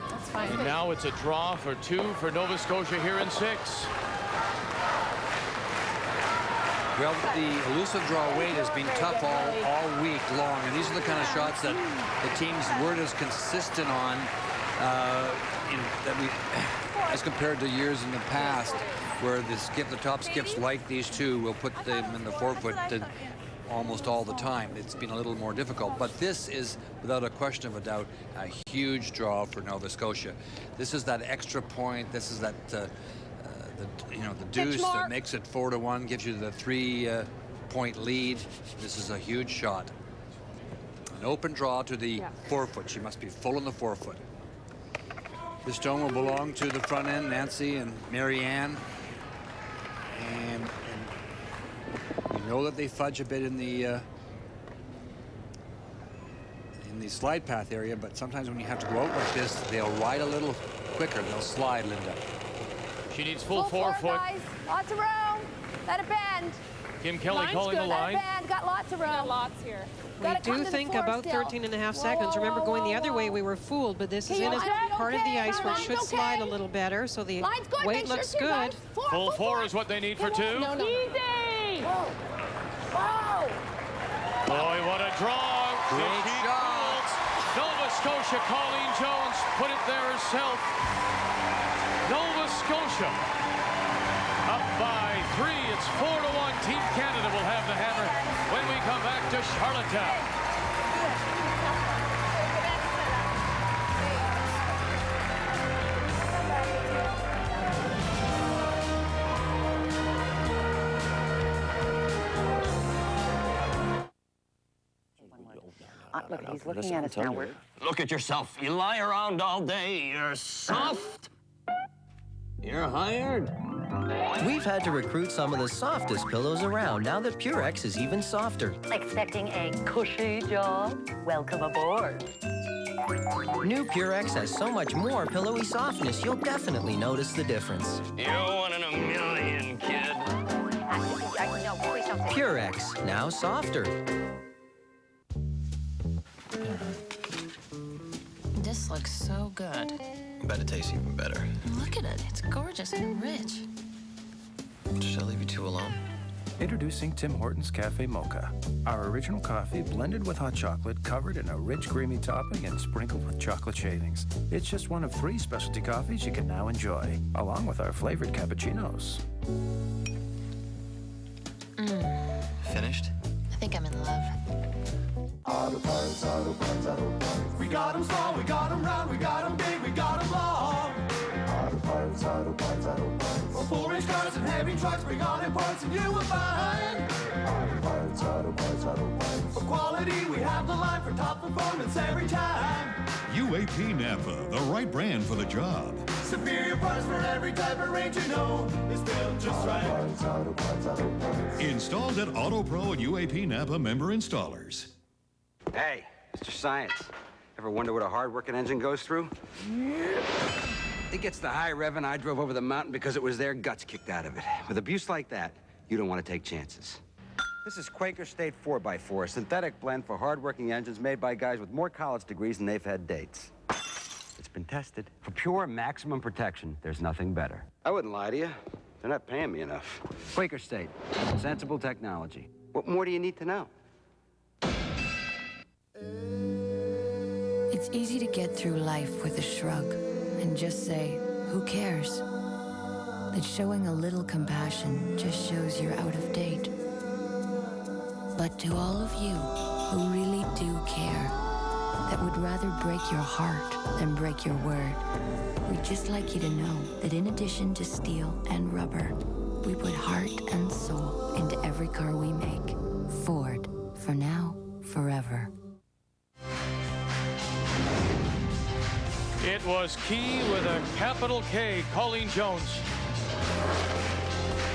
That's fine.
And now it's a draw for 2 for Nova Scotia here in 6.
Well, the elusive draw weight has been tough all week long, and these are the kind of shots that the teams weren't as consistent on as compared to years in the past, where the top skips like these two will put them in the forefoot almost all the time. It's been a little more difficult, but this is, without a question of a doubt, a huge draw for Nova Scotia. This is that extra point. This is that the deuce that makes it 4-1, gives you the 3-point lead. This is a huge shot. An open draw to the forefoot. She must be full in the forefoot. This stone will belong to the front end, Nancy and Marianne. And we know that they fudge a bit in the slide path area, but sometimes when you have to go out like this, they'll ride a little quicker. They'll slide, Linda.
She needs full forefoot.
Guys. Lots of room. Let it bend.
Kim Kelly calling the line.
Let it bend. Got lots of room.
Got lots here.
We do think about 13.5 seconds. Remember, going the other way, we were fooled, but this is in a part of the ice where it should slide a little better, so the weight looks good.
Full four is what they need for two.
No.
Easy! Whoa!
Boy, what a draw.
Great shot.
Nova Scotia, Colleen Jones put it there herself. Nova Scotia up by 3. It's 4-1. Team Canada will have the hammer when we come back to Charlottetown.
Look, he's looking at us now.
Look at yourself. You lie around all day. You're soft. You're hired.
We've had to recruit some of the softest pillows around now that Purex is even softer.
Expecting a cushy job? Welcome aboard.
New Purex has so much more pillowy softness, you'll definitely notice the difference.
You're one in a million, kid.
No, please don't say
Purex, now softer.
This looks so good.
Bet it tastes even better.
Look at it. It's gorgeous and rich.
Should I leave you two alone?
Introducing Tim Hortons Cafe Mocha. Our original coffee blended with hot chocolate, covered in a rich, creamy topping and sprinkled with chocolate shavings. It's just one of 3 specialty coffees you can now enjoy, along with our flavored cappuccinos.
Finished?
I think I'm in love.
Auto parts, auto parts, auto parts. We got them small, we got them round, we got them big, we got them long. Auto parts, auto parts, auto parts. For 4-inch cars and heavy trucks, bring on in parts and you will find. Auto parts, auto parts, auto parts. For quality, we have the line for top performance every time.
UAP Napa, the right brand for the job.
Superior parts for every type of range you know is built just right. Auto parts, auto parts, auto parts.
Installed at Auto Pro and UAP Napa member installers.
Hey, Mr. Science, ever wonder what a hard-working engine goes through? It gets the high rev, and I drove over the mountain because it was their guts kicked out of it. With abuse like that, you don't want to take chances. This is Quaker State 4x4, a synthetic blend for hard-working engines made by guys with more college degrees than they've had dates. It's been tested. For pure maximum protection, there's nothing better. I wouldn't lie to you. They're not paying me enough. Quaker State, sensible technology. What more do you need to know?
It's easy to get through life with a shrug and just say, who cares? That showing a little compassion just shows you're out of date. But to all of you who really do care, that would rather break your heart than break your word, we'd just like you to know that in addition to steel and rubber, we put heart and soul into every car we make. Ford, for now, forever.
It was Key with a capital K, Colleen Jones.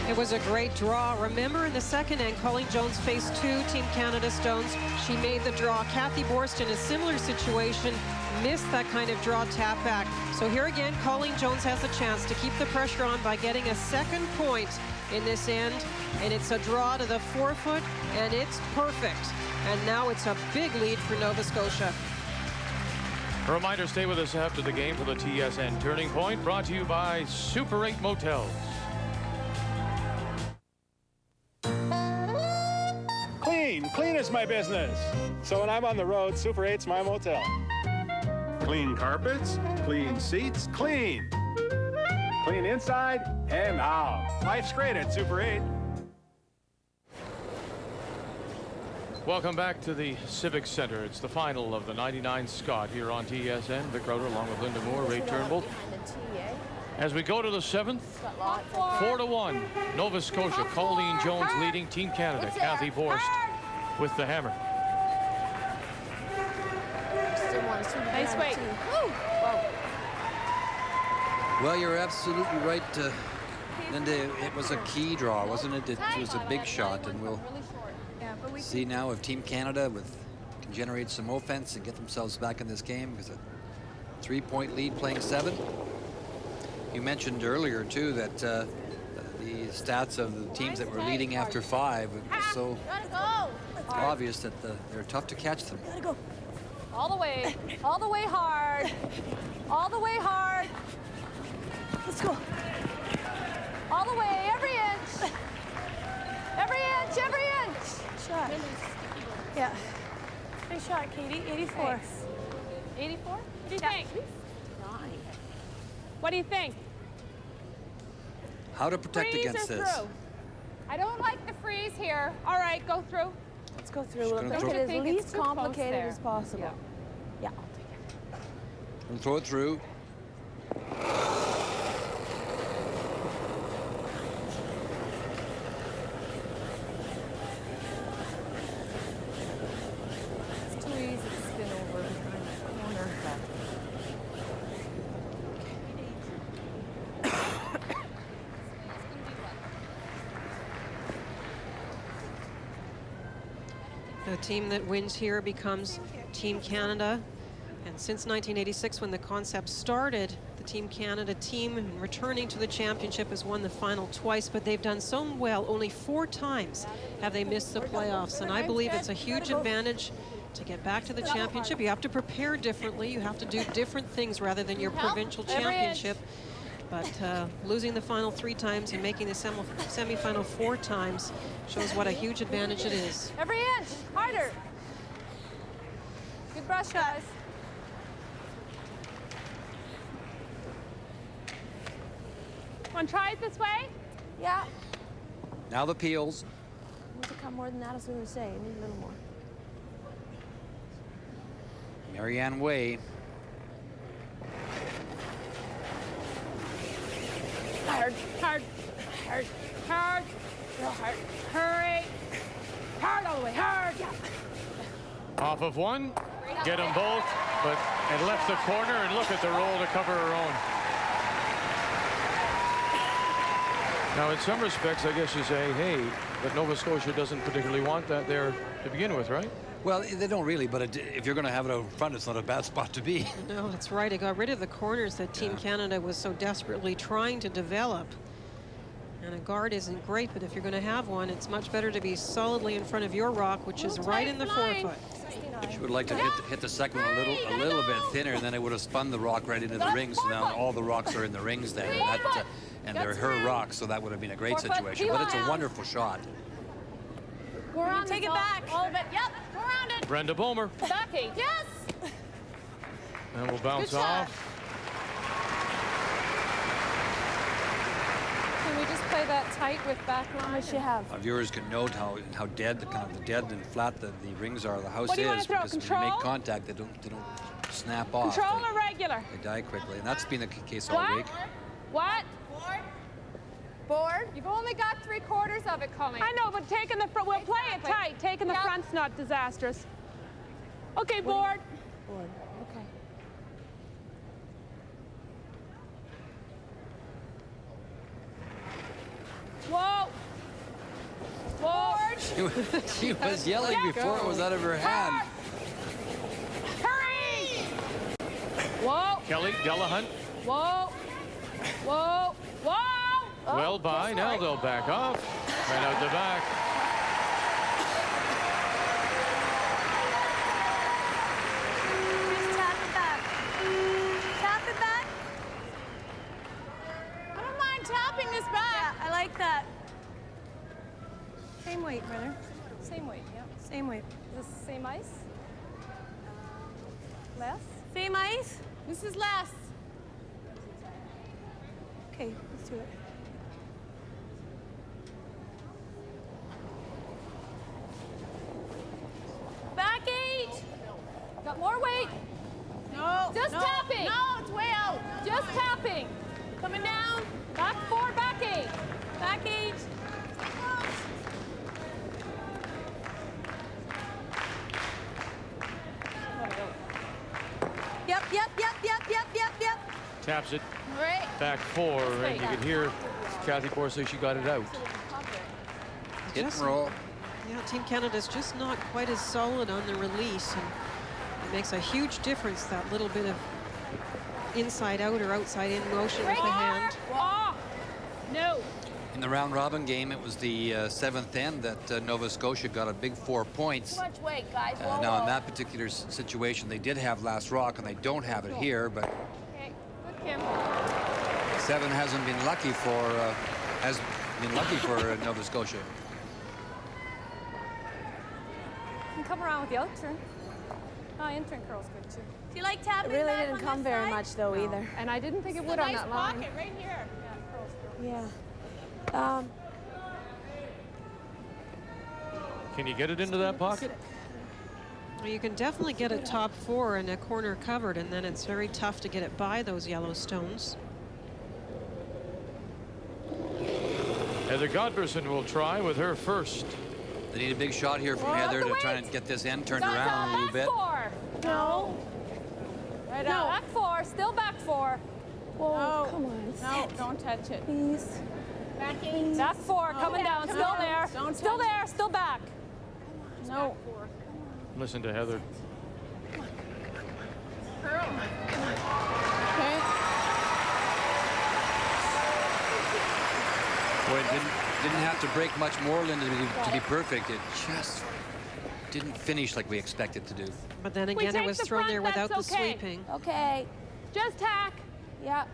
It was a great draw. Remember, in the second end, Colleen Jones faced 2 Team Canada stones. She made the draw. Cathy Borst, in a similar situation, missed that kind of draw tap back. So here again, Colleen Jones has a chance to keep the pressure on by getting a second point in this end. And it's a draw to the forefoot, and it's perfect. And now it's a big lead for Nova Scotia.
A reminder, stay with us after the game for the TSN Turning Point, brought to you by Super 8 Motels.
Clean is my business. So when I'm on the road, Super 8's my motel. Clean carpets, clean seats, clean. Clean inside and out. Life's great at Super 8.
Welcome back to the Civic Center. It's the final of the 99 Scott here on TSN. Vic Rowder along with Linda Moore, Ray Turnbull. As we go to the 7th, 4-1, Nova Scotia. Colleen Jones leading Team Canada. Cathy Borst with the hammer.
Nice weight.
Well, you're absolutely right, Linda. It was a key draw, wasn't it? It was a big shot, and we'll see now if Team Canada can generate some offense and get themselves back in this game, because a 3-point lead playing 7. You mentioned earlier too that the stats of the teams that were leading after 5, it was so obvious that they're tough to catch them.
All the way hard. All the way hard.
Let's go.
All the way, every inch. Every inch, every inch.
Shot. Yeah. Nice shot, Katie. 84.
Thanks. 84? What do you think? What do you think?
How to protect
Freeze
against
or
this?
Through? I don't like the freeze here. All right, go through.
Let's go through. We'll make
throw.
it as least complicated as possible. Yeah.
And throw it through.
It's too easy to spin over behind the corner.
The team that wins here becomes Team Canada. And since 1986, when the concept started, the Team Canada team returning to the championship has won the final twice, but they've done so well. Only 4 times have they missed the playoffs. And I believe it's a huge advantage to get back to the championship. You have to prepare differently. You have to do different things rather than your provincial championship. But losing the final 3 times and making the semifinal 4 times shows what a huge advantage it is.
Every inch, harder. Good brush, guys. Want to try it this way?
Yeah.
Now the peels.
I need to come more than that, I was going to say. I need a little more.
Marianne Way.
Hard, hard, hard, hard, real hard. Hurry. Hard all the way, hard. Yeah.
Off of one, get them both, but it left the corner, and look at the roll to cover her own. Now, in some respects, I guess you say, hey, but Nova Scotia doesn't particularly want that there to begin with, right?
Well, they don't really, but if you're going to have it out front, it's not a bad spot to be.
No, that's right. It got rid of the corners that Team Canada was so desperately trying to develop. And a guard isn't great, but if you're going to have one, it's much better to be solidly in front of your rock, which is right in the forefoot.
She would like to hit the second one a little bit thinner, and then it would have spun the rock right into the ring. So now all the rocks are in the rings then, and they're her rocks, so that would have been a great situation. But it's a wonderful shot.
Go around, take it back. All of it. Yep. Go around it.
Brenda Bomer.
Becky. Yes.
And we'll bounce off.
Can we just play that tight with back line?
What should have?
Our viewers can note how dead, the dead and flat the rings are. The house
What do you want
is,
to throw?
because
Control?
when you make contact, they don't snap off.
Control or regular?
They die quickly, and that's been the case all
What?
week.
What? Board?
You've only got 3/4 of it, Colleen.
I know, but taking the front, we'll play it tight. Taking the front's not disastrous. Okay, board.
Board. Okay.
Whoa. Board.
She was yelling before it was out of her hand.
Hurry! Whoa.
Kelly Delahunt.
Whoa. Whoa. Whoa.
Well by. Now they'll back off. Right out the back.
Just tap it back. Tap it back.
I don't mind tapping this back.
Yeah, I like that. Same weight, brother.
Same weight, yeah.
Same weight.
Is this same ice? Less?
Same ice?
This is less.
Okay, let's do it.
More weight.
No.
Just tapping.
No, it's way out.
Just tapping.
Coming down.
Back 4, back 8.
Back 8. Yep.
Taps it
Right.
back 4, and you could hear Cathy Borst say she got it out.
Hit and roll.
Yeah, Team Canada's just not quite as solid on the release, and it makes a huge difference, that little bit of inside out or outside in motion with the hand.
Off. No.
In the round robin game, it was the 7th end that Nova Scotia got a big 4 points.
Too much weight, guys.
Now, in that particular situation, they did have last rock, and they don't have it here, but
Okay. Good, Kim.
7 hasn't been lucky for Nova Scotia.
You can come around with the other turn. Oh, in-turn curl's good too.
Do you like
It
tapping
really
back
didn't
on
come
this
very
side?
much, though, either.
And I didn't think it
It's
would
a
on
nice
that line.
pocket right here.
Yeah.
Can you get it into that pocket?
Well, you can definitely get it top 4 and a corner covered, and then it's very tough to get it by those yellow stones.
Heather Godberson will try with her first.
They need a big shot here from Heather to try and get this end turned around a little bit.
Back 4. No.
Right
No,
out.
back 4. Still back 4.
Whoa,
No.
come on.
No, don't touch it.
Please.
Back 8.
Back 4. Coming down.
come
Still
on.
there.
Don't
Still
touch
there. Still back.
No.
Listen to Heather.
Curl.
Okay.
Boy, it didn't have to break much more, Linda, to be perfect. It just didn't finish like we expected to do.
But then
We
again, it
take
was
the
thrown
front,
there without the
that's okay.
sweeping.
Okay.
Just tack.
Yeah.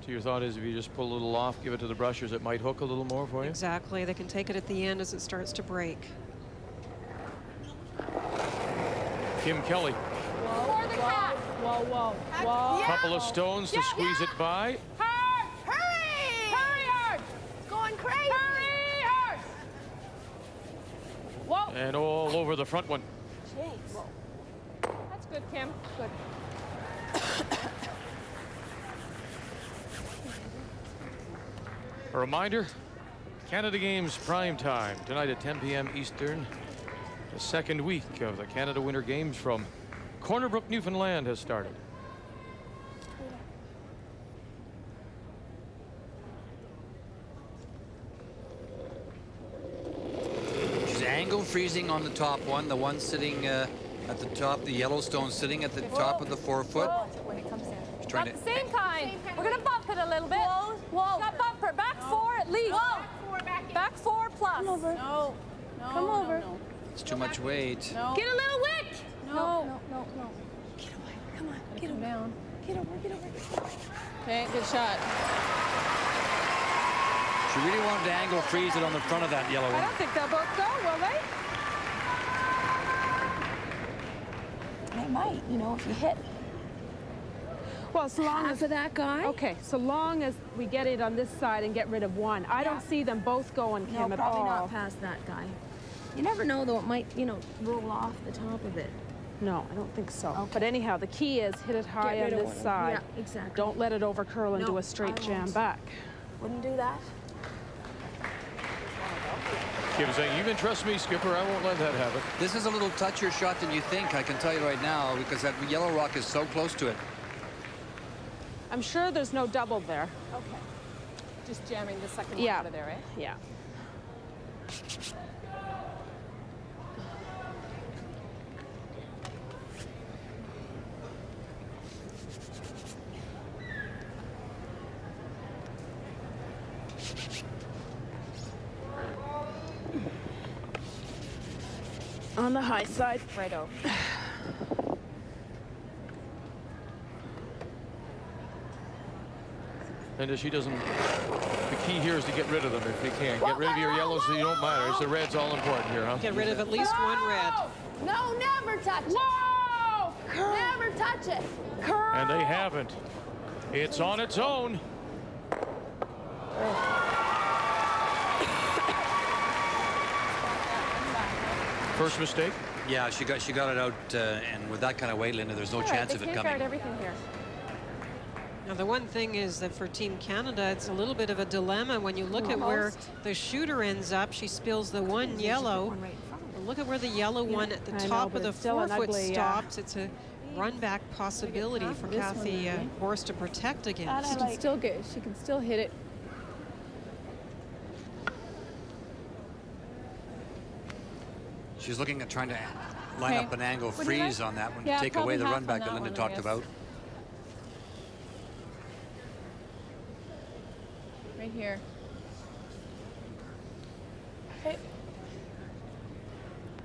So your thought is if you just pull a little off, give it to the brushers, it might hook a little more for you?
Exactly. They can take it at the end as it starts to break.
Kim Kelly.
For the cat. Whoa.
Yeah.
Couple of stones to squeeze it by.
Hard.
Hurry!
Hurry hard.
It's going crazy.
Hurry hard. Whoa.
And all over the front one.
Jeez. That's good, Kim. Good.
A reminder, Canada Games prime time tonight at 10 p.m. Eastern. The second week of the Canada Winter Games from Corner Brook, Newfoundland has started.
She's angle freezing on the top one, the one sitting at the top, the Yellowstone sitting at the top of the 4-foot.
When it comes down.
She's trying
Not
to.
the same kind. We're gonna bump it a little bit. Whoa. Got bumper. Back 4 at least. Back 4 plus.
Come over.
No.
Come over.
No.
It's too much weight.
No.
Get a little wick.
No.
Get away. Come on. Get over.
Down.
Get over.
Okay, good shot.
She really wanted to angle freeze it on the front of that yellow
I
one.
don't think they'll both go, will they?
They might, if you hit.
Well, so long
Half of that guy?
Okay, so long as we get it on this side and get rid of one. I don't see them both going, Kim,
No,
at
probably
all.
not past that guy. You never know, though. It might, roll off the top of it.
No, I don't think so.
Okay.
But anyhow, the key is hit it high
Get
on
rid of
this
one.
side.
Yeah, exactly.
Don't let it overcurl and
No,
do a straight
I
jam
won't.
back.
Wouldn't do that.
Kim saying, you can trust me, Skipper, I won't let that happen.
This is a little touchier shot than you think, I can tell you right now, because that yellow rock is so close to it.
I'm sure there's no double there.
Okay. Just jamming the second one
Yeah.
out of there, eh?
Yeah. On the high side.
Righto.
And she doesn't, the key here is to get rid of them if you can. Get rid of your yellows so you don't matter. It's the red's all important here, huh?
Get rid of at least one red.
No, never touch it.
Whoa!
Never touch it.
And they haven't. It's on its own. First mistake.
Yeah, she got it out, and with that kind of weight, Linda, there's no chance of it
They can't
coming.
guard everything here.
Now, the one thing is that for Team Canada, it's a little bit of a dilemma when you look at where the shooter ends up. She spills the one yellow. And look at where the yellow one at the top of the forefoot stops. It's a run-back possibility for Cathy Borst to protect against.
She can still hit it.
She's looking at trying to line up an angle freeze on that one to take away the run back that Linda talked about.
Right here.
Hey.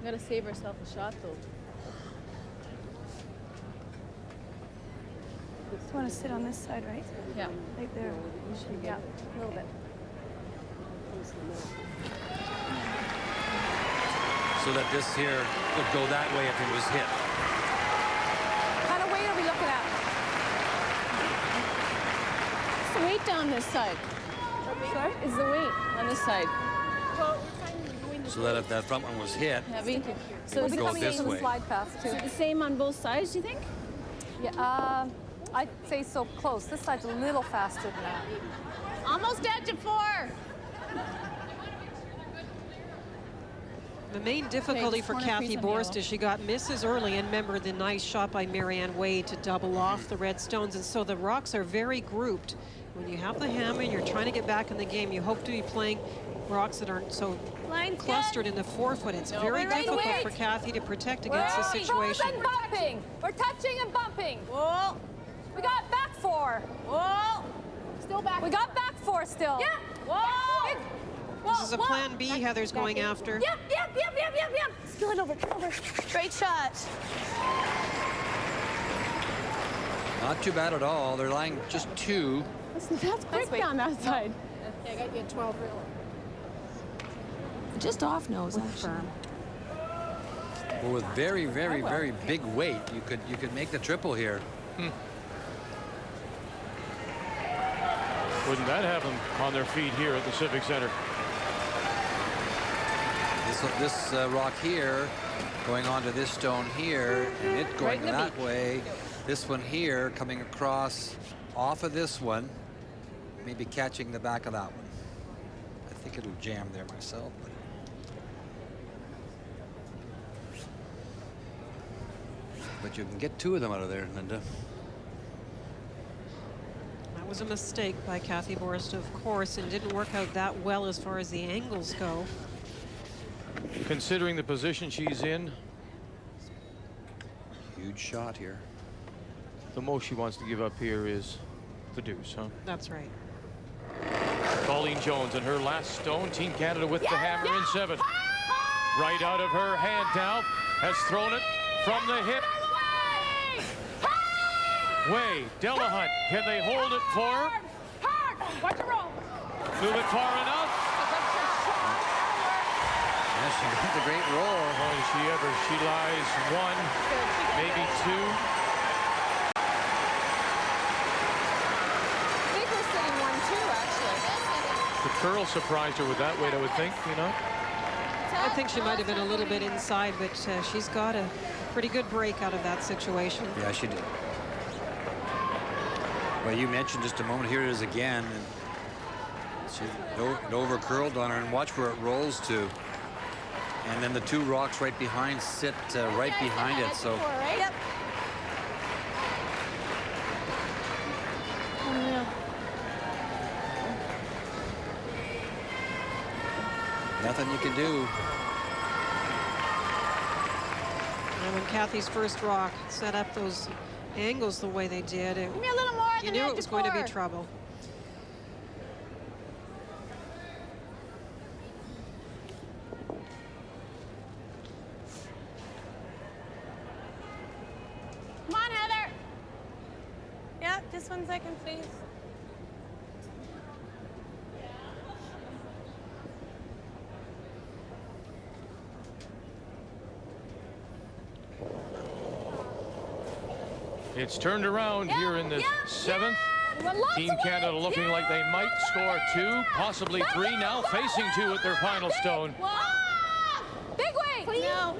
Gotta save herself a shot though.
Just want to sit on this side, right?
Yeah.
Right there.
Yeah, a little bit.
So that this here would go that way if it was hit.
What kind of weight are we looking at? What's the weight down this side? Sorry? Is the weight on this side?
So that if that front one was hit,
Heavy.
So it would go this way.
Slide path too.
Is it the same on both sides, do you think?
Yeah, I'd say so close. This side's a little faster than that.
Almost edge of 4.
The main difficulty for Cathy Borst is she got misses early, and remember the nice shot by Marianne Wade to double off the red stones, and so the rocks are very grouped. When you have the hammer and you're trying to get back in the game, you hope to be playing rocks that aren't so clustered in the forefoot. It's very difficult for Cathy to protect against this situation.
And bumping. We're touching and bumping. Whoa. We got back 4. Whoa.
Still back.
We got back 4 still.
Yeah.
Whoa.
This is a plan B Heather's going after.
Yep. Spill it over. Great shot.
Not too bad at all. They're lying just 2.
That's quick down that side. Yeah, I got you at 12 really.
Just off nose, actually.
Well, with very, very, very big weight, you could make the triple here.
Wouldn't that have them on their feet here at the Civic Center?
This rock here going onto this stone here, and it going that way. This one here coming across off of this one, maybe catching the back of that one. I think it'll jam there myself. But you can get 2 of them out of there, Linda.
That was a mistake by Cathy Borst, of course, and didn't work out that well as far as the angles go.
Considering the position she's in,
huge shot here.
The most she wants to give up here is the deuce, huh?
That's right.
Colleen Jones and her last stone. Team Canada with the hammer in 7. Right out of her hand now. Has thrown it from the hip. Way, Delahunt. Can they hold it for her?
Watch it roll.
Move it far enough.
Yeah, she got the great roll.
Oh, is she ever? She lies 1, maybe 2.
I think we're sitting 1-2, actually.
The curl surprised her with that weight, I would think, you know?
I think she might have been a little bit inside, but she's got a pretty good break out of that situation.
Yeah, she did. Well, you mentioned just a moment, here it is again. And she over curled on her, and watch where it rolls to. And then the 2 rocks right behind sit right behind it. So nothing you can do.
And when Cathy's first rock set up those angles the way they did,
Give me a little more.
you knew it was going to be trouble.
Come on, Heather.
Yeah, just 1 second, please.
It's turned around here in the 7th. Team Canada looking like they might score 2, possibly 3, now facing 2 at their final stone.
Big way!
No.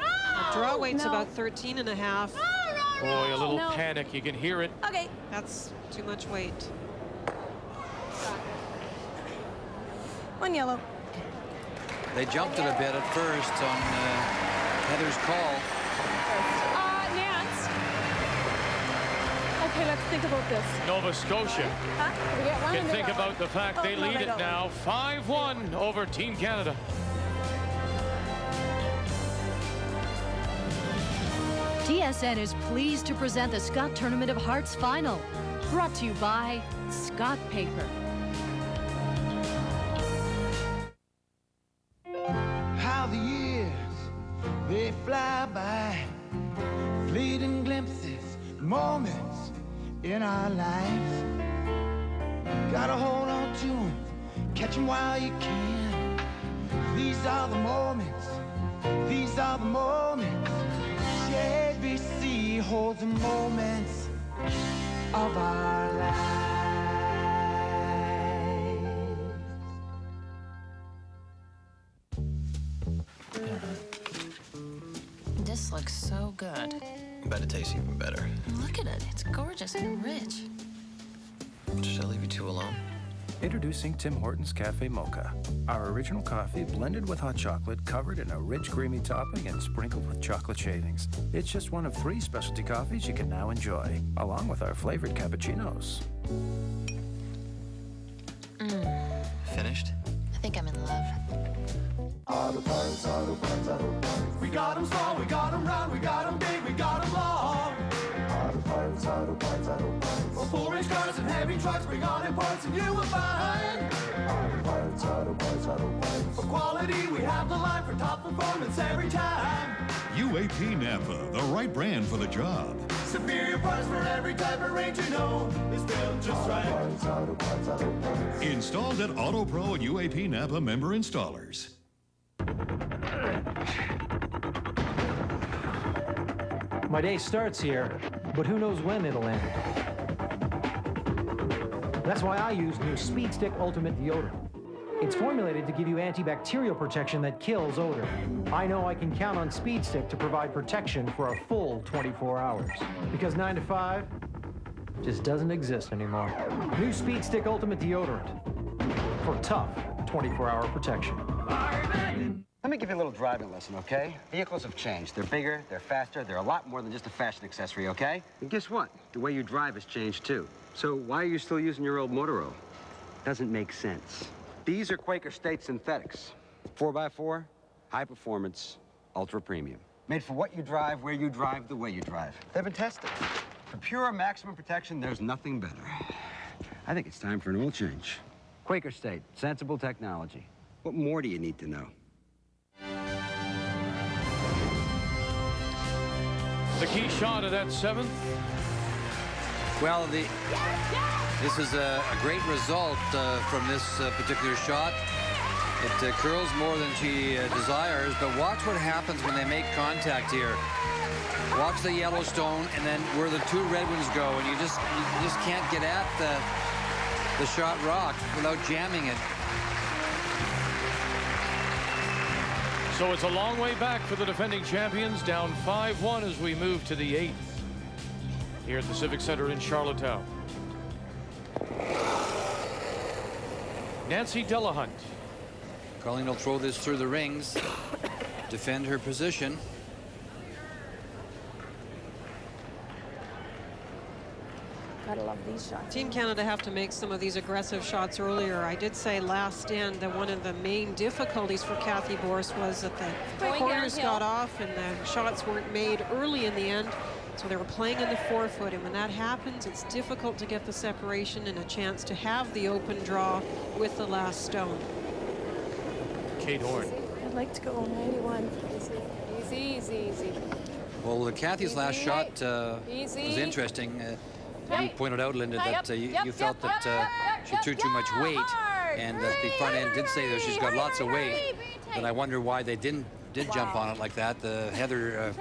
Draw weight's about 13 and a half.
Boy, a little panic. You can hear it.
Okay.
That's too much weight.
1 yellow.
They jumped it a bit at first on Heather's call.
Nance. Okay, let's think about this.
Nova Scotia
We get one
can
in the
think
row.
about the fact they
no,
lead
they
it
don't.
now 5-1 over Team Canada.
TSN is pleased to present the Scott Tournament of Hearts Final, brought to you by Scott Paper.
How the years, they fly by, fleeting glimpses, moments in our lives. Gotta hold on to them, catch them while you can. These are the moments, these are the moments. ABC holds the moments of our lives.
This looks so good.
Bet it tastes even better.
Look at it. It's gorgeous and rich.
Should I leave you two alone?
Introducing Tim Hortons Cafe Mocha, our original coffee blended with hot chocolate, covered in a rich, creamy topping and sprinkled with chocolate shavings. It's just one of 3 specialty coffees you can now enjoy, along with our flavored cappuccinos.
Finished?
I think I'm in love.
Auto parts, auto parts, auto parts. We got them small, we got them round, we got them big, we got them long. Auto parts, auto parts, auto parts. For 4-inch cars and heavy trucks, bring on in parts and you will find. Auto parts, auto parts, auto parts. For quality, we have the line for top performance every time.
UAP Napa, the right brand for the job.
Superior parts for every type of range you know is built just right. Auto parts, auto parts, auto parts.
Installed at Auto Pro and UAP Napa member installers.
My day starts here, but who knows when it'll end. That's why I use new Speed Stick Ultimate Deodorant. It's formulated to give you antibacterial protection that kills odor. I know I can count on Speed Stick to provide protection for a full 24 hours. Because 9 to 5 just doesn't exist anymore. New Speed Stick Ultimate Deodorant for tough 24-hour protection.
Let me give you a little driving lesson, okay? Vehicles have changed. They're bigger, they're faster, they're a lot more than just a fashion accessory, okay? And guess what? The way you drive has changed, too. So why are you still using your old Motorola? Doesn't make sense. These are Quaker State synthetics. 4x4, high performance, ultra premium. Made for what you drive, where you drive, the way you drive. They've been tested. For pure maximum protection, there's nothing better. I think it's time for an oil change. Quaker State, sensible technology. What more do you need to know?
The key shot of that 7th.
Well, this is a great result from this particular shot. It curls more than she desires, but watch what happens when they make contact here. Watch the Yellowstone and then where the 2 red ones go, and you just can't get at the shot rock without jamming it.
So it's a long way back for the defending champions, down 5-1 as we move to the 8th here at the Civic Center in Charlottetown. Nancy Delahunt.
Colleen will throw this through the rings, defend her position.
Gotta love these shots.
Team Canada have to make some of these aggressive shots earlier. I did say last end that one of the main difficulties for Cathy Borst was that the corners got off and the shots weren't made early in the end. So they were playing in the 4-foot, and when that happens, it's difficult to get the separation and a chance to have the open draw with the last stone.
Kate Horn.
I'd like to go 91.
Easy, easy, easy.
Well, Cathy's last shot was interesting. You pointed out, Linda, that you felt that she threw too much weight, and that the front end did say that she's got lots of weight. But I wonder why they did jump on it like that. Heather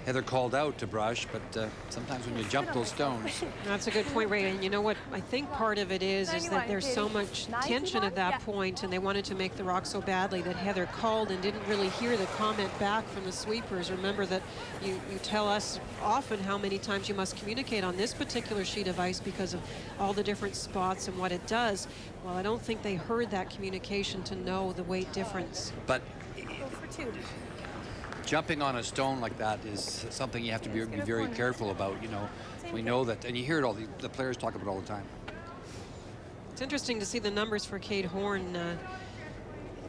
Heather called out to brush, but sometimes when you jump those stones.
That's a good point, Ray. And you know what? I think part of it is that there's so much tension at that point, and they wanted to make the rock so badly that Heather called and didn't really hear the comment back from the sweepers. Remember that you tell us often how many times you must communicate on this particular sheet of ice because of all the different spots and what it does. Well, I don't think they heard that communication to know the weight difference.
But
Go for 2.
jumping on a stone like that is something you have to be very careful about. You know, we know that, and you hear it all. The players talk about it all the time.
It's interesting to see the numbers for Kate Horn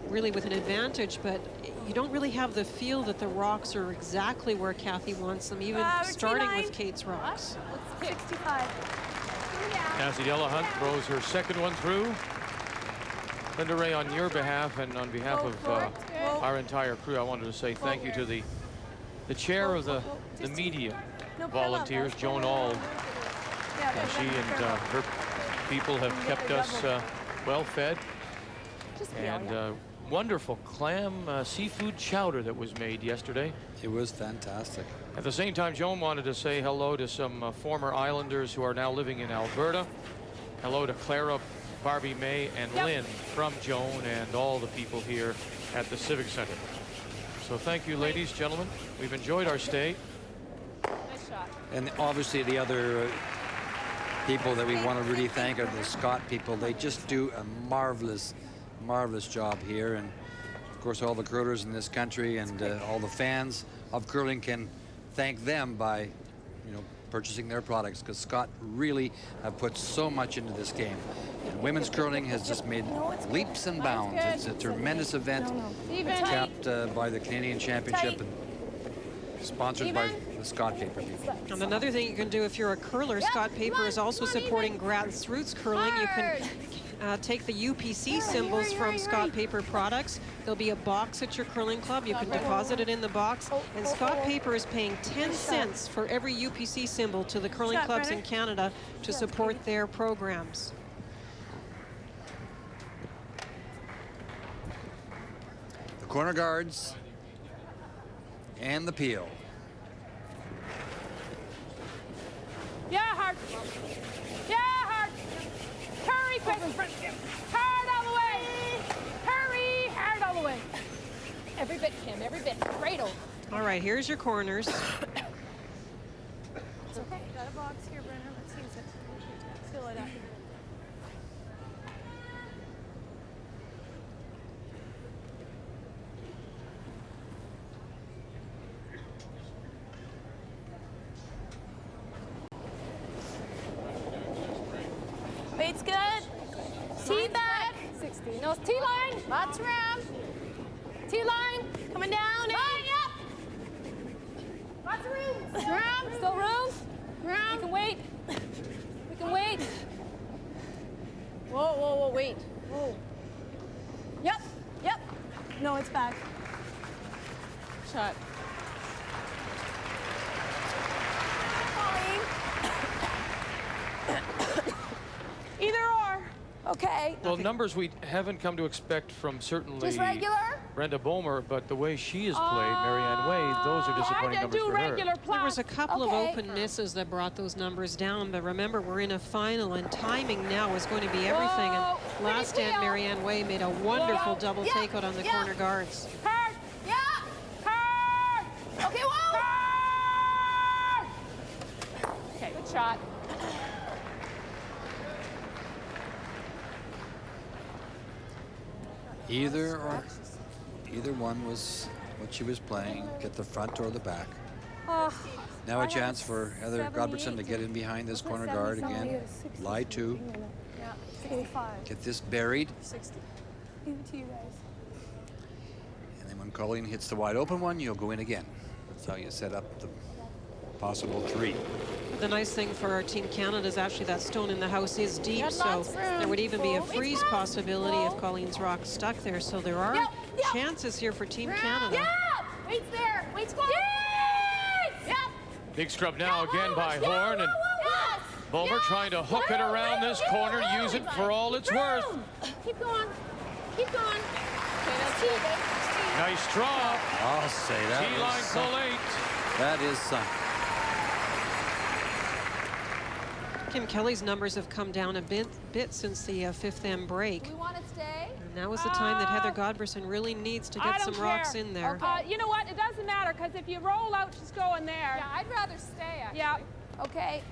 really with an advantage, but you don't really have the feel that the rocks are exactly where Cathy wants them, even starting with Kate's rocks.
65.
Cassie Delahunt throws her second one through. Linda Ray, on your behalf and on behalf of our entire crew, I wanted to say thank you to the chair of the media volunteers, Joan Auld. She and her people have kept us well fed. And wonderful clam seafood chowder that was made yesterday.
It was fantastic.
At the same time, Joan wanted to say hello to some former Islanders who are now living in Alberta. Hello to Clara, Barbie May, and Lynn from Joan and all the people here at the Civic Center. So thank you, ladies, gentlemen. We've enjoyed our stay.
Nice shot.
And obviously the other people that we want to really thank are the Scott people. They just do a marvelous job here. And of course, all the curlers in this country and all the fans of curling can thank them by, you know, purchasing their products, because Scott really have put so much into this game. And women's curling has just made leaps and bounds. It's a tremendous event, capped by the Canadian Championship and sponsored by the Scott Paper people.
And another thing you can do if you're a curler, Scott Paper is also supporting grassroots curling. You can take the UPC symbols from Scott Paper products. There'll be a box at your curling club. You can deposit it in the box. And Scott Paper is paying 10 cents for every UPC symbol to the curling clubs in Canada to support their programs.
The corner guards and the peel.
Yeah, hard. Yeah, hard. Hurry, quick. Hard all the way. Hurry, hard all the way. Every bit, Kim, every bit. Right over.
All right, here's your corners.
It's okay. Got a box here, Brenna. Let's use it. Fill it up. Weight's good. T back. 60.
No, T-line.
Lots of room.
T-line.
Coming down.
Line up.
Lots of room.
Room. Still room. We can wait. We can wait.
Whoa, whoa, whoa, wait. Whoa. Yep. No, it's back.
Shot.
Either or. Okay.
Well, numbers we haven't come to expect from certainly
Just regular?
Brenda Bomer, but the way she has played, Marianne Way, those are disappointing numbers for her.
There was a couple of open misses that brought those numbers down, but remember, we're in a final, and timing now is going to be everything. And last stand, Marianne Way made a wonderful double takeout on the corner guards.
Hard. Yeah. Hard. Okay, whoa. Hard.
Okay, good shot.
Either one was what she was playing, get the front or the back. Now a chance for Heather Godbertson to get in behind this corner guard again. Lie two.
Yeah. 65.
Get this buried.
60. Leave it to you guys.
And then when Colleen hits the wide open one, you'll go in again. That's how you set up the possible three.
The nice thing for our Team Canada is actually that stone in the house is deep, so there would even be a freeze possibility if Colleen's rock stuck there. So there are chances here for Team Canada.
Yeah. Wait's there. Wait's close. Yes. Yep.
Big scrub now again by Horn, and Bomer trying to hook it around this corner, use it for all it's worth.
Keep going. Keep going. Okay, that's it.
Nice draw.
I'll say that.
T-line pull 8.
That is
Kim Kelly's numbers have come down a bit since the 5th M break.
We want to stay?
And now is the time that Heather Godberson really needs to get some rocks in there.
You know what? It doesn't matter, because if you roll out, she's going there.
Yeah, I'd rather stay, actually.
Yeah.
Okay.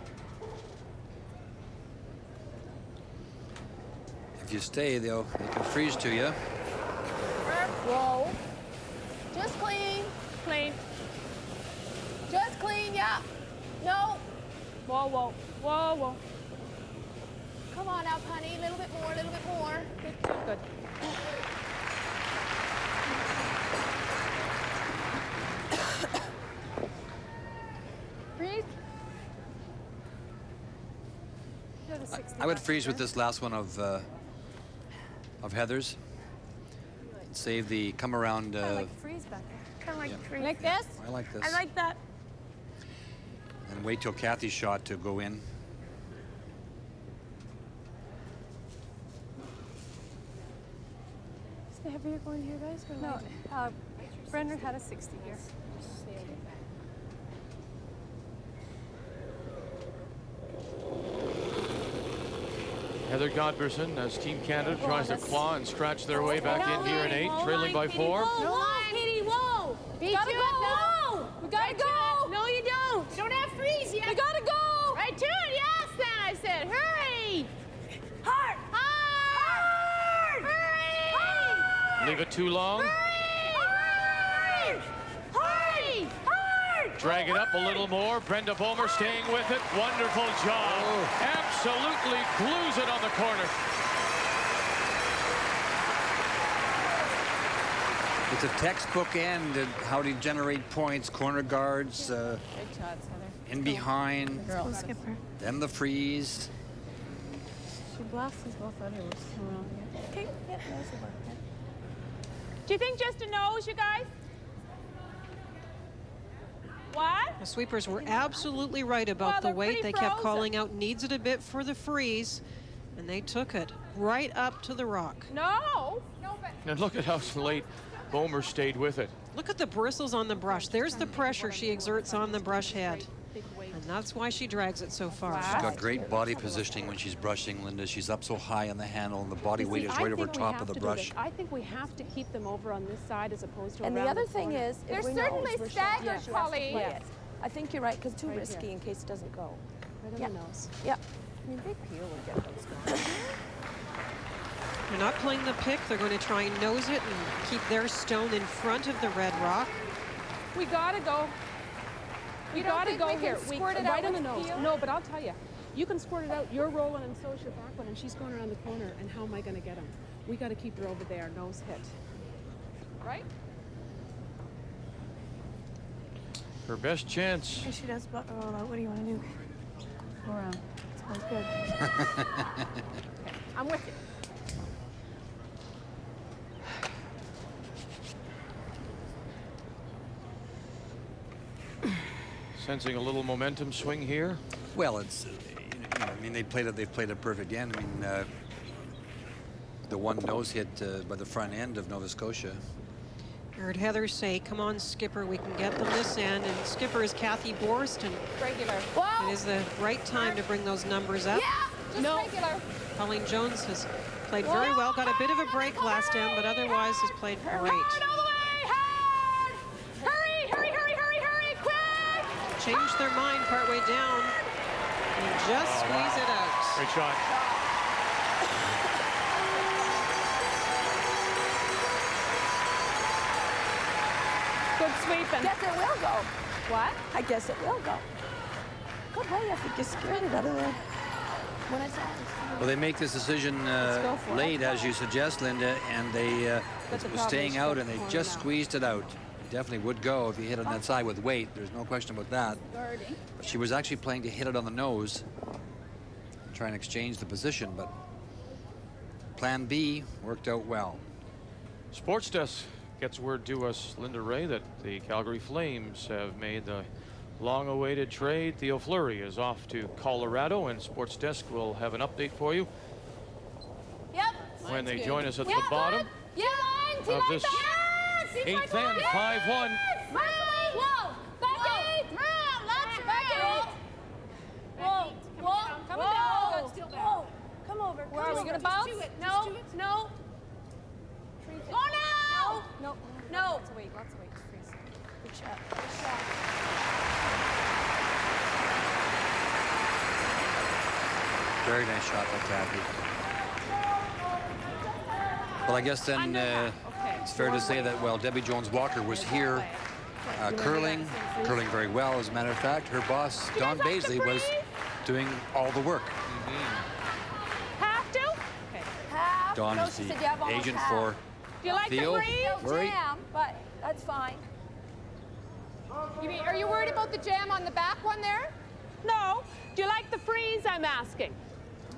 If you stay, they can freeze to you.
Whoa. Just clean.
Clean.
Just clean, yeah. No.
Whoa, whoa. Whoa, whoa.
Come on now, honey. A little bit more, a little bit more.
Good, good, good. Freeze.
I would freeze with this last one of Heather's. Save the come around.
I like freeze back there. Kind of like freeze.
Like this?
I like this.
I like that.
And wait till Cathy's shot to go in.
Is the heavier going here, guys? Or no, Brenner had a 60 here.
Heather Godberson, as Team Canada tries to claw and scratch their way back in here in 8, trailing by 4.
Whoa, Katie, whoa!
Beat
Gotta
you
go,
at that.
whoa! We gotta go! No, you don't!
You don't have freeze yet.
We gotta go!
Right to it, yes, then I said, hurry!
Hard!
Hard! Hurry!
Leave it too long.
Hurry! Hurry! Hard!
Drag it up a little more. Brenda Bomer staying with it. Wonderful job. Absolutely glues it on the corner.
It's a textbook end of how to generate points. Corner guards,
Good shots, Heather.
in behind,
Go, Skipper.
then the freeze.
She blasts both others. Okay, yeah, that's a work.
Do you think just a nose, you guys? What?
The sweepers were absolutely right about the weight. They kept calling out, needs it a bit for the freeze, and they took it right up to the rock.
No. No, but
And look at how late Bomer stayed with it.
Look at the bristles on the brush. There's the pressure she exerts on the brush head. And that's why she drags it so far.
She's got great body positioning when she's brushing, Linda. She's up so high on the handle, and the body weight is right over top of the brush.
I think we have to keep them over on this side as opposed to
And the
around
other thing
corner.
is,
They're
if we know
certainly
it's for
staggered,
sure, she has to
Colleen.
play
Yes.
it. I think you're right, because too
Right
risky
here.
in case it doesn't go.
Right on
Yeah.
the nose.
Yep.
I mean, Big Peel would get those going.
They're not playing the pick. They're going to try and nose it and keep their stone in front of the red rock.
we gotta go. We gotta go here.
squirt it
right
out
on the
with
nose.
peel?
No, but I'll tell you. You can squirt it out. You're rolling, and so's your back one, and she's going around the corner. And how am I going to get them? We got to keep her over there, nose hit. Right?
Her best chance.
If she does roll out, what do you want to do? Go around. Sounds good.
I'm with you.
Sensing a little momentum swing here.
Well, it's, I mean, they've played a perfect end. I mean, the one nose hit by the front end of Nova Scotia.
Heard Heather say, come on, Skipper, we can get them this end. And Skipper is Cathy Borst, and
regular.
It is the right time to bring those numbers up.
Yeah, just regular.
Colleen Jones has played very well, got a bit of a break last end, but otherwise has played great.
Hard all the way, hard! Hurry, hurry, hurry, hurry, hurry, quick!
Changed their mind partway down and just squeeze it out.
Great shot.
Good sweeping.
Guess it will go.
What?
I guess it will go. Good way, I think you scared it out of there. When I saw it.
Well, they make this decision
go for it.
late, as you suggest, Linda, and they
But the
was
problem
staying
is
out,
the
and they
corner
just
now.
squeezed it out. It definitely would go if you hit on that side with weight. There's no question about that. But she was actually playing to hit it on the nose, try and exchange the position, but plan B worked out well.
Sports Desk gets word to us, Linda Ray, that the Calgary Flames have made the long-awaited trade. Theo Fleury is off to Colorado, and Sports Desk will have an update for you
Yep.
when they join us at the bottom
Yeah, line,
of this
yes,
8th and 5-1.
Whoa, back
Very nice shot by Cathy. Well, I guess then it's fair to say that while Debbie Jones-Walker was here curling very well, as a matter of fact, her boss, Don Baisley, was doing all the work.
Have to? Okay.
Don is the agent for
Do you like
Theo.
the freeze?
Jam, but that's fine.
Are you worried about the jam on the back one there?
No. Do you like the freeze, I'm asking?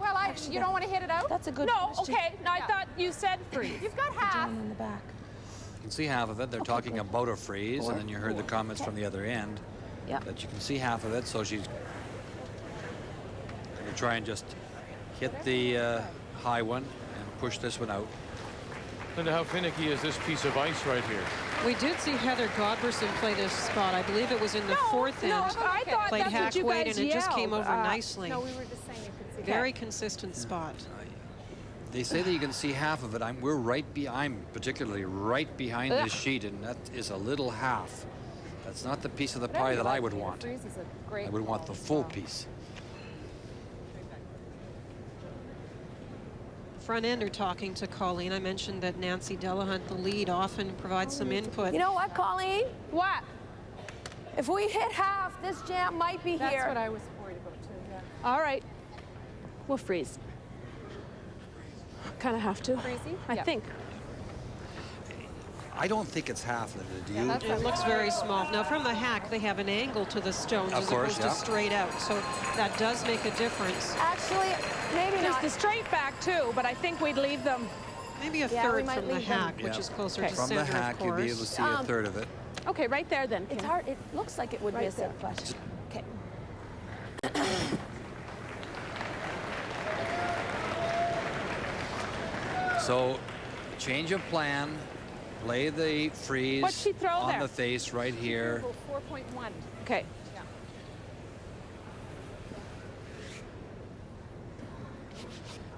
Well, you don't want to hit it out?
That's a good
No,
question.
okay. No, I thought you said freeze.
You've got half.
Jam on the back.
You can see half of it. They're talking about a freeze, and then you heard the comments from the other end.
Yep.
That you can see half of it, so she's going to try and just hit the high one and push this one out.
Linda, how finicky is this piece of ice right here?
We did see Heather Godberson play this spot. I believe it was in the fourth end.
I thought
Played
that's what you
half-weight,
guys
and it just came
yelled.
over nicely.
No, we were just saying you could see.
Very consistent spot.
They say that you can see half of it. I'm particularly right behind this sheet, and that is a little half. That's not the piece of the pie that I would want. I would want the full piece.
Front end are talking to Colleen. I mentioned that Nancy Delahunt, the lead, often provides some input.
You know what, Colleen?
What?
If we hit half, this jam might be here.
That's what I was worried about too. Yeah.
All right. We'll freeze. Kind of have to.
Freezy?
I think.
I don't think it's half, Linda. Do you?
It looks very small. Now, from the hack, they have an angle to the stones as opposed to straight out, so that does make a difference.
Actually, maybe
There's
not.
the straight back, too, but I think we'd leave them.
Maybe a third from the hack, which is closer to
From
center,
the hack,
of
you'll
course.
be able to see a third of it.
Okay, right there, then.
It's hard. It looks like it would miss it, but okay.
So, change of plan. Lay the freeze
What'd she throw
on
there?
the face right here.
4.1.
Okay.
Yeah.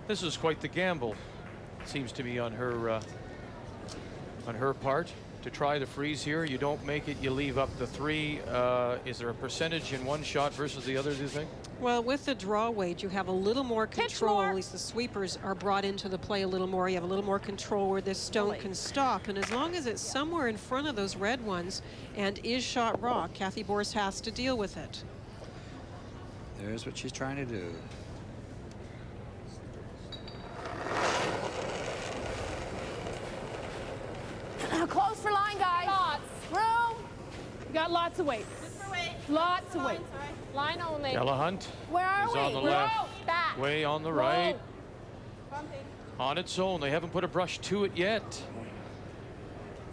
This is quite the gamble, seems to me, on her part. To try to freeze here, you don't make it, you leave up the 3. Is there a percentage in one shot versus the other, do you think?
Well, with the draw weight, you have a little more control.
more.
At least the sweepers are brought into the play a little more. You have a little more control where this stone can stop. And as long as it's somewhere in front of those red ones and is shot raw, Cathy Borst has to deal with it.
There's what she's trying to do.
Close for line, guys.
Lots.
Room.
You got lots of weight. Lots of weight.
Line only.
Delahunt
Where are
is
we?
on the
Whoa.
left,
Back.
way on the right. On its own, they haven't put a brush to it yet.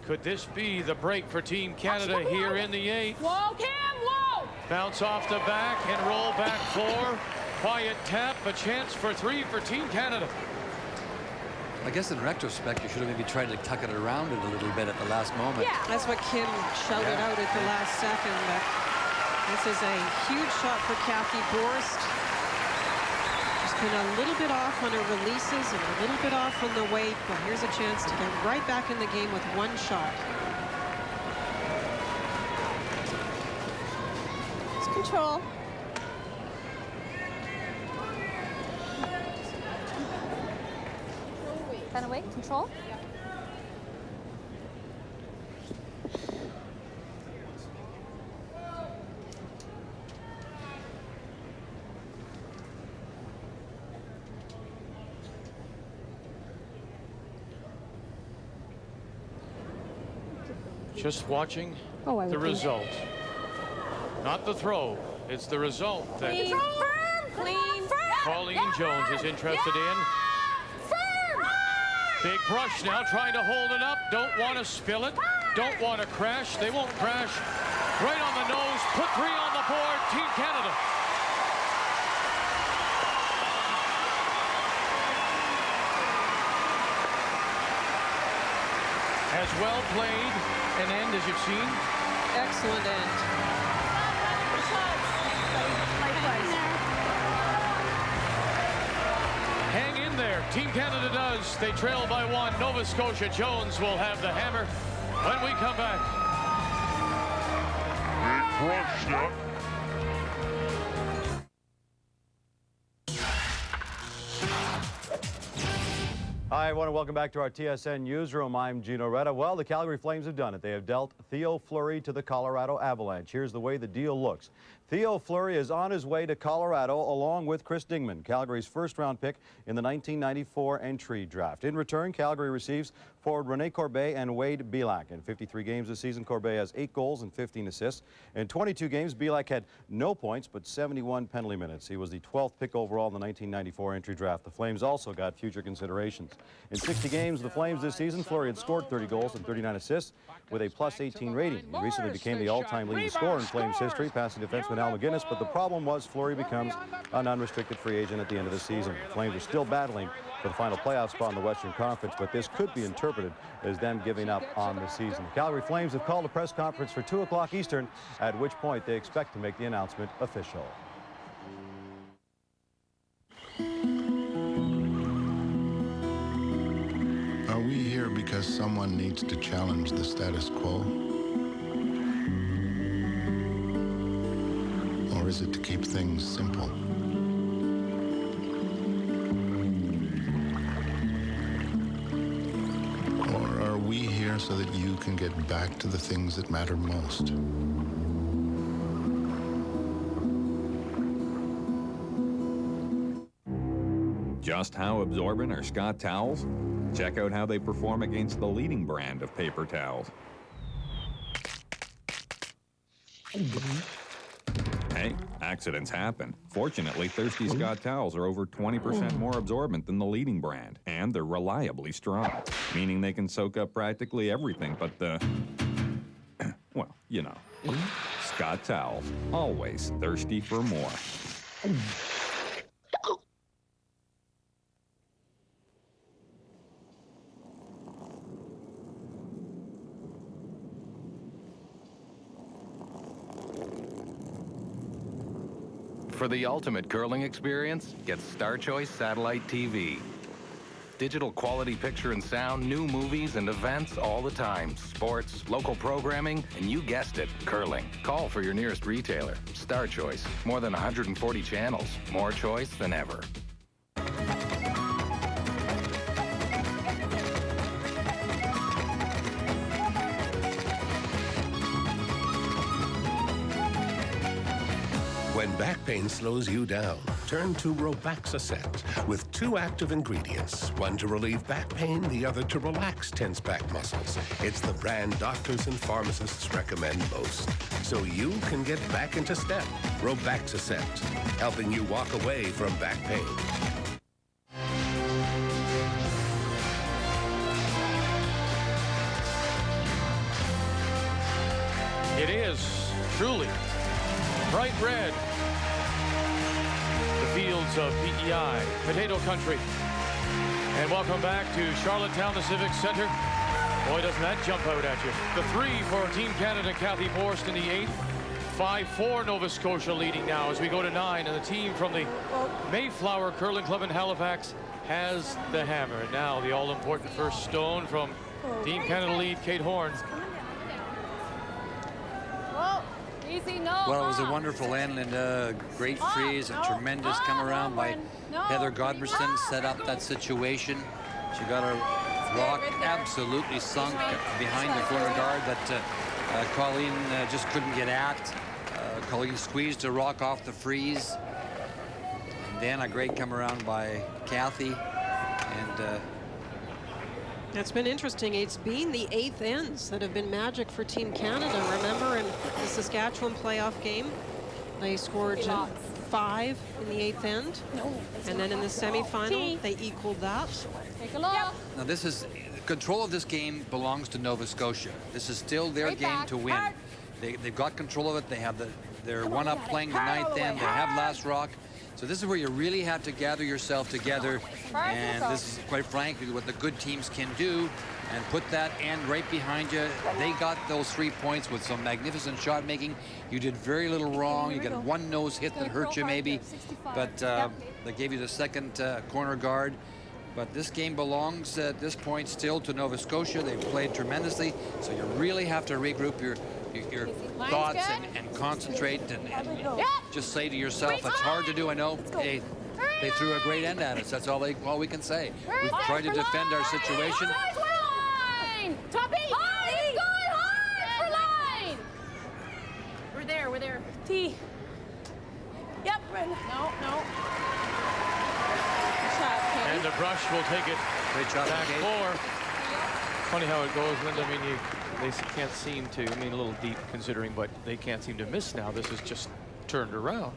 Could this be the break for Team Canada here in the 8th?
Whoa, Kim, whoa!
Bounce off the back and roll back 4. Quiet tap, a chance for 3 for Team Canada.
I guess in retrospect, you should have maybe tried to tuck it around it a little bit at the last moment.
Yeah, that's what Kim shouted out at the last second. But this is a huge shot for Cathy Borst. She's been a little bit off on her releases and a little bit off on the weight, but here's a chance to get right back in the game with one shot.
It's control.
Kind of weight, control.
Just watching
Oh, I
the
would think.
result. Not the throw. It's the result that
Clean. Clean.
Colleen Jones is interested in. Big brush now, trying to hold it up. Don't want to spill it. Don't want to crash. They won't crash. Right on the nose. Put 3 on the board. Team Canada. As well played an end as you've seen.
Excellent end.
Hang in there. Team Canada does. They trail by 1. Nova Scotia Jones will have the hammer when we come back. Big brush now.
Hi, I want to welcome back to our TSN newsroom. I'm Gino Retta. Well, the Calgary Flames have done it. They have dealt Theo Fleury to the Colorado Avalanche. Here's the way the deal looks. Theo Fleury is on his way to Colorado along with Chris Dingman, Calgary's first-round pick in the 1994 entry draft. In return, Calgary receives forward Rene Corbet and Wade Belak. In 53 games this season, Corbet has 8 goals and 15 assists. In 22 games, Belak had no points but 71 penalty minutes. He was the 12th pick overall in the 1994 entry draft. The Flames also got future considerations. In 60 games, the Flames this season, Fleury had scored 30 goals and 39 assists with a +18 rating. He recently became the all-time leading scorer in Flames history, passing defenseman Al McGuinness, but the problem was Fleury becomes an unrestricted free agent at the end of the season. The Flames are still battling for the final playoff spot in the Western Conference, but this could be interpreted as them giving up on the season. The Calgary Flames have called a press conference for 2 o'clock Eastern, at which point they expect to make the announcement official.
Are we here because someone needs to challenge the status quo? Or is it to keep things simple? Or are we here so that you can get back to the things that matter most?
Just how absorbent are Scott towels? Check out how they perform against the leading brand of paper towels. Hey, accidents happen. Fortunately, Thirsty Scott towels are over 20% more absorbent than the leading brand, and they're reliably strong, meaning they can soak up practically everything but the, well, you know. Scott towels, always thirsty for more.
For the ultimate curling experience, get Star Choice Satellite TV. Digital quality picture and sound, new movies and events all the time. Sports, local programming, and you guessed it, curling. Call for your nearest retailer. Star Choice. More than 140 channels. More choice than ever.
When back pain slows you down, turn to Robaxacet with 2 active ingredients, one to relieve back pain, the other to relax tense back muscles. It's the brand doctors and pharmacists recommend most, so you can get back into step. Robaxacet, helping you walk away from back pain.
It is truly bright red. The fields of PEI, Potato Country. And welcome back to Charlottetown, the Civic Center. Boy, doesn't that jump out at you. The 3 for Team Canada, Cathy Borst in the 8th. 5-4 Nova Scotia leading now as we go to 9. And the team from the Mayflower Curling Club in Halifax has the hammer. And now the all-important first stone from Team Canada lead, Kate Horn.
Easy, no.
Well, it was a wonderful end, and a great freeze, a tremendous come around by Heather Godberson, set up that situation. She got a rock absolutely sunk behind the corner guard that Colleen just couldn't get at. Colleen squeezed a rock off the freeze. And then a great come around by Cathy. And
it's been interesting. It's been the 8th ends that have been magic for Team Canada. Remember in the Saskatchewan playoff game, they scored 5 in the 8th end. And then in the semifinal, they equaled that.
Take a look.
now this is, control of this game belongs to Nova Scotia. This is still their game to win. They've got control of it. They have they're one up playing the 9th end. They have last rock. So this is where you really have to gather yourself together, and this is quite frankly what the good teams can do, and put that end right behind you. They got those 3 points with some magnificent shot making. You did very little wrong. You got one nose hit that hurt you maybe, but they gave you the second corner guard. But this game belongs at this point still to Nova Scotia. They've played tremendously, so you really have to regroup your thoughts and concentrate and just say to yourself, it's hard to do, I know. Hey, They threw a great end at us. That's all we can say. We've tried to defend our situation.
Line! Toppy! He's going hard for line!
We're there. T. Yep, no.
And the brush will take it
Great shot
back
Kate.
4. Funny how it goes, Linda. I mean, they can't seem to, a little deep considering, but they can't seem to miss now. This is just turned around.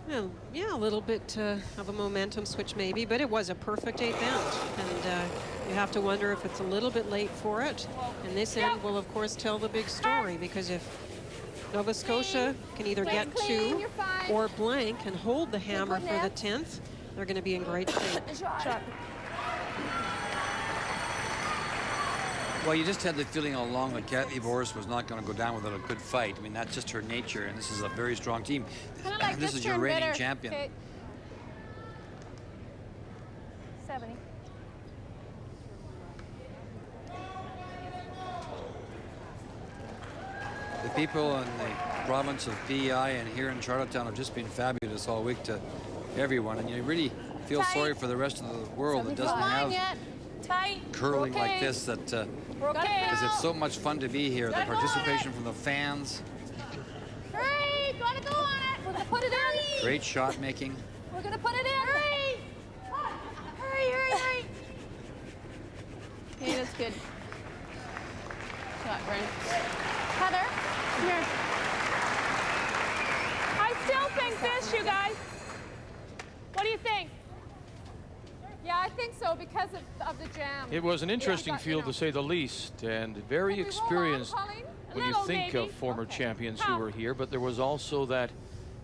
Well, yeah, a little bit of a momentum switch maybe, but it was a perfect 8th end. And you have to wonder if it's a little bit late for it. And this end will, of course, tell the big story, because if Nova Scotia can either get 2 or blank and hold the hammer for the 10th, they're going to be in great shape.
Shot.
Well, you just had the feeling all along that Cathy Borst was not going to go down without a good fight. I mean, that's just her nature, and this is a very strong team.
Like
this is your reigning champion.
Okay. 70.
The people in the province of PEI and here in Charlottetown have just been fabulous all week to everyone, and you really feel sorry for the rest of the world that doesn't have curling like this. Because it's so much fun to be here. The participation from the fans.
Hurry! Gotta go on it! We're gonna put it in!
Great shot making.
We're gonna put it in! Hurry! Hurry!
Okay, that's good. Shot, Brent.
Heather?
Here.
I still think this, you guys. What do you think? Yeah, I think so, because of the jam.
It was an interesting field, to say the least, and very experienced when you think of former champions who were here, but there was also that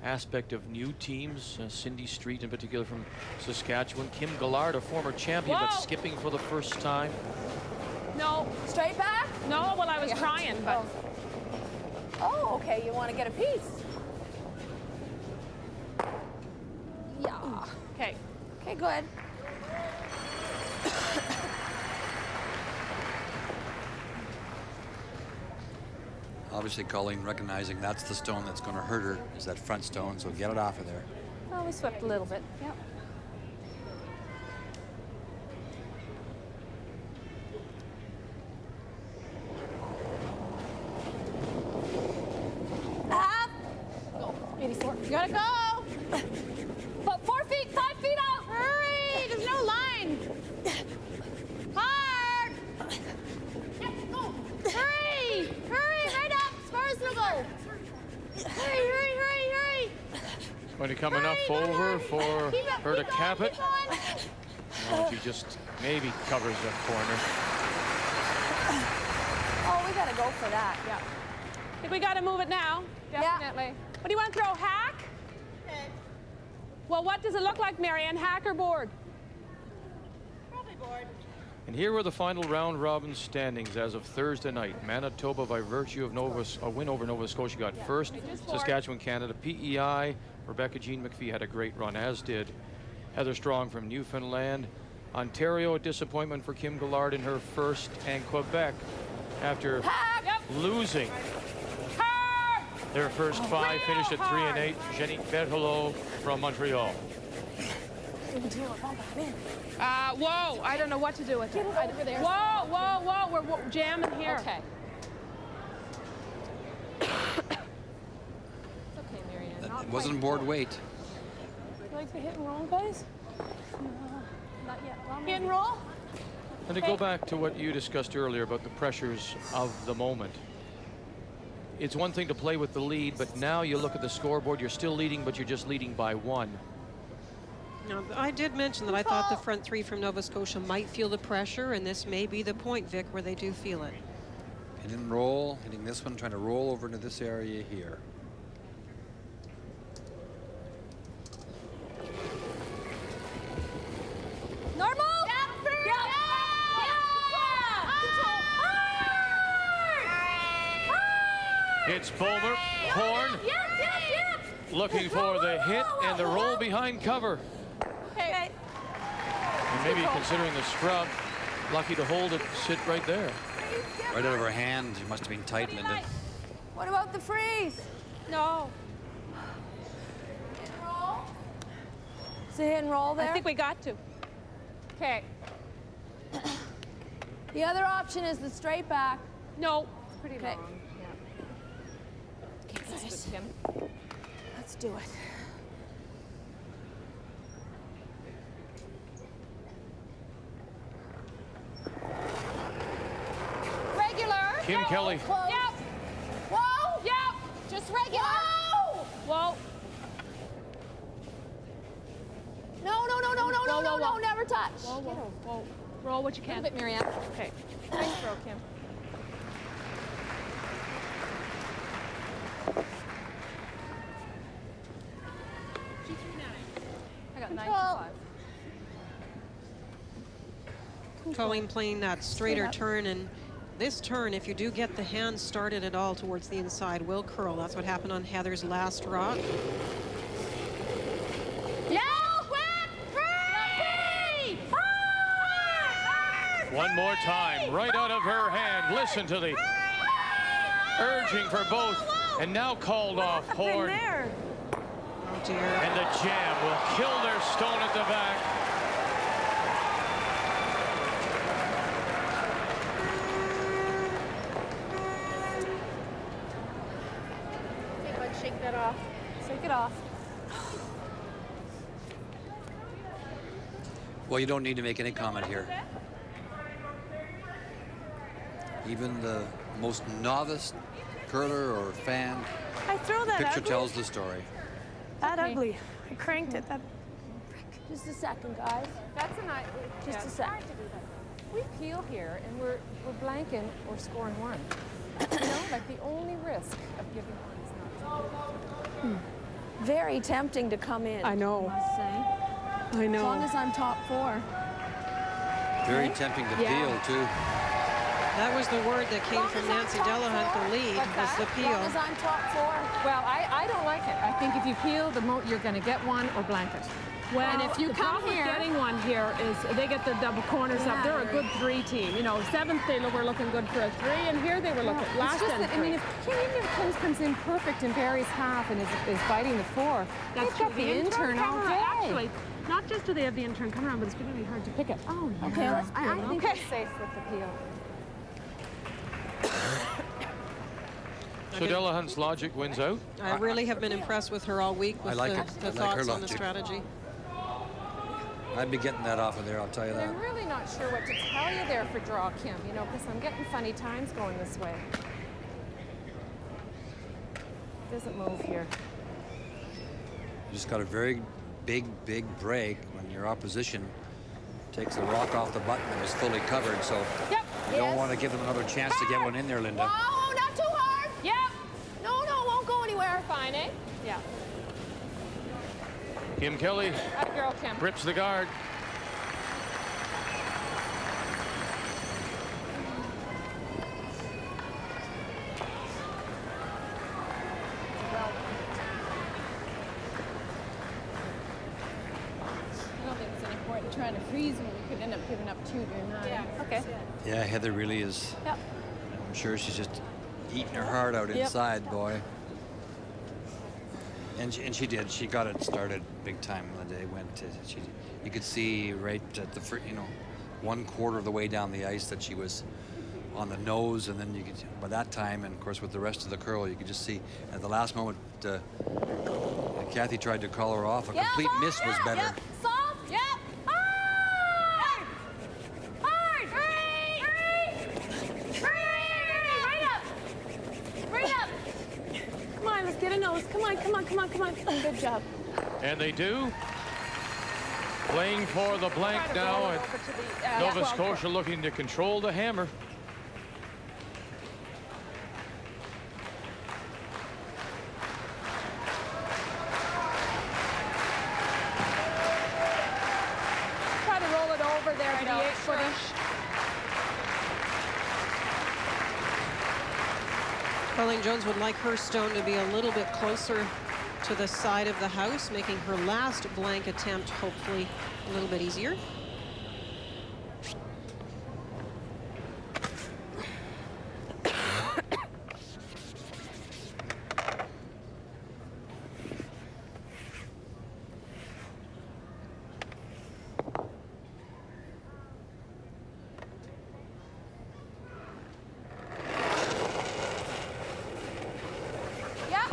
aspect of new teams, Cindy Street in particular from Saskatchewan, Kim Gallard, a former champion, but skipping for the first time.
No. Straight back?
No, well, I was trying, but...
Oh, okay, you want to get a piece. Yeah.
Okay.
Okay, good.
Obviously, Colleen recognizing that's the stone that's going to hurt her, is that front stone, so get it off of there.
Oh, we swept a little bit. Yep.
Up. Go. 84. You gotta go.
But 4 feet, 5 feet out.
Hurry. There's no line.
Hard.
Yes, go. Hurry. Hurry. Right up. As far as it'll go. Hurry.
Going to come enough over for her to cap it. Oh, she just maybe covers that corner.
Oh, we gotta go for that.
Yeah. I think we gotta move it now.
Definitely.
What do you want to throw, hack? Well, what does it look like, Marianne? Hack or board?
Probably board.
And here were the final round robin standings as of Thursday night. Manitoba, by virtue of a win over Nova Scotia, got first. Saskatchewan, Canada. PEI, Rebecca Jean McPhee had a great run, as did Heather Strong from Newfoundland. Ontario, a disappointment for Kim Gallard in her first, and Quebec, after losing their first 5, finished at 3 and 8. Jenny Berthelot from Montreal.
Whoa, I don't know what to do with it. Whoa, we're jamming here.
Okay. It's okay, Marianne.
It wasn't board weight.
You like the hit and roll, guys?
Not yet. Well,
Hit and roll?
And to go back to what you discussed earlier about the pressures of the moment, it's one thing to play with the lead, but now you look at the scoreboard, you're still leading, but you're just leading by 1.
Now, I did mention that I thought the front 3 from Nova Scotia might feel the pressure, and this may be the point, Vic, where they do feel it.
Hit and roll, hitting this one, trying to roll over into this area here.
Normal?
It's Bulmer, Horn, looking for the hit and the roll behind cover.
Okay.
And maybe considering the scrub, lucky to hold it, sit right there.
Right out of her hand. It must have been tight, Linda.
What about the freeze?
No.
Is it hit and roll there?
I think we got to.
Okay.
The other option is the straight back.
No.
It's pretty
Okay.
long. Yeah.
Okay,
That's
guys.
good, Kim.
Let's do it.
Regular.
Kim Kelly.
Close.
Yep.
Whoa!
Yep. Just regular.
Whoa!
Whoa.
No, no, no, no, no, no, no, no, never touch.
Whoa, whoa, whoa. Roll what you
A
can.
little bit, Marianne.
Okay.
Nice throw, Kim. I got 9 to 5.
Colleen playing that straighter turn, and this turn, if you do get the hands started at all towards the inside, will curl. That's what happened on Heather's last rock.
Yeah! Quick! Free!
One more time, right out of her hand. Listen to the urging for both. And now called off Horn.
Oh dear.
And the jam will kill their stone at the back.
Okay, bud, shake that off. Shake it off.
Well, you don't need to make any comment here. Even the most novice curler or fan,
I throw that
picture
ugly.
tells the story.
That ugly. I cranked it. That.
Just a second, guys.
That's a nice.
Just a
it's
sec.
hard to do that. We peel here, and we're blanking or scoring one. You know, like the only risk of giving one is not.
Very tempting to come in.
I know.
I must say.
I know.
As long as I'm top 4.
Very tempting to peel, too.
That was the word that came from Nancy Delahunt, the lead, was the
As
peel.
long as I'm top 4.
Well, I don't like it. I think if you peel, you're going to get one or blanket.
Well,
and if you
the
come
problem
here,
with getting one here is they get the double corners up. They're a good 3 team. You know, 7th they were looking good for a 3, and here they were looking last
it's just
end
that, I mean,
3.
if Kim comes in perfect in Barry's half and is biting the 4,
That's
they've got the intern all
camera,
day.
Actually, not just do they have the intern come around, but it's going to be hard to pick it. Oh,
Okay, let's peel.
I think it's safe with the peel.
So Delahunt's logic wins out.
I really have been impressed with her all week with
I like
the
it. I like her
thoughts on the
logic.
strategy.
I'd be getting that off of there, I'll tell you that.
I'm really not sure what to tell you there for draw, Kim, you know, because I'm getting funny times going this way. Doesn't move here.
You just got a very big break when your opposition takes the rock off the button and is fully covered, so you don't want to give them another chance to get one in there, Linda.
Oh, not too hard.
Yep.
No, won't go anywhere.
Fine, eh? Yeah.
Kim Kelly
That girl, Kim.
grips the guard.
I don't think it's any point in trying to freeze when we could end up giving up 2 during that. Yeah. Okay.
Yeah, Heather really is.
Yep.
I'm sure she's just eating her heart out inside, boy. And she did. She got it started big time when the day went. You could see right at the 1/4 of the way down the ice that she was on the nose, and then you could, by that time, and of course with the rest of the curl, you could just see at the last moment, Cathy tried to call her off. A complete miss was better.
Yep. Soft. Yep. Hard. Hard. Hurry. Right up. Right up.
Come on, let's get a nose. Come on. Good job.
And they do. Playing for the blank
Try to
now,
roll
and
it over to the,
Nova Scotia looking to control the hammer.
Try to roll it over there, the 8-footer.
Colleen Jones would like her stone to be a little bit closer to the side of the house, making her last blank attempt hopefully a little bit easier.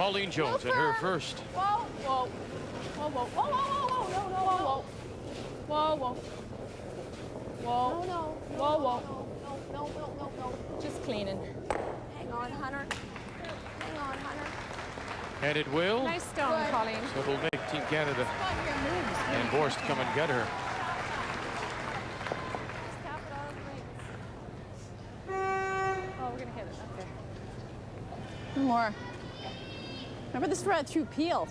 Colleen Jones at her first.
Whoa, whoa. Whoa, whoa, whoa, whoa, whoa, no, no, whoa, whoa. Whoa, whoa. Whoa. No, no. Whoa, whoa. No, no, no, no. Just cleaning.
Hang on, Hunter. Hang on, Hunter.
And it will.
Nice stone, Colleen.
So it'll make Team Canada and Borst come and get her.
Oh, we're gonna hit it. Okay.
One more. Remember this red through peel.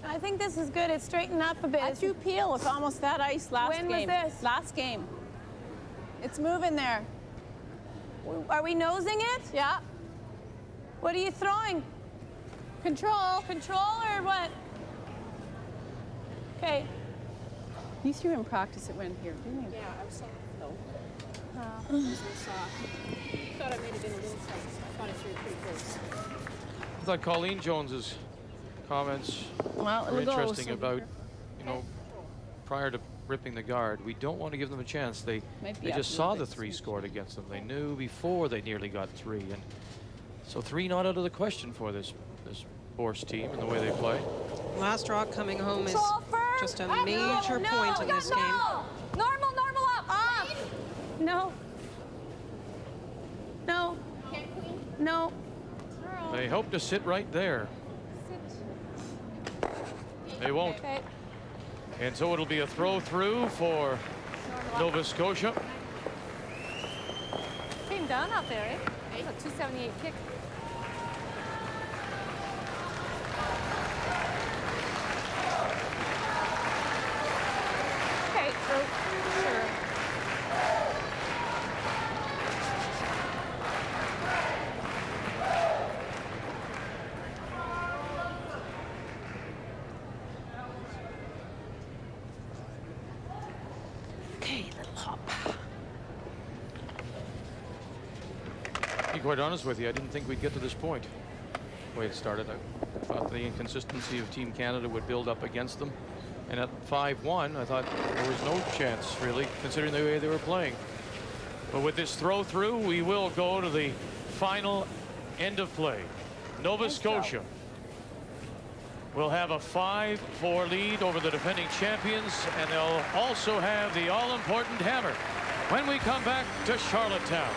I think this is good. It's straightened up a bit.
I threw peel with almost that ice last game.
When was this?
Last game. It's moving there.
Are we nosing it?
Yeah.
What are you throwing?
Control.
Control or what? Okay.
You threw in practice, it went here, didn't you?
Yeah, I was soft though.
Oh.
I was soft. I thought I may have been a little soft. I thought I threw it pretty close.
I thought Colleen Jones's comments were interesting about, you know, prior to ripping the guard, we don't want to give them a chance. They just saw the 3 scored against them. They knew before they nearly got 3, and so 3 not out of the question for this Borst team and the way they play.
Last draw coming home is just a major point in this game.
Normal, normal up. No. No. No.
They hope to sit right there. They won't.
Okay.
And so it'll be a throw through for Nova Scotia.
Came down out there, eh? It's a 278 kick. Okay, sure.
To be quite honest with you, I didn't think we'd get to this point. The way it started, I thought the inconsistency of Team Canada would build up against them. And at 5-1, I thought there was no chance, really, considering the way they were playing. But with this throw through, we will go to the final end of play. Nova Scotia will have a 5-4 lead over the defending champions, and they'll also have the all-important hammer when we come back to Charlottetown.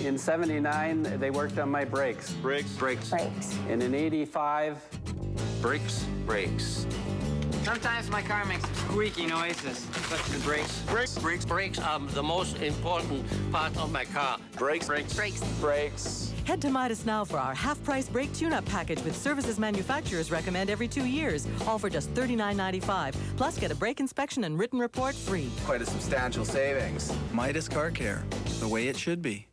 In '79, they worked on my brakes.
Brakes. Brakes.
Brakes. And in '85,
Brakes. Brakes.
Sometimes my car makes squeaky noises. But the brakes.
Brakes.
Brakes. Brakes are the most important part of my car.
Brakes. Brakes.
Brakes.
Brakes.
Head to Midas now for our half-price brake tune-up package with services manufacturers recommend every 2 years, all for just $39.95. Plus, get a brake inspection and written report free.
Quite a substantial savings.
Midas Car Care, the way it should be.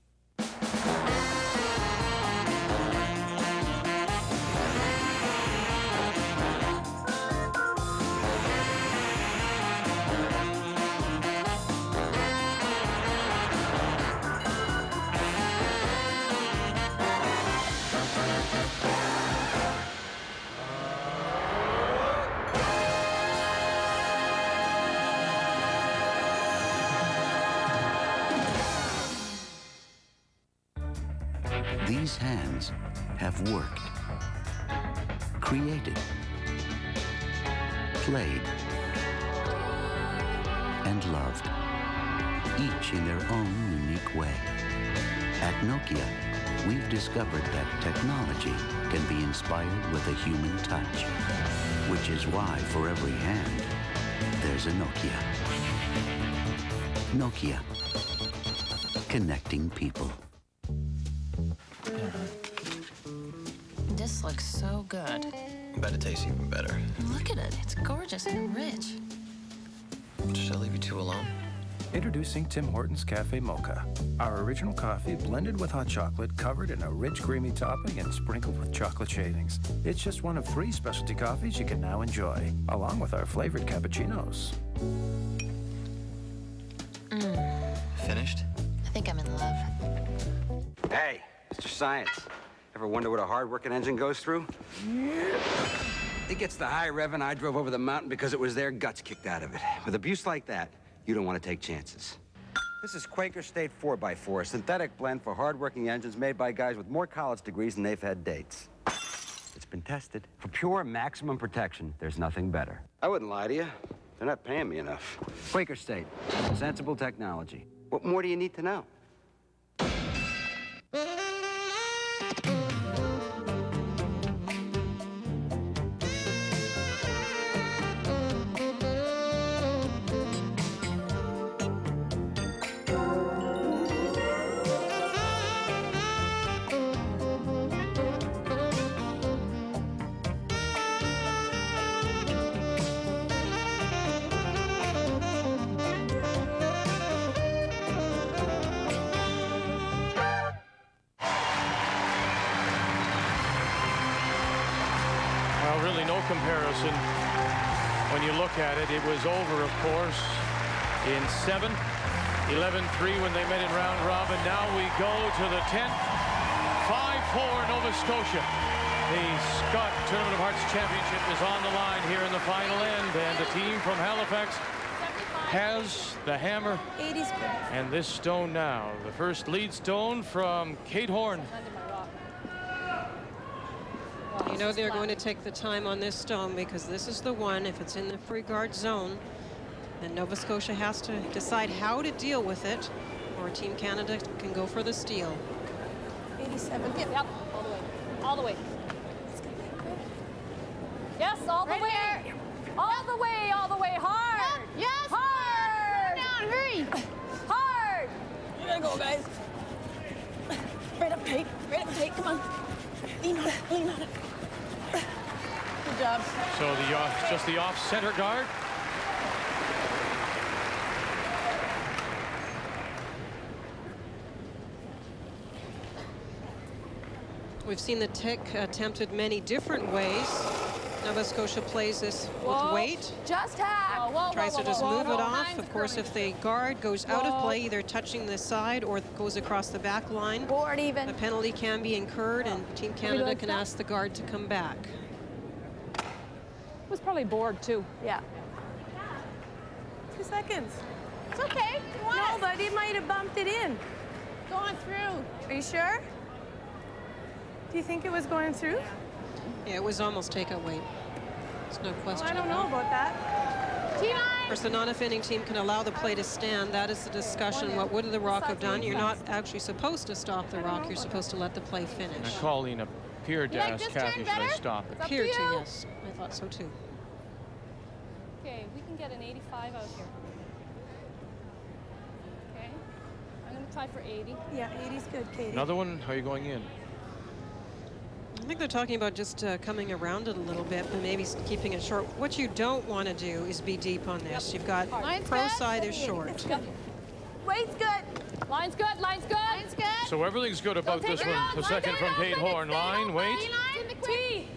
These hands have worked, created, played, and loved, each in their own unique way. At Nokia, we've discovered that technology can be inspired with a human touch, which is why for every hand, there's a Nokia. Nokia, connecting people.
This looks so good.
Bet it tastes even better.
Look at it. It's gorgeous and rich.
Should I leave you two alone?
Introducing Tim Hortons Cafe Mocha. Our original coffee blended with hot chocolate, covered in a rich, creamy topping and sprinkled with chocolate shavings. It's just one of 3 specialty coffees you can now enjoy, along with our flavored cappuccinos.
Finished?
I think I'm in love.
Hey, Mr. Science. Ever wonder what a hard-working engine goes through? It gets the high revving I drove over the mountain because it was their guts kicked out of it. With abuse like that, you don't want to take chances. This is Quaker State 4x4, a synthetic blend for hard-working engines made by guys with more college degrees than they've had dates. It's been tested. For pure maximum protection, there's nothing better. I wouldn't lie to you. They're not paying me enough. Quaker State, sensible technology. What more do you need to know?
Comparison. When you look at it, it was over, of course, in 7, 11-3 when they met in round robin. Now we go to the 10th, 5-4 Nova Scotia. The Scott Tournament of Hearts Championship is on the line here in the final end, and the team from Halifax has the hammer and this stone now. The first lead stone from Kate Horn.
You know they're going to take the time on this stone because this is the one, if it's in the free guard zone, then Nova Scotia has to decide how to deal with it, or Team Canada can go for the steal.
87.
Yep, all the way. All the way. Yes, all the way. There. All the way, all the way. Hard. Yep. Yes. Hard. Down, hurry. Hard.
You gotta go, guys. Right up tight. Right up tight. Come on. Lean on it. Lean on it. Good job.
So just the off center guard.
We've seen the tick attempted many different ways. Nova Scotia plays this with weight.
Just hack.
Tries to just move it off. Of course, if the guard goes out of play, either touching the side or goes across the back line,
board even.
a penalty can be incurred, and Team Canada can ask the guard to come back.
It was probably bored too.
Yeah.
2 seconds.
It's okay.
No, but it might have bumped it in.
Going through.
Are you sure? Do you think it was going through?
Yeah, it was almost takeout weight. There's no question.
Well, I don't know about that.
Of course, the non-offending team can allow the play to stand. That is the discussion. What would the rock have done? You're not actually supposed to stop the rock. You're supposed to let the play finish.
And Colleen appeared to ask Cathy, should I stop it?
Appeared to, yes. I thought so too.
Okay, we can get an 85 out here. Okay, I'm going to try for 80.
Yeah, 80's good, Katie.
Another one? How are you going in?
I think they're talking about just coming around it a little bit, but maybe keeping it short. What you don't want to do is be deep on this. You've got pro side is short.
Weight's good.
Line's good. Line's good.
Line's good.
So everything's good about this one. The second from Kate Horn. Line, wait.
T.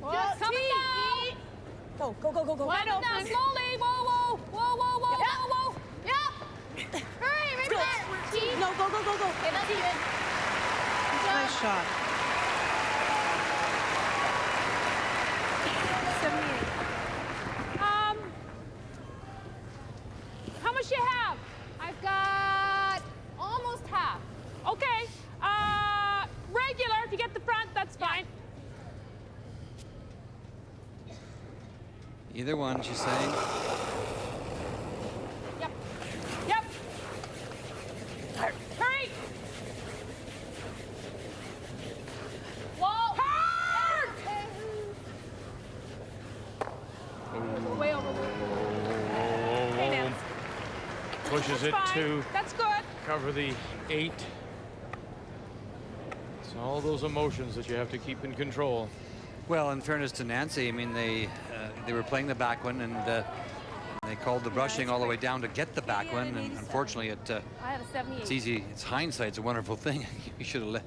Just
coming down.
Go, go, go, go, go.
Wide open. Down slowly. Whoa, whoa, whoa, whoa, whoa, whoa, whoa.
Yep. Hurry, right there. T.
No, go, go, go, go.
Okay, that's good.
Nice shot.
78.
How much you have? I've got almost half. Okay. Regular, if you get the front, that's fine.
Either one, she's saying.
Yep. Yep. Hurry. Whoa. Hard. Way over. Hey, Nance.
Pushes it to
That's good.
cover the 8. It's all those emotions that you have to keep in control.
Well, in fairness to Nancy, I mean, they were playing the back one, and they called the brushing all the way down to get the back one, and unfortunately,
I have a 78.
it's easy. It's hindsight. It's a wonderful thing. You should have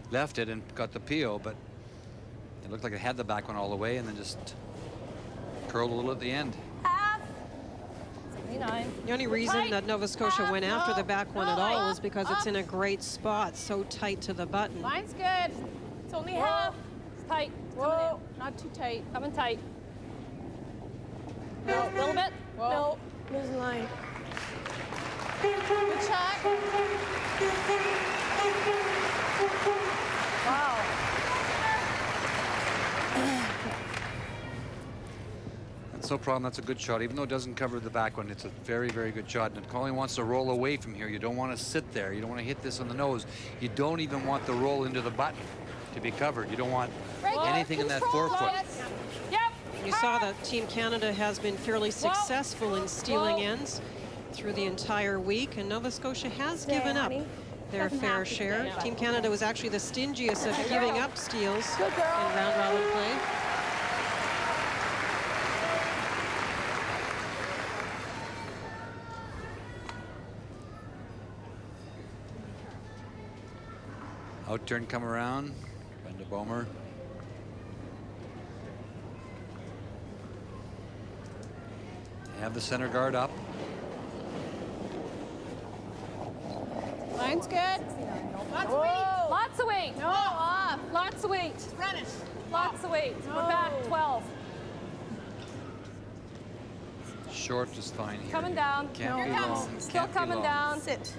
left it and got the PO, but it looked like it had the back one all the way, and then just curled a little at the end.
Half. 79.
The only reason that Nova Scotia went after the back one at all was because it's in a great spot, so tight to the button.
Line's good.
It's only half.
Tight.
Whoa, not too tight.
Coming tight. No, a little bit.
Whoa.
No, losing line.
Good shot. Wow.
That's no problem. That's a good shot. Even though it doesn't cover the back one, it's a very, very good shot. And if Colleen wants to roll away from here, you don't want to sit there. You don't want to hit this on the nose. You don't even want the roll into the button to be covered. You don't want anything in that forefoot.
Yep.
You saw that Team Canada has been fairly successful in stealing ends through the entire week, and Nova Scotia has given up their fair share. Team Canada was actually the stingiest of giving up steals in round robin play.
Out turn, come around. Brenda Bomer. Have the center guard up.
Line's good.
Lots of weight. Lots of weight.
No, off.
Lots of weight.
Run it.
Lots of weight. We're back 12.
Short is fine here.
Coming down.
Can't be long.
Still
Can't be
coming
long.
down.
Sit.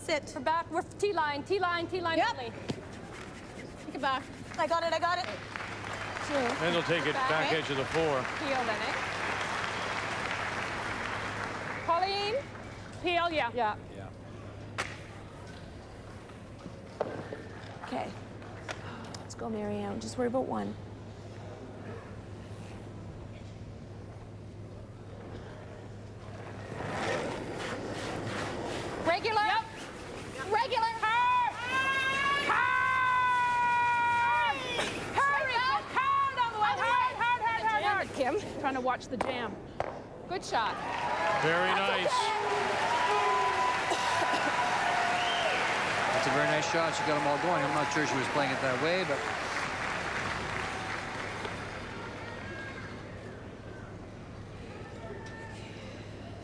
Sit.
We're back. We're T-line. T-line. T-line only.
Take it back. I got it. I got it.
And they'll take it back edge of the floor.
Peel then, eh? Colleen? Peel, yeah. Yeah.
Okay. Let's go, Marianne. Just worry about one.
Regular? Yep. Regular? Hard! Hard! Hurry! Hard on the way! Hard! Kim. Trying to watch the jam. Good shot.
Very nice.
That's a very nice shot. She got them all going. I'm not sure she was playing it that way, but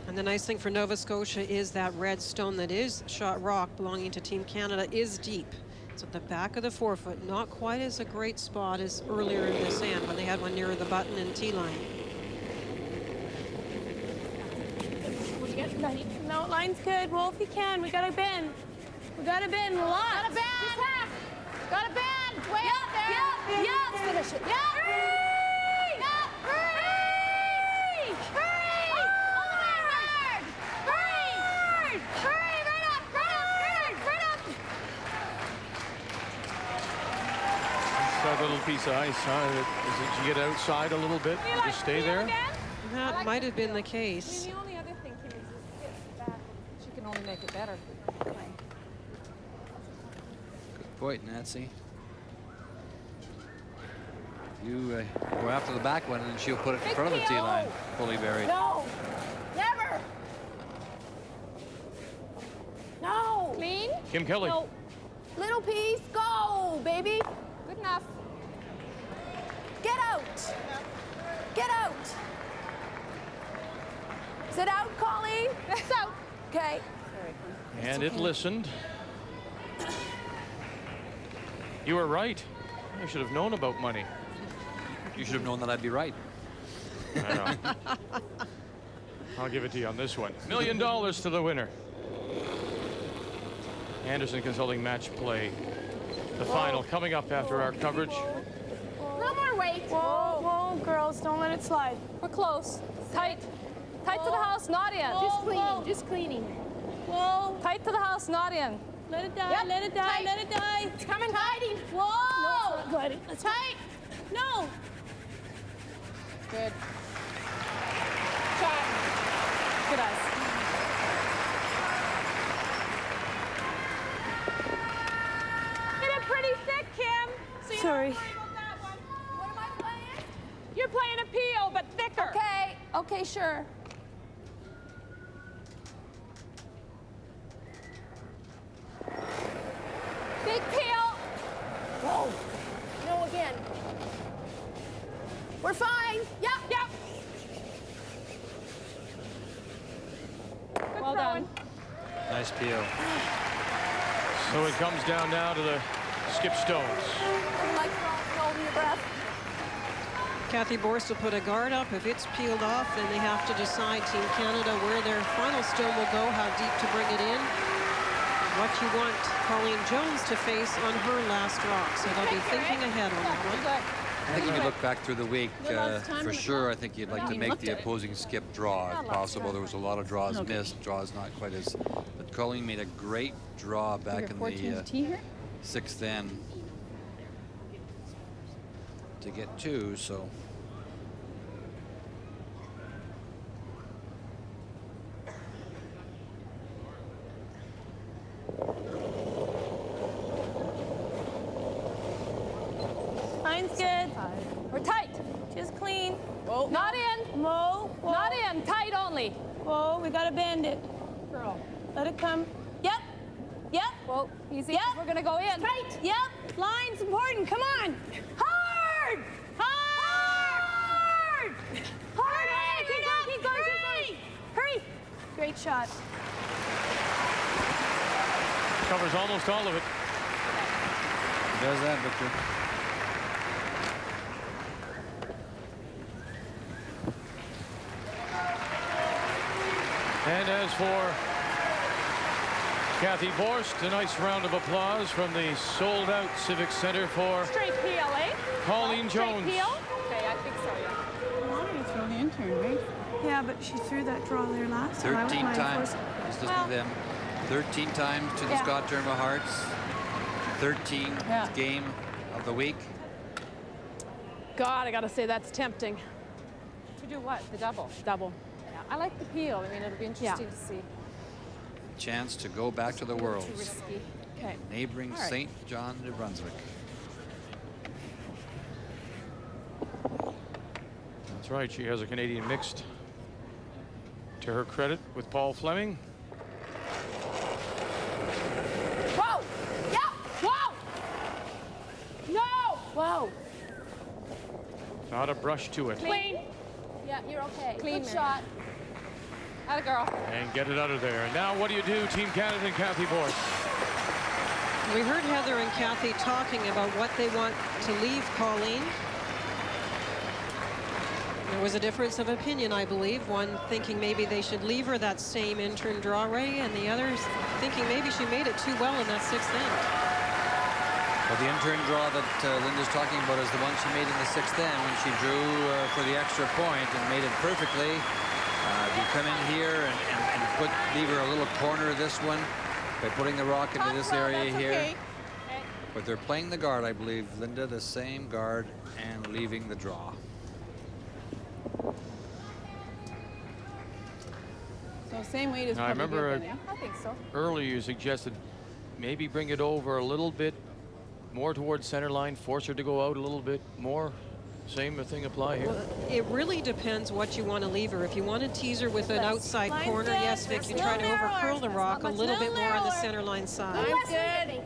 And the nice thing for Nova Scotia is that red stone that is shot rock belonging to Team Canada is deep. It's at the back of the forefoot, not quite as a great spot as earlier in the sand when they had one nearer the button and T-line.
No, line's good. Roll if you can. We gotta bend. We gotta bend a lot.
Gotta bend. Gotta bend. Way up there.
Yeah.
Finish it. Yeah.
That little piece of ice, huh? Did you get outside a little bit and just stay there?
That might have been the case.
The only other thing, Kim, is this back. She can only make it better.
good point, Nancy. You go after the back one, and then she'll put it in front of the tee line, fully buried.
No. Never. No.
Clean?
Kim Kelly.
No.
Little piece. Go, baby.
Good enough.
Get out. Get out. Is it out, Colleen? It's out. Okay.
And it listened. You were right. I should have known about money.
You should have known that I'd be right.
I know. I'll give it to you on this one. $1 million to the winner. Anderson Consulting Match Play. The final coming up after our coverage.
A little more weight.
Whoa, whoa, girls, don't let it slide.
We're close. Tight. Tight to the house, not in.
Just cleaning, just cleaning. Whoa.
Tight to the house, not in.
Let it die,
Yep.
let it die,
Tight.
let it die.
It's coming tight. Whoa.
No, it's not good. It's
Tight.
No.
Good. Shot. Good eyes. Hit it pretty thick, Kim. So you
Sorry.
don't worry about that one. What am I playing? You're playing a peel, but thicker.
Okay. Okay, sure.
Big peel.
Whoa. No, again. We're fine. Yep.
Yep. Good
Well
throwing.
done.
Nice peel.
So it comes down now to the skip stones.
Like throwing
Cathy Borst will put a guard up. If it's peeled off, then they have to decide, Team Canada, where their final stone will go, how deep to bring it in, what you want Colleen Jones to face on her last rock. So they'll be thinking ahead on that one.
I think if you look back through the week, for sure, I think you'd like to make the opposing skip draw if possible. There was a lot of draws missed, draws not quite as... But Colleen made a great draw back in the sixth end to get 2, so...
Line's good.
We're tight.
Just clean.
Whoa. Not in.
Whoa. Whoa.
Not in. Tight only.
Whoa, we gotta bend it.
Girl.
Let it come. Yep. Yep.
Whoa, easy.
Yep.
We're gonna go in.
Tight. Yep. Line's important. Come on. Hard. Hard. Hard. Hey, keep going. Keep going. Keep going. Hurry. Great shot.
Covers almost all of it.
He does that, Victor.
And as for Cathy Borst, a nice round of applause from the sold-out Civic Center for
Straight peel, eh?
Colleen Jones.
Straight peel? Okay, I think so, yeah.
I wanted to throw the intern, right?
Yeah, but she threw that draw there last time.
13 times. Just listen to them. 13 times to the Scott Tournament of Hearts. 13th game of the week.
God, I gotta say that's tempting.
To do what? The double?
Double.
Yeah, I like the peel. I mean, it'll be interesting to see.
Chance to go back to the Worlds.
Too risky. Okay.
Neighboring St. John, New Brunswick.
That's right. She has a Canadian mixed to her credit with Paul Fleming.
Whoa! Yeah! Whoa! No! Whoa!
Not a brush to it.
Clean. Yeah, you're okay. Clean. Good shot. Atta girl.
And get it out of there. And now what do you do, Team Canada and Cathy Borst?
We heard Heather and Cathy talking about what they want to leave Colleen. There was a difference of opinion, I believe. One thinking maybe they should leave her that same intern draw ray, and the others thinking maybe she made it too well in that sixth end.
Well, the intern draw that Linda's talking about is the one she made in the sixth end when she drew for the extra point and made it perfectly. You come in here and leave her a little corner of this one by putting the rock into this area here. Okay. But they're playing the guard, I believe, Linda, the same guard, and leaving the draw.
So same weight as
I remember
good, I think so.
Earlier you suggested maybe bring it over a little bit more towards center line, force her to go out a little bit more. Same thing apply here.
Well, it really depends what you want to leave her. If you want to tease her with an outside corner, yes, Vic, you try to overcurl the rock a little bit more on the center line side.
Line's good.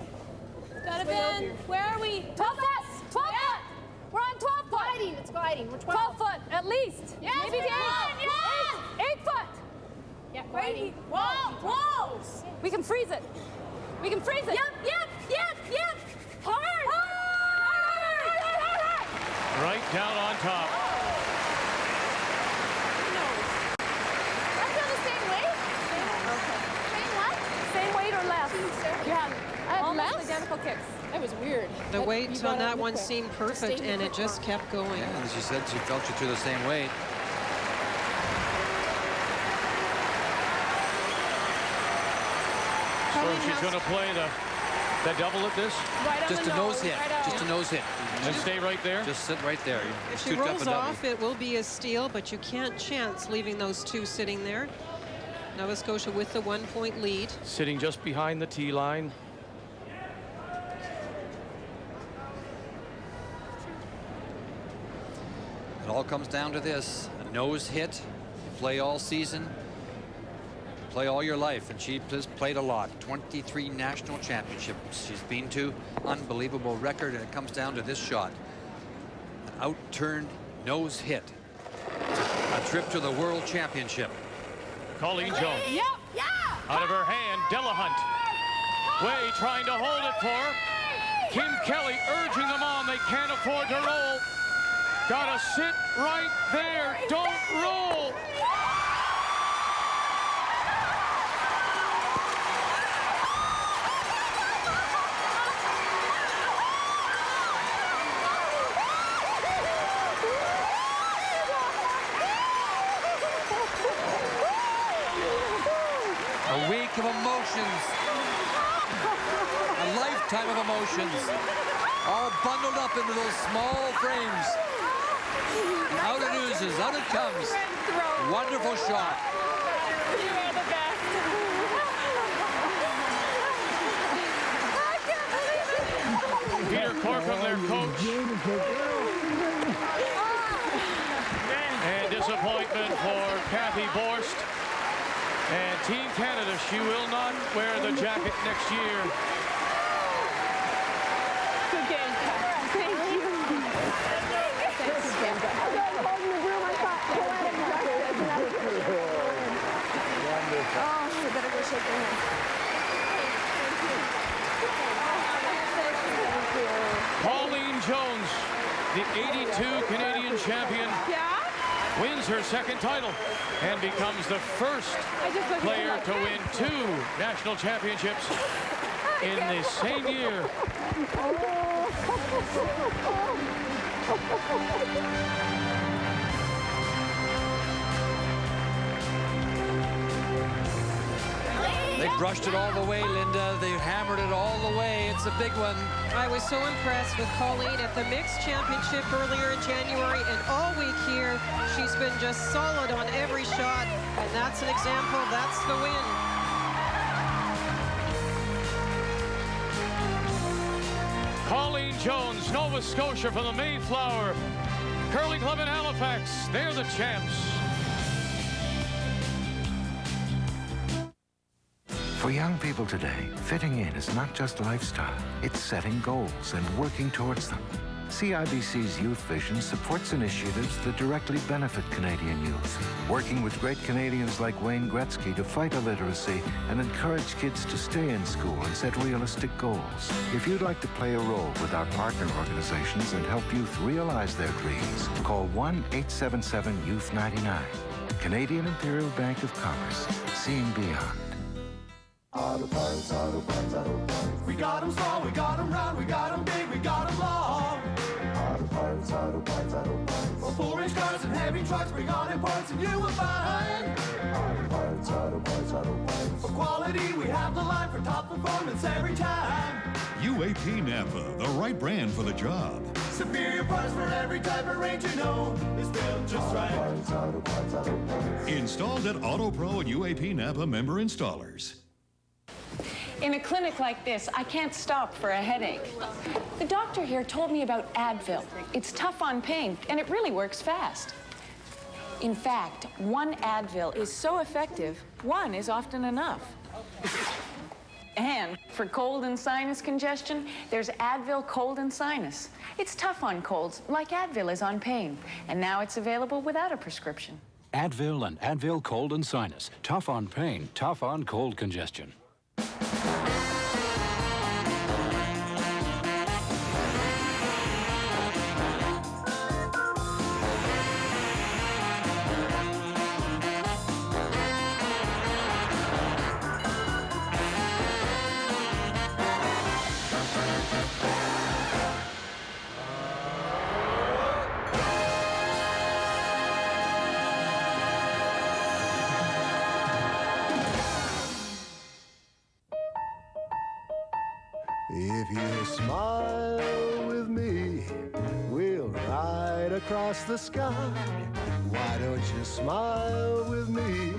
Gotta bend. Where are we?
12 foot! 12 foot! We're on 12 foot!
Gliding, it's gliding. We're 12.
12 foot, at least.
Yes,
maybe 8.
yes.
8 foot!
Yeah, gliding. Whoa, whoa!
We can freeze it. We can freeze it.
Yep.
Hard!
Right down on top.
I feel the same weight. Same what? Same weight or less? Yeah. I had almost identical kicks.
That was weird.
The weight on that one seemed perfect, and it just kept going.
Yeah, and she said she felt she threw the same weight.
So she's going to play the double at this?
Right on
Just
the
a nose hit. Just a nose hit.
And stay right there?
Just sit right there.
If she rolls off, it will be a steal, but you can't chance leaving those two sitting there. Nova Scotia with the 1-point lead.
Sitting just behind the tee line.
It all comes down to this. A nose hit. You play all season. Play all your life, and she has played a lot. 23 national championships she's been to. Unbelievable record, and it comes down to this shot. An outturned nose hit. A trip to the World Championship.
Colleen Jones.
Yep. Yeah.
Out of her hand, Delahunt. Way trying to hold it for her. Kim Kelly urging them on. They can't afford to roll. Gotta sit right there. Don't roll.
A week of emotions. A lifetime of emotions. All bundled up into those small frames. Out it oozes, out it comes. Wonderful shot.
You are the best.
Peter Corcoran, their coach. And disappointment for Cathy Borst. And Team Canada, she will not wear the jacket next year.
Good game, Kat. Thank you.
Oh, you better go shake your hand.
Colleen Jones, the 82 Canadian champion, wins her second title and becomes the first player to win 2 national championships in the same year.
They brushed it all the way, Linda. They hammered it all the way. It's a big one.
I was so impressed with Colleen at the mixed championship earlier in January, and all week here, she's been just solid on every shot, and that's an example. That's the win.
Colleen Jones, Nova Scotia from the Mayflower Curling Club in Halifax. They're the champs.
For young people today, fitting in is not just lifestyle. It's setting goals and working towards them. CIBC's Youth Vision supports initiatives that directly benefit Canadian youth, working with great Canadians like Wayne Gretzky to fight illiteracy and encourage kids to stay in school and set realistic goals. If you'd like to play a role with our partner organizations and help youth realize their dreams, call 1-877-YOUTH-99. Canadian Imperial Bank of Commerce, seeing beyond.
Auto parts, auto parts, auto parts. We got them small, we got them round, we got them big, we got them long. Auto parts, auto parts, auto parts. For 4-inch cars and heavy trucks, bring on imports and you will find. Auto parts, auto parts, auto parts. For quality, we have the line for top performance every time.
UAP Napa, the right brand for the job.
Superior parts for every type of range you know is built just right. Auto parts, auto parts, auto parts.
Installed at Auto Pro and UAP Napa member installers.
In a clinic like this, I can't stop for a headache. The doctor here told me about Advil. It's tough on pain, and it really works fast. In fact, 1 Advil is so effective, 1 is often enough. And for cold and sinus congestion, there's Advil Cold and Sinus. It's tough on colds, like Advil is on pain, and now it's available without a prescription.
Advil and Advil Cold and Sinus. Tough on pain, tough on cold congestion.
If you smile with me, we'll ride across the sky. Why don't you smile with me,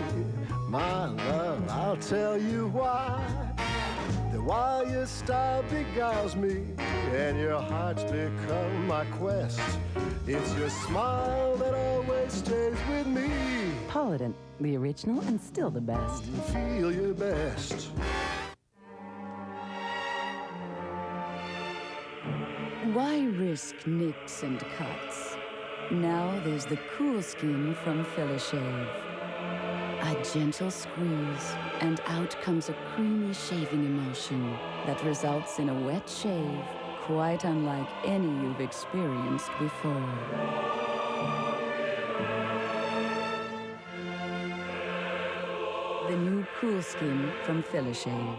my love? I'll tell you why. That while your style beguiles me and your heart's become my quest, it's your smile that always stays with me.
Polident, the original and still the best.
Feel your best.
Why risk nicks and cuts? Now there's the cool skin from Philishave. A gentle squeeze, and out comes a creamy shaving emulsion that results in a wet shave, quite unlike any you've experienced before. The new Cool Skin from Philishave.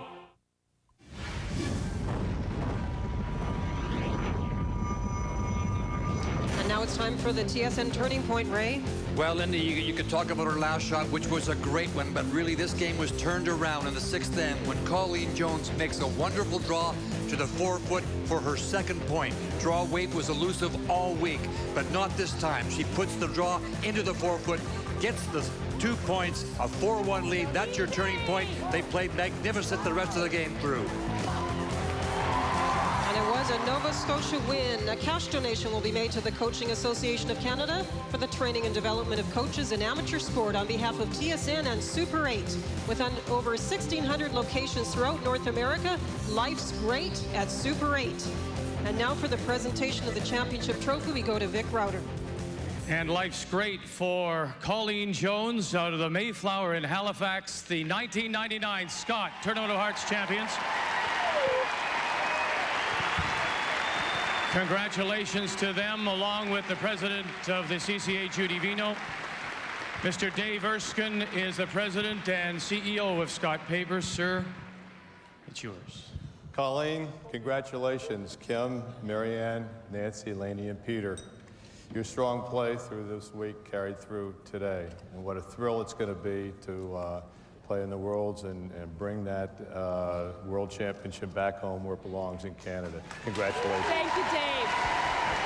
And now it's time for the TSN Turning Point, Ray.
Well, Linda, you could talk about her last shot, which was a great one, but really this game was turned around in the 6th end when Colleen Jones makes a wonderful draw to the 4-foot for her 2nd point. Draw weight was elusive all week, but not this time. She puts the draw into the 4-foot, gets the 2 points, a 4-1 lead. That's your turning point. They played magnificent the rest of the game through.
And it was a Nova Scotia win. A cash donation will be made to the Coaching Association of Canada for the training and development of coaches in amateur sport on behalf of TSN and Super 8. With over 1,600 locations throughout North America, life's great at Super 8. And now for the presentation of the championship trophy, we go to Vic Router.
And life's great for Colleen Jones out of the Mayflower in Halifax, the 1999 Scott Tournament of Hearts champions. Congratulations to them, along with the president of the CCA, Judy Vino. Mr. Dave Erskine is the president and CEO of Scott Papers. Sir, it's yours.
Colleen, congratulations. Kim, Marianne, Nancy, Laney, and Peter. Your strong play through this week carried through today. And what a thrill it's going to be to play in the Worlds and bring that World Championship back home where it belongs in Canada. Congratulations.
Thank you, Dave.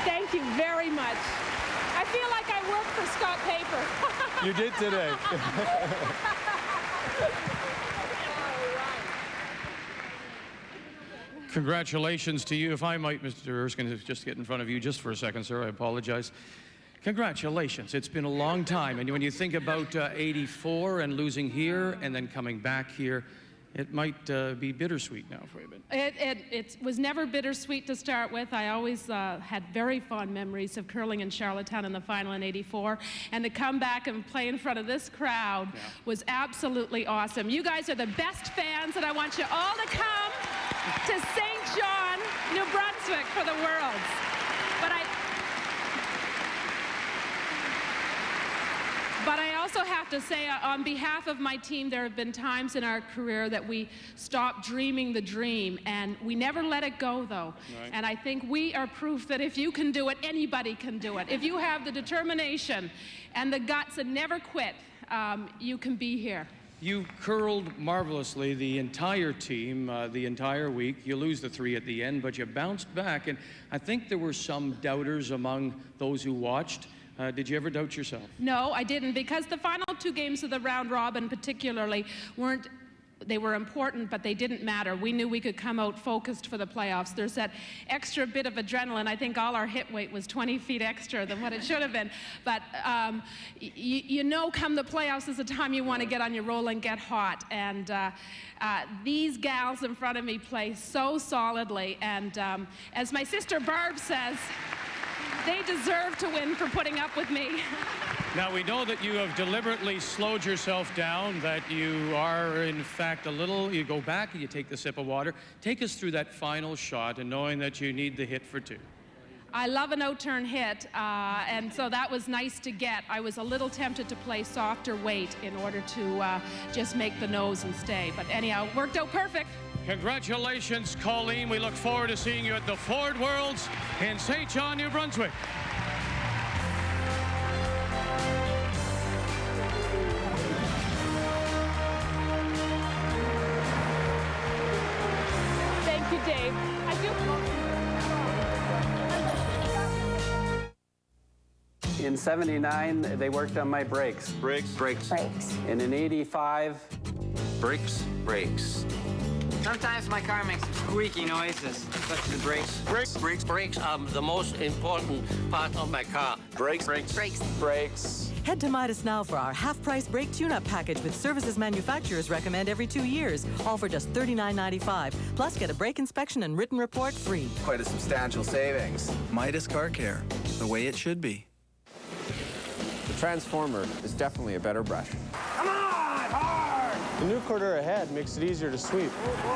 Thank you very much. I feel like I work for Scott Paper.
You did today.
Congratulations to you. If I might, Mr. Erskine, just get in front of you just for a second, sir. I apologize. Congratulations. It's been a long time. And when you think about 84 and losing here and then coming back here, it might be bittersweet now for you.
It was never bittersweet to start with. I always had very fond memories of curling in Charlottetown in the final in '84. And to come back and play in front of this crowd was absolutely awesome. You guys are the best fans, and I want you all to come to St. John, New Brunswick for the Worlds. But I also have to say, on behalf of my team, there have been times in our career that we stopped dreaming the dream, and we never let it go, though. Right. And I think we are proof that if you can do it, anybody can do it. If you have the determination and the guts and never quit, you can be here.
You curled marvelously, the entire team, the entire week. You lose the 3 at the end, but you bounced back, and I think there were some doubters among those who watched. Did you ever doubt yourself?
No, I didn't, because the final 2 games of the round robin particularly they were important, but they didn't matter. We knew we could come out focused for the playoffs. There's that extra bit of adrenaline. I think all our hit weight was 20 feet extra than what it should have been. But you know, come the playoffs is the time you want to get on your roll and get hot. And these gals in front of me play so solidly. And as my sister Barb says, they deserve to win for putting up with me.
Now, we know that you have deliberately slowed yourself down, that you are, in fact, you go back and you take the sip of water. Take us through that final shot and knowing that you need the hit for 2.
I love an out-turn hit, and so that was nice to get. I was a little tempted to play softer weight in order to just make the nose and stay. But anyhow, it worked out perfect.
Congratulations, Colleen. We look forward to seeing you at the Ford Worlds in St. John, New Brunswick.
Thank you, Dave.
In '79, they worked on my brakes.
Brakes.
And in '85,
brakes.
Sometimes my car makes squeaky noises, especially the brakes.
Brakes are the most important part of my car.
Brakes.
Head to Midas now for our half-price brake tune-up package with services manufacturers recommend every 2 years, all for just $39.95. Plus, get a brake inspection and written report free.
Quite a substantial savings. Midas Car Care, the way it should be.
the Transformer is definitely a better brush.
Come on, hard!
The new Cordura head makes it easier to sweep.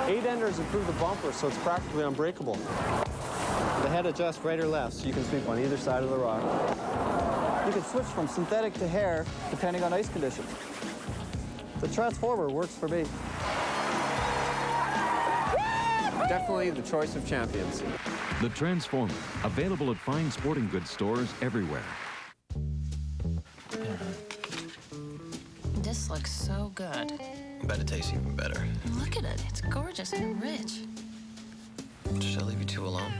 8-enders improve the bumper, so it's practically unbreakable.
The head adjusts right or left, so you can sweep on either side of the rock. You can switch from synthetic to hair, depending on ice conditions. The Transformer works for me. Definitely the choice of champions.
The Transformer, available at fine sporting goods stores everywhere.
This looks so good.
Bet it tastes even better.
Look at it. It's gorgeous and rich.
Should I leave you two alone?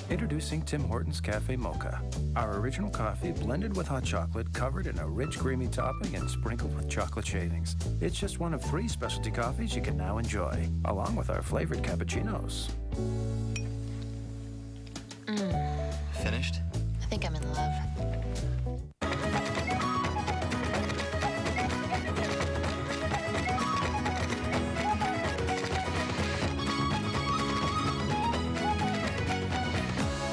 Introducing Tim Hortons Cafe Mocha. Our original coffee blended with hot chocolate, covered in a rich, creamy topping and sprinkled with chocolate shavings. It's just one of 3 specialty coffees you can now enjoy, along with our flavored cappuccinos.
Finished?
I think I'm in love.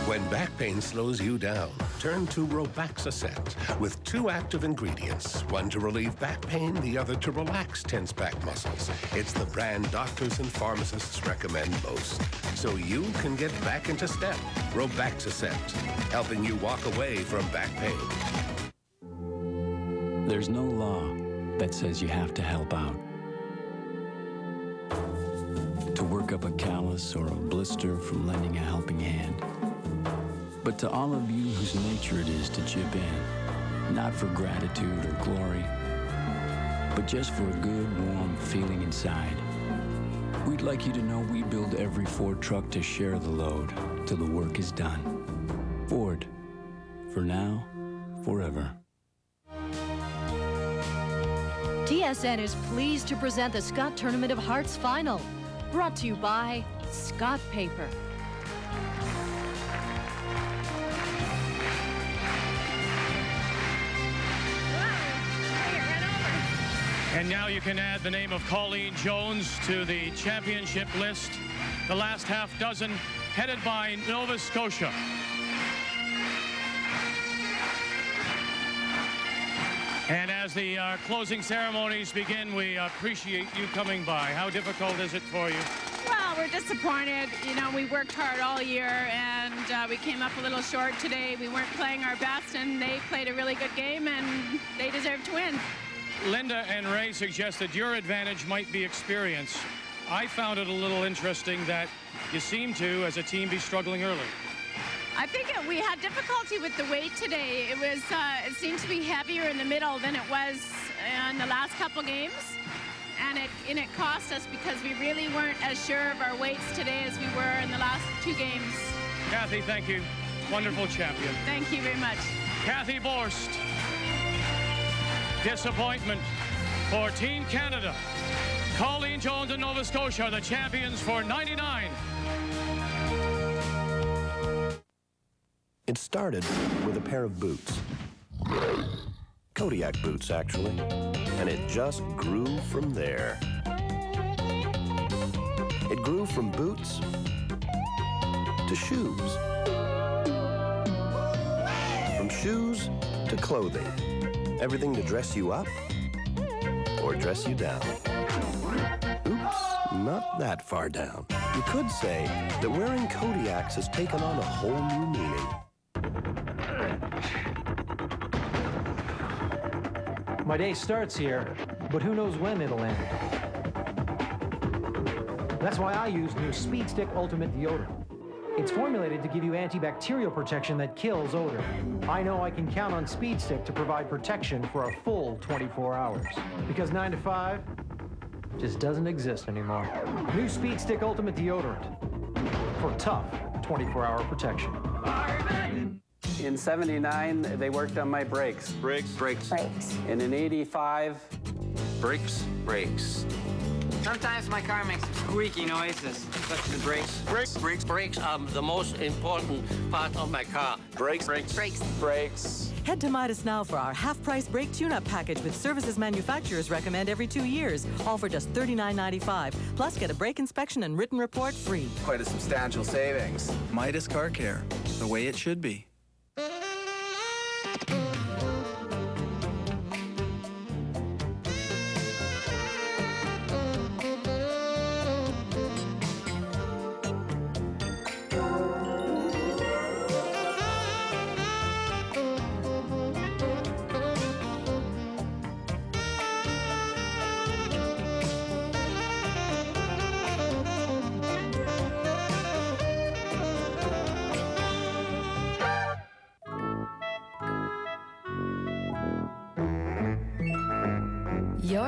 When back pain slows you down, turn to Robaxacet with 2 active ingredients, one to relieve back pain, the other to relax tense back muscles. It's the brand doctors and pharmacists recommend most, so you can get back into step. Robaxacet, helping you walk away from back pain.
There's no law that says you have to help out. To work up a callus or a blister from lending a helping hand. But to all of you whose nature it is to chip in, not for gratitude or glory, but just for a good, warm feeling inside, we'd like you to know we build every Ford truck to share the load till the work is done. Ford, for now, forever.
TSN is pleased to present the Scott Tournament of Hearts Final, brought to you by Scott Paper.
And now you can add the name of Colleen Jones to the championship list. The last half dozen headed by Nova Scotia. And as the closing ceremonies begin, we appreciate you coming by. How difficult is it for you?
Well, we're disappointed. You know, we worked hard all year, and we came up a little short today. We weren't playing our best, and they played a really good game, and they deserve to win.
Linda and Ray suggested your advantage might be experience. I found it a little interesting that you seem to, as a team, be struggling early.
I think we had difficulty with the weight today. It was, it seemed to be heavier in the middle than it was in the last couple games. And it cost us because we really weren't as sure of our weights today as we were in the last 2 games.
Cathy, thank you. Wonderful champion.
Thank you very much.
Cathy Borst. Disappointment for Team Canada. Colleen Jones and Nova Scotia are the champions for 99.
It started with a pair of boots. Kodiak boots, actually. And it just grew from there. It grew from boots to shoes. From shoes to clothing. Everything to dress you up or dress you down. Oops, not that far down. You could say that wearing Kodiaks has taken on a whole new meaning.
My day starts here, but who knows when it'll end. That's why I use new Speed Stick Ultimate Deodorant. It's formulated to give you antibacterial protection that kills odor. I know I can count on Speed Stick to provide protection for a full 24 hours. Because 9 to 5 just doesn't exist anymore. New Speed Stick Ultimate Deodorant for tough 24-hour protection.
In 79, they worked on my brakes.
Brakes.
And in 85,
Brakes.
Sometimes my car makes some squeaky noises, especially the brakes.
Brakes are the most important part of my car.
Brakes.
Head to Midas now for our half-price brake tune-up package with services manufacturers recommend every 2 years, all for just $39.95. Plus, get a brake inspection and written report free.
Quite a substantial savings. Midas Car Care, the way it should be.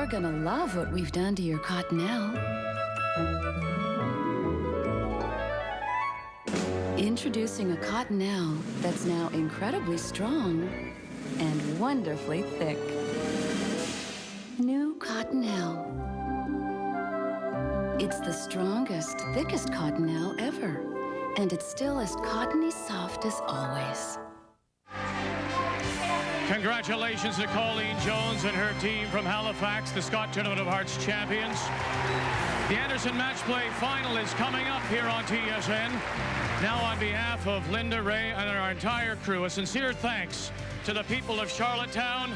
You're gonna love what we've done to your cottonelle. Introducing a cottonelle that's now incredibly strong and wonderfully thick. New cottonelle. It's the strongest, thickest cottonelle ever, and it's still as cottony soft as always.
Congratulations to Colleen Jones and her team from Halifax, the Scott Tournament of Hearts champions. The Anderson Match Play final is coming up here on TSN. Now, on behalf of Linda, Ray, and our entire crew, a sincere thanks to the people of Charlottetown.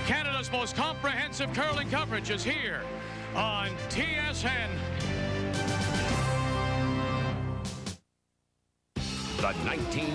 Canada's most comprehensive curling coverage is here on TSN.
The 19